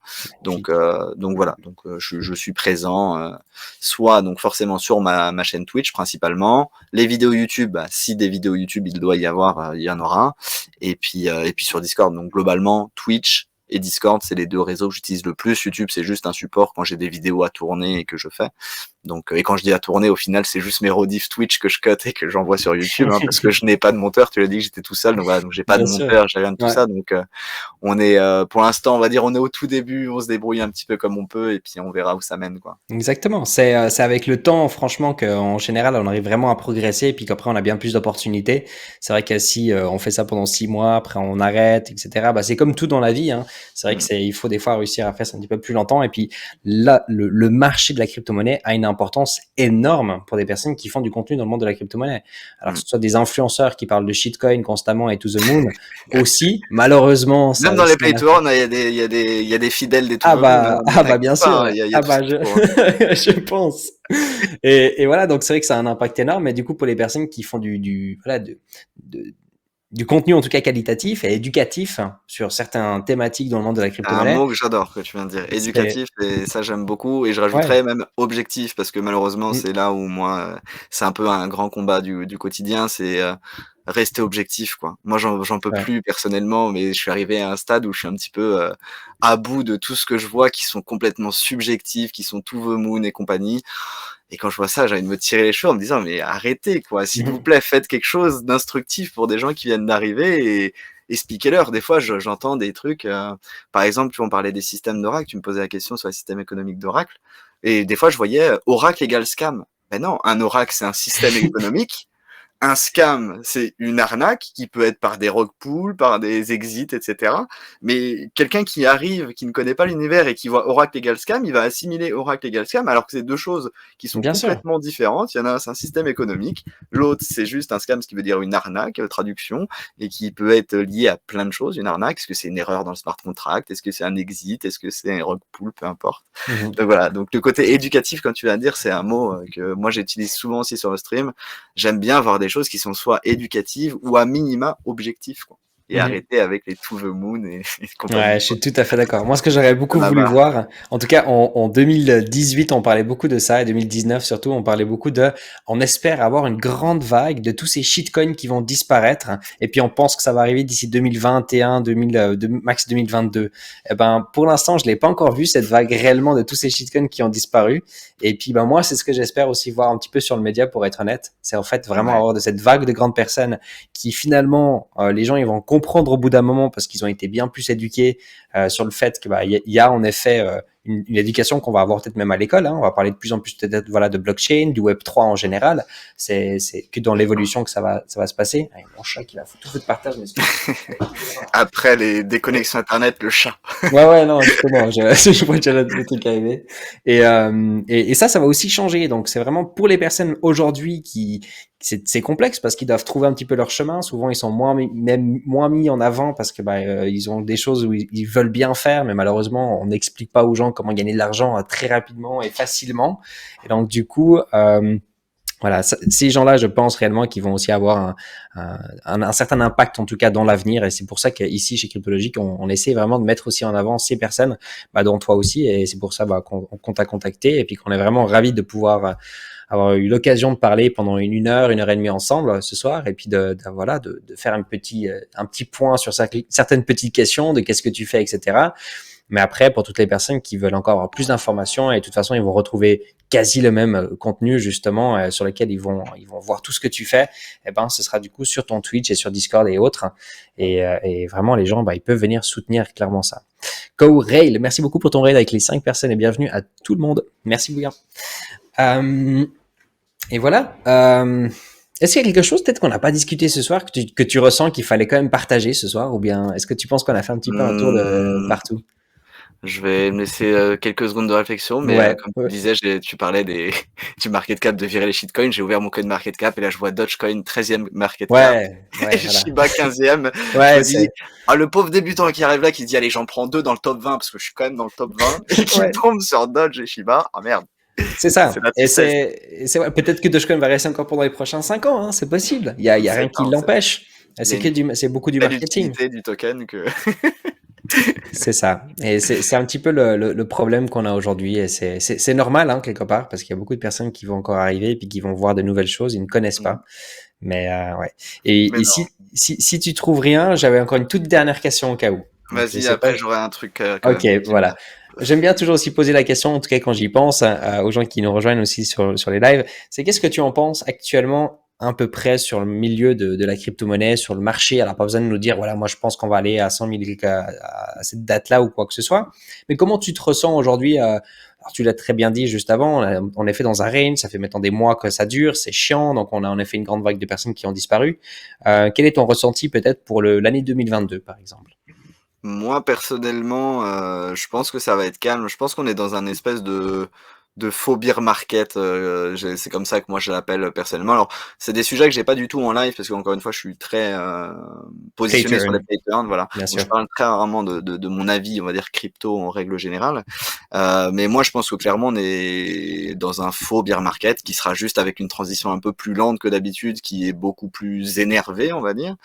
Magnifique. Donc voilà, donc je suis présent, soit donc forcément sur ma chaîne Twitch principalement, les vidéos YouTube, bah, si des vidéos YouTube il doit y avoir, il y en aura, et puis sur Discord. Donc globalement Twitch et Discord, c'est les deux réseaux que j'utilise le plus. YouTube, c'est juste un support quand j'ai des vidéos à tourner et que je fais. Donc, et quand je dis à tourner, au final, c'est juste mes rediffs Twitch que je cut et que j'envoie sur YouTube, hein, parce que je n'ai pas de monteur. Tu l'as dit que j'étais tout seul, donc voilà, donc j'ai pas de Bien sûr. monteur, j'ai rien de tout Ouais. ça. Donc, on est, pour l'instant, on va dire, on est au tout début, on se débrouille un petit peu comme on peut, et puis on verra où ça mène, quoi. Exactement. C'est avec le temps, franchement, qu'en général, on arrive vraiment à progresser et puis qu'après, on a bien plus d'opportunités. C'est vrai que si on fait ça pendant 6 mois, après on arrête, etc., bah, c'est comme tout dans la vie, hein. C'est vrai que Mm. il faut des fois réussir à faire ça un petit peu plus longtemps. Et puis là, le marché de la crypto-monnaie a une importance énorme pour des personnes qui font du contenu dans le monde de la crypto-monnaie. Alors que Mm. ce soit des influenceurs qui parlent de shitcoin constamment et to the moon, aussi, malheureusement, Même dans les play to earn, il y a des fidèles des to the moon, hein, ne bien t'inquiète sûr, pas, hein, ouais. il y a tout ce qu'il faut, hein. Je pense. Et voilà, donc c'est vrai que ça a un impact énorme, mais du coup, pour les personnes qui font voilà, de- du contenu en tout cas qualitatif et éducatif sur certaines thématiques dans le monde de la Un crypto-monnaie, mot que j'adore, que tu viens de dire, c'est, éducatif, et ça j'aime beaucoup, et je ouais, rajouterais même objectif, parce que malheureusement mm, c'est là où moi, c'est un peu un grand combat du quotidien, c'est rester objectif, quoi. Moi j'en peux ouais. plus personnellement, mais je suis arrivé à un stade où je suis un petit peu à bout de tout ce que je vois qui sont complètement subjectifs, qui sont to the moon et compagnie. Et quand je vois ça, j'ai envie de me tirer les cheveux en me disant mais arrêtez quoi, s'il vous plaît, faites quelque chose d'instructif pour des gens qui viennent d'arriver, et expliquez-leur. Des fois, j'entends des trucs, par exemple, tu on parlait des systèmes d'Oracle, tu me posais la question sur les systèmes économiques d'Oracle, et des fois je voyais Oracle égale scam. Ben non, un Oracle c'est un système économique, Un scam, c'est une arnaque qui peut être par des rug pulls, par des exits, et cetera. Mais quelqu'un qui arrive, qui ne connaît pas l'univers et qui voit Oracle égale scam, il va assimiler Oracle égale scam, alors que c'est deux choses qui sont Bien sûr. complètement différentes. Il y en a un, c'est un système économique. L'autre, c'est juste un scam, ce qui veut dire une arnaque, traduction, et qui peut être lié à plein de choses. Une arnaque, est-ce que c'est une erreur dans le smart contract? Est-ce que c'est un exit? Est-ce que c'est un rug pull? Peu importe. Mhm. Donc voilà. Donc le côté éducatif, comme tu viens de dire, c'est un mot que moi j'utilise souvent aussi sur le stream. J'aime bien voir des choses qui sont soit éducatives ou à minima objectives, quoi. Et Mhm. arrêter avec les to the moon et Ouais, compagnie, je quoi. suis tout à fait d'accord. Moi, ce que j'aurais Il beaucoup y en a voulu marre. voir, en tout cas en 2018, on parlait beaucoup de ça, et 2019 surtout, on parlait beaucoup de, on espère avoir une grande vague de tous ces shitcoins qui vont disparaître, et puis on pense que ça va arriver d'ici 2021, 2000, max 2022. Eh ben, pour l'instant, je l'ai pas encore vu, cette vague réellement de tous ces shitcoins qui ont disparu. Et puis, ben, moi, c'est ce que j'espère aussi voir un petit peu sur le média, pour être honnête. C'est en fait vraiment Ouais. avoir de cette vague de grandes personnes qui finalement, les gens, ils vont comprendre au bout d'un moment parce qu'ils ont été bien plus éduqués sur le fait que bah, y a en effet une éducation qu'on va avoir peut-être même à l'école. Hein. On va parler de plus en plus peut-être voilà de blockchain, du Web 3 en général. C'est que dans l'évolution que ça va se passer. Allez, mon chat qui va tout foutre par terre, je m'excuse. Après les déconnexions internet, le chat. Ouais, ouais, non, justement, je vois déjà le truc arriver. Et ça va aussi changer. Donc, c'est vraiment pour les personnes aujourd'hui qui, c'est complexe parce qu'ils doivent trouver un petit peu leur chemin. Souvent, ils sont même moins mis en avant parce que, bah, ils ont des choses où ils veulent bien faire, mais malheureusement, on n'explique pas aux gens comment gagner de l'argent très rapidement et facilement. Et donc, du coup, voilà, ces gens-là, je pense réellement qu'ils vont aussi avoir un certain impact, en tout cas dans l'avenir, et c'est pour ça qu'ici chez Cryptologique, on essaie vraiment de mettre aussi en avant ces personnes, bah, dont toi aussi, et c'est pour ça bah, qu'on t'a contacté, et puis qu'on est vraiment ravis de pouvoir avoir eu l'occasion de parler pendant une heure et demie ensemble ce soir, et puis voilà, de faire un petit point sur certaines petites questions de qu'est-ce que tu fais, etc. Mais après, pour toutes les personnes qui veulent encore avoir plus d'informations, et de toute façon, ils vont retrouver quasi le même contenu justement sur lequel ils vont voir tout ce que tu fais. Eh ben, ce sera du coup sur ton Twitch et sur Discord et autres. Et vraiment, les gens, bah, ils peuvent venir soutenir clairement ça. Go Rail, merci beaucoup pour ton raid avec les 5 personnes et bienvenue à tout le monde. Merci Bouillard. Et voilà. Est-ce qu'il y a quelque chose peut-être qu'on n'a pas discuté ce soir que tu ressens qu'il fallait quand même partager ce soir, ou bien est-ce que tu penses qu'on a fait un petit peu un tour de Mmh, partout? je vais me laisser quelques secondes de réflexion, mais Ouais, comme tu ouais. disais, tu parlais du market cap, de virer les shitcoins. J'ai ouvert mon coin market cap et là, je vois Dogecoin 13e market cap Ouais, et ouais, voilà. Shiba 15e. Je Ouais, me dis, c'est. ah, le pauvre débutant qui arrive là, qui se dit, allez, j'en prends deux dans le top 20 parce que je suis quand même dans le top 20 et qui Ouais, tombe sur Dodge et Shiba. Ah merde, c'est c'est ça. la Et tristesse. ouais, peut-être que Dogecoin va rester encore pendant les prochains 5 ans, hein, c'est possible. Il y a rien qui On sait pas. l'empêche. Il y a C'est beaucoup du belle marketing. utilité du token que C'est ça. Et c'est un petit peu le problème qu'on a aujourd'hui. Et c'est normal, hein, quelque part, parce qu'il y a beaucoup de personnes qui vont encore arriver et puis qui vont voir de nouvelles choses, ils ne connaissent Mmh. pas. Mais ouais. Et Mais non. si tu trouves rien, j'avais encore une toute dernière question au cas où. Donc je Vas-y, sais pas. après j'aurai un truc quand Ok, même. Dis-moi. voilà. J'aime bien toujours aussi poser la question, en tout cas quand j'y pense, aux gens qui nous rejoignent aussi sur les lives. C'est qu'est-ce que tu en penses actuellement à peu près sur le milieu de la crypto-monnaie, sur le marché? Alors pas besoin de nous dire, voilà, moi je pense qu'on va aller à 100 000 à cette date-là ou quoi que ce soit. Mais comment tu te ressens aujourd'hui? Alors tu l'as très bien dit juste avant, on est fait dans un range, ça fait maintenant des mois que ça dure, c'est chiant, donc on a en effet une grande vague de personnes qui ont disparu. Quel est ton ressenti peut-être pour l'année 2022 par exemple? Moi personnellement, je pense que ça va être calme. Je pense qu'on est dans un espèce de faux bear market, c'est comme ça que moi je l'appelle personnellement. Alors, c'est des sujets que j'ai pas du tout en live parce qu'encore une fois, je suis très positionné sur les Pattern, patterns, voilà. bien Donc je sûr. parle très rarement de mon avis, on va dire crypto en règle générale. Mais moi je pense que clairement on est dans un faux bear market qui sera juste avec une transition un peu plus lente que d'habitude, qui est beaucoup plus énervée, on va dire.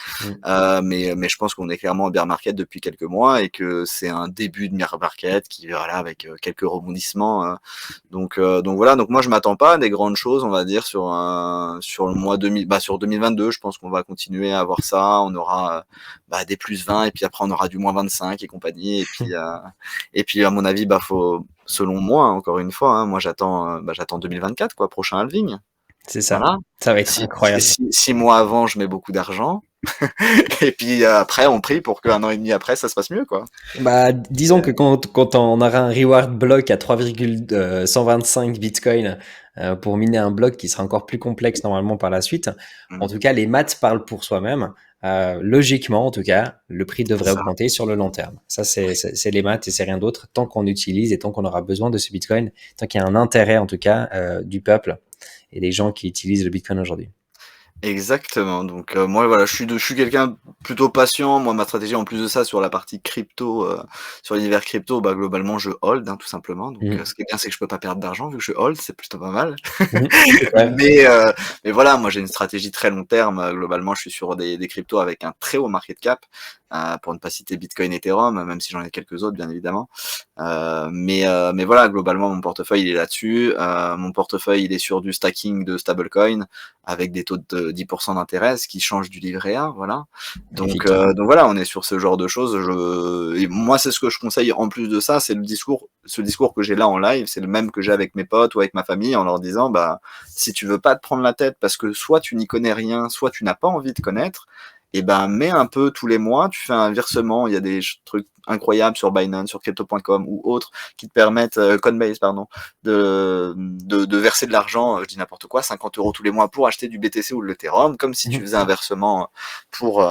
Mm. Mais je pense qu'on est clairement en bear market depuis quelques mois et que c'est un début de bear market qui voilà avec quelques rebondissements. Donc voilà. Donc moi je m'attends pas à des grandes choses, on va dire sur le mois 2000, sur 2022. Je pense qu'on va continuer à avoir ça. On aura des plus 20 et puis après on aura du moins 25 et compagnie. Et puis à mon avis faut selon moi encore une fois, hein, moi j'attends 2024 quoi, prochain halving. C'est ça. Voilà. Ça va être incroyable. 6 mois avant, je mets beaucoup d'argent. Et puis après, on prie pour qu'un an et demi après, ça se passe mieux, quoi. Bah, disons que quand on aura un reward block à 3,125 Bitcoin pour miner un bloc qui sera encore plus complexe normalement par la suite, en Mmh. tout cas, les maths parlent pour soi-même. Logiquement, en tout cas, le prix C'est devrait ça. augmenter sur le long terme. Ça, c'est les maths et c'est rien d'autre. Tant qu'on utilise et tant qu'on aura besoin de ce Bitcoin, tant qu'il y a un intérêt, en tout cas, du peuple et des gens qui utilisent le Bitcoin aujourd'hui. Exactement, donc moi voilà, je suis quelqu'un plutôt patient. Moi, ma stratégie en plus de ça sur la partie crypto, sur l'univers crypto, bah, globalement je hold, hein, tout simplement. Donc Mhm. ce qui est bien, c'est que je peux pas perdre d'argent vu que je hold, c'est plutôt pas mal. Mhm. C'est clair. Mais voilà, moi j'ai une stratégie très long terme, globalement je suis sur des cryptos avec un très haut market cap, pour ne pas citer Bitcoin, Ethereum, même si j'en ai quelques autres bien évidemment. Mais voilà, globalement mon portefeuille il est là-dessus. Mon portefeuille il est sur du stacking de stablecoin avec des taux de 10 d'intérêt, ce qui change du livret A, voilà. Effectivement. Donc voilà, on est sur ce genre de choses. Et moi, c'est ce que je conseille en plus de ça, c'est ce discours que j'ai là en live, c'est le même que j'ai avec mes potes ou avec ma famille en leur disant, bah, si tu veux pas te prendre la tête parce que soit tu n'y connais rien, soit tu n'as pas envie de connaître, et ben, mets un peu tous les mois, tu fais un versement, il y a des trucs incroyables sur Binance, sur crypto.com ou autres qui te permettent, Coinbase, pardon, de verser de l'argent, je dis n'importe quoi, 50 € tous les mois pour acheter du BTC ou de l'Ethereum, comme si tu Mhm. faisais un versement pour,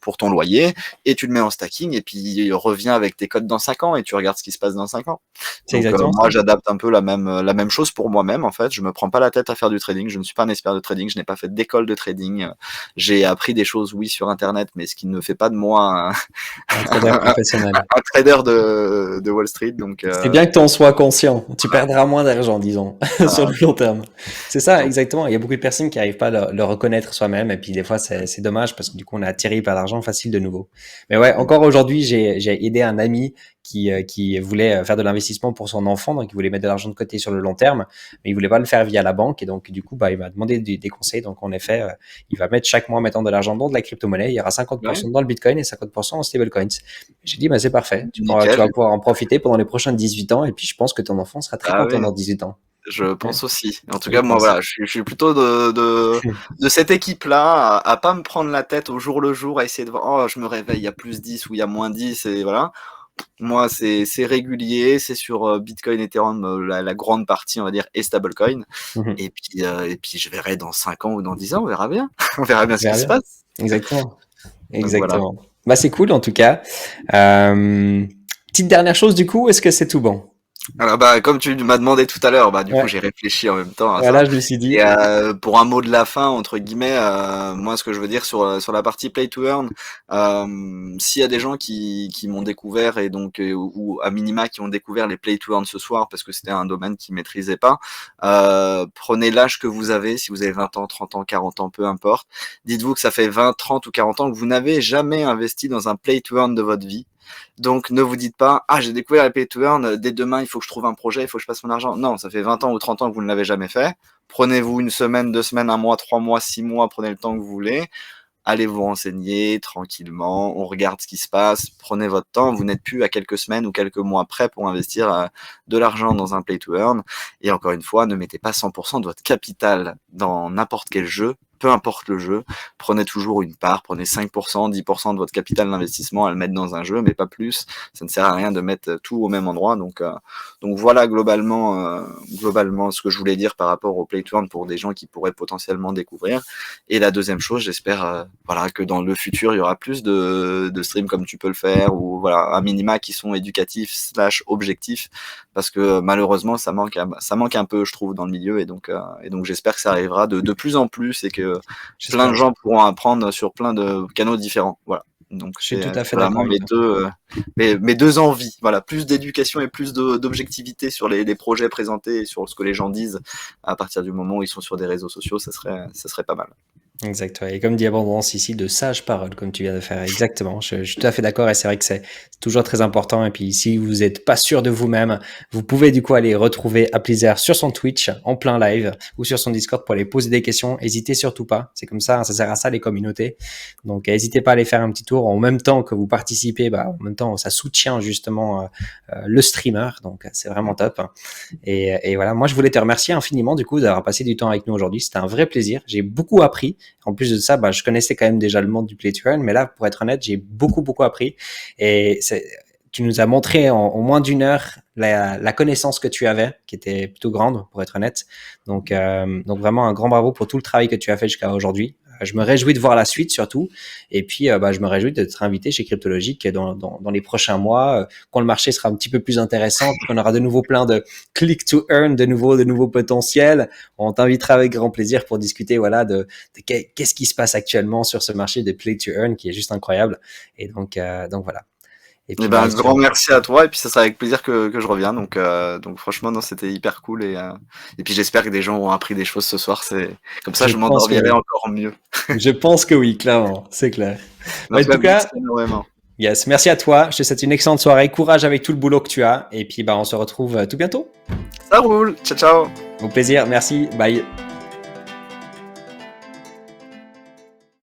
pour ton loyer, et tu le mets en stacking, et puis reviens avec tes codes dans 5 ans, et tu regardes ce qui se passe dans 5 ans. C'est Donc exactement ça. moi, j'adapte un peu la même chose pour moi-même, en fait. Je me prends pas la tête à faire du trading, je ne suis pas un expert de trading, je n'ai pas fait d'école de trading. J'ai appris des choses, oui, sur Internet, mais ce qui ne fait pas de moi Un trader professionnel. un trader de Wall Street. Donc, C'est bien que tu en sois conscient. Tu perdras moins d'argent, disons, sur voilà. le long terme. C'est ça, Donc, exactement. Il y a beaucoup de personnes qui n'arrivent pas à le reconnaître soi-même. Et puis, des fois, c'est dommage parce que du coup, on est attiré par l'argent facile de nouveau. Mais ouais, encore aujourd'hui, j'ai aidé un ami qui voulait faire de l'investissement pour son enfant. Donc, il voulait mettre de l'argent de côté sur le long terme, mais il voulait pas le faire via la banque. Et donc, du coup, bah, il m'a demandé des conseils. Donc, en effet, il va mettre chaque mois, mettant de l'argent dans de la crypto-monnaie. Il y aura ouais, 50% dans le Bitcoin et 50% en stablecoins. J'ai dit, bah, c'est parfait. Tu nickel. vas pouvoir en profiter pendant les prochains 18 ans et puis je pense que ton enfant sera très Ah content oui, dans 18 ans. je Ouais, pense aussi. En tout je cas, moi, pense. voilà, je suis plutôt de cette équipe-là, à pas me prendre la tête au jour le jour, à essayer de voir, oh, je me réveille, il y a plus 10 ou il y a moins 10 et voilà. Moi, c'est régulier, c'est sur Bitcoin, Ethereum, la grande partie, on va dire, et stablecoin. Mhm. Et puis je verrai dans 5 ans ou dans 10 ans, on verra bien. On verra bien On ce qui verra se bien. passe. Exactement. Donc voilà. Exactement. Bah, c'est cool en tout cas. Euh, Petite dernière chose du coup, est-ce que c'est tout bon? Alors bah, comme tu m'as demandé tout à l'heure, bah du coup Ouais. j'ai réfléchi en même temps à ça. Voilà, je me suis Et dit. pour un mot de la fin entre guillemets, moi ce que je veux dire sur la partie play to earn, s'il y a des gens qui m'ont découvert et donc ou à minima qui ont découvert les play to earn ce soir parce que c'était un domaine qu'ils maîtrisaient pas, prenez l'âge que vous avez, si vous avez 20 ans, 30 ans, 40 ans, peu importe. Dites-vous que ça fait 20, 30 ou 40 ans que vous n'avez jamais investi dans un play to earn de votre vie. Donc ne vous dites pas ah j'ai découvert la pay to earn, dès demain il faut que je trouve un projet, il faut que je passe mon argent. Non, ça fait 20 ans ou 30 ans que vous ne l'avez jamais fait. Prenez-vous une semaine, 2 semaines, un mois, 3 mois, 6 mois, prenez le temps que vous voulez. Allez vous renseigner tranquillement, on regarde ce qui se passe, prenez votre temps, vous n'êtes plus à quelques semaines ou quelques mois près pour investir de l'argent dans un play to earn. Et encore une fois, ne mettez pas 100% de votre capital dans n'importe quel jeu, peu importe le jeu, prenez toujours une part, prenez 5%, 10% de votre capital d'investissement à le mettre dans un jeu, mais pas plus. Ça ne sert à rien de mettre tout au même endroit. Donc voilà globalement ce que je voulais dire par rapport au play to earn pour des gens qui pourraient potentiellement découvrir. Et la deuxième chose, j'espère voilà, que dans le futur, il y aura plus de streams comme tu peux le faire, ou voilà, un minima qui sont éducatifs slash objectifs, parce que malheureusement, ça manque un peu, je trouve, dans le milieu, et donc j'espère que ça arrivera de plus en plus, et que plein J'espère de aussi. gens pourront apprendre sur plein de canaux différents. Voilà. Donc Je suis tout à c'est fait d'accord vraiment avec toi. mes deux envies. Voilà, plus d'éducation et plus d'objectivité sur les projets présentés et sur ce que les gens disent à partir du moment où ils sont sur des réseaux sociaux, ça serait pas mal. Exact, ouais. Et comme dit Abondance ici, de sages paroles, comme tu viens de faire. Exactement. Je suis tout à fait d'accord et c'est vrai que c'est toujours très important. Et puis, si vous n'êtes pas sûr de vous-même, vous pouvez du coup aller retrouver Applizer sur son Twitch en plein live ou sur son Discord pour aller poser des questions. N'hésitez surtout pas. C'est comme ça sert à ça les communautés. Donc, n'hésitez pas à aller faire un petit tour en même temps que vous participez. Bah, en même temps, ça soutient justement le streamer. Donc, c'est vraiment top. Et voilà, moi, je voulais te remercier infiniment du coup d'avoir passé du temps avec nous aujourd'hui. C'était un vrai plaisir. J'ai beaucoup appris. En plus de ça, bah, je connaissais quand même déjà le monde du play to earn, mais là, pour être honnête, j'ai beaucoup appris. Et tu nous as montré en moins d'une heure la connaissance que tu avais, qui était plutôt grande, pour être honnête. Donc vraiment un grand bravo pour tout le travail que tu as fait jusqu'à aujourd'hui. Je me réjouis de voir la suite surtout. Et puis, bah, je me réjouis d'être invité chez Cryptologique dans les prochains mois, quand le marché sera un petit peu plus intéressant, qu'on aura de nouveau plein de click to earn, de nouveaux potentiels. On t'invitera avec grand plaisir pour discuter, voilà, de qu'est-ce qui se passe actuellement sur ce marché de play to earn qui est juste incroyable. Et donc voilà. Et Eh puis, ben, bah, un grand merci à toi, et puis ça sera avec plaisir que je reviens. Donc franchement, non, c'était hyper cool, et puis j'espère que des gens ont appris des choses ce soir. C'est comme ça, je je pense que m'endormirai oui. encore mieux. Je pense que oui, clairement. C'est clair. En Bah, tout en cas, tout merci cas, énormément. yes, merci à toi. Je te souhaite une excellente soirée. Courage avec tout le boulot que tu as. Et puis, bah, on se retrouve tout bientôt. Ça roule. Ciao, ciao. Au plaisir. Merci. Bye.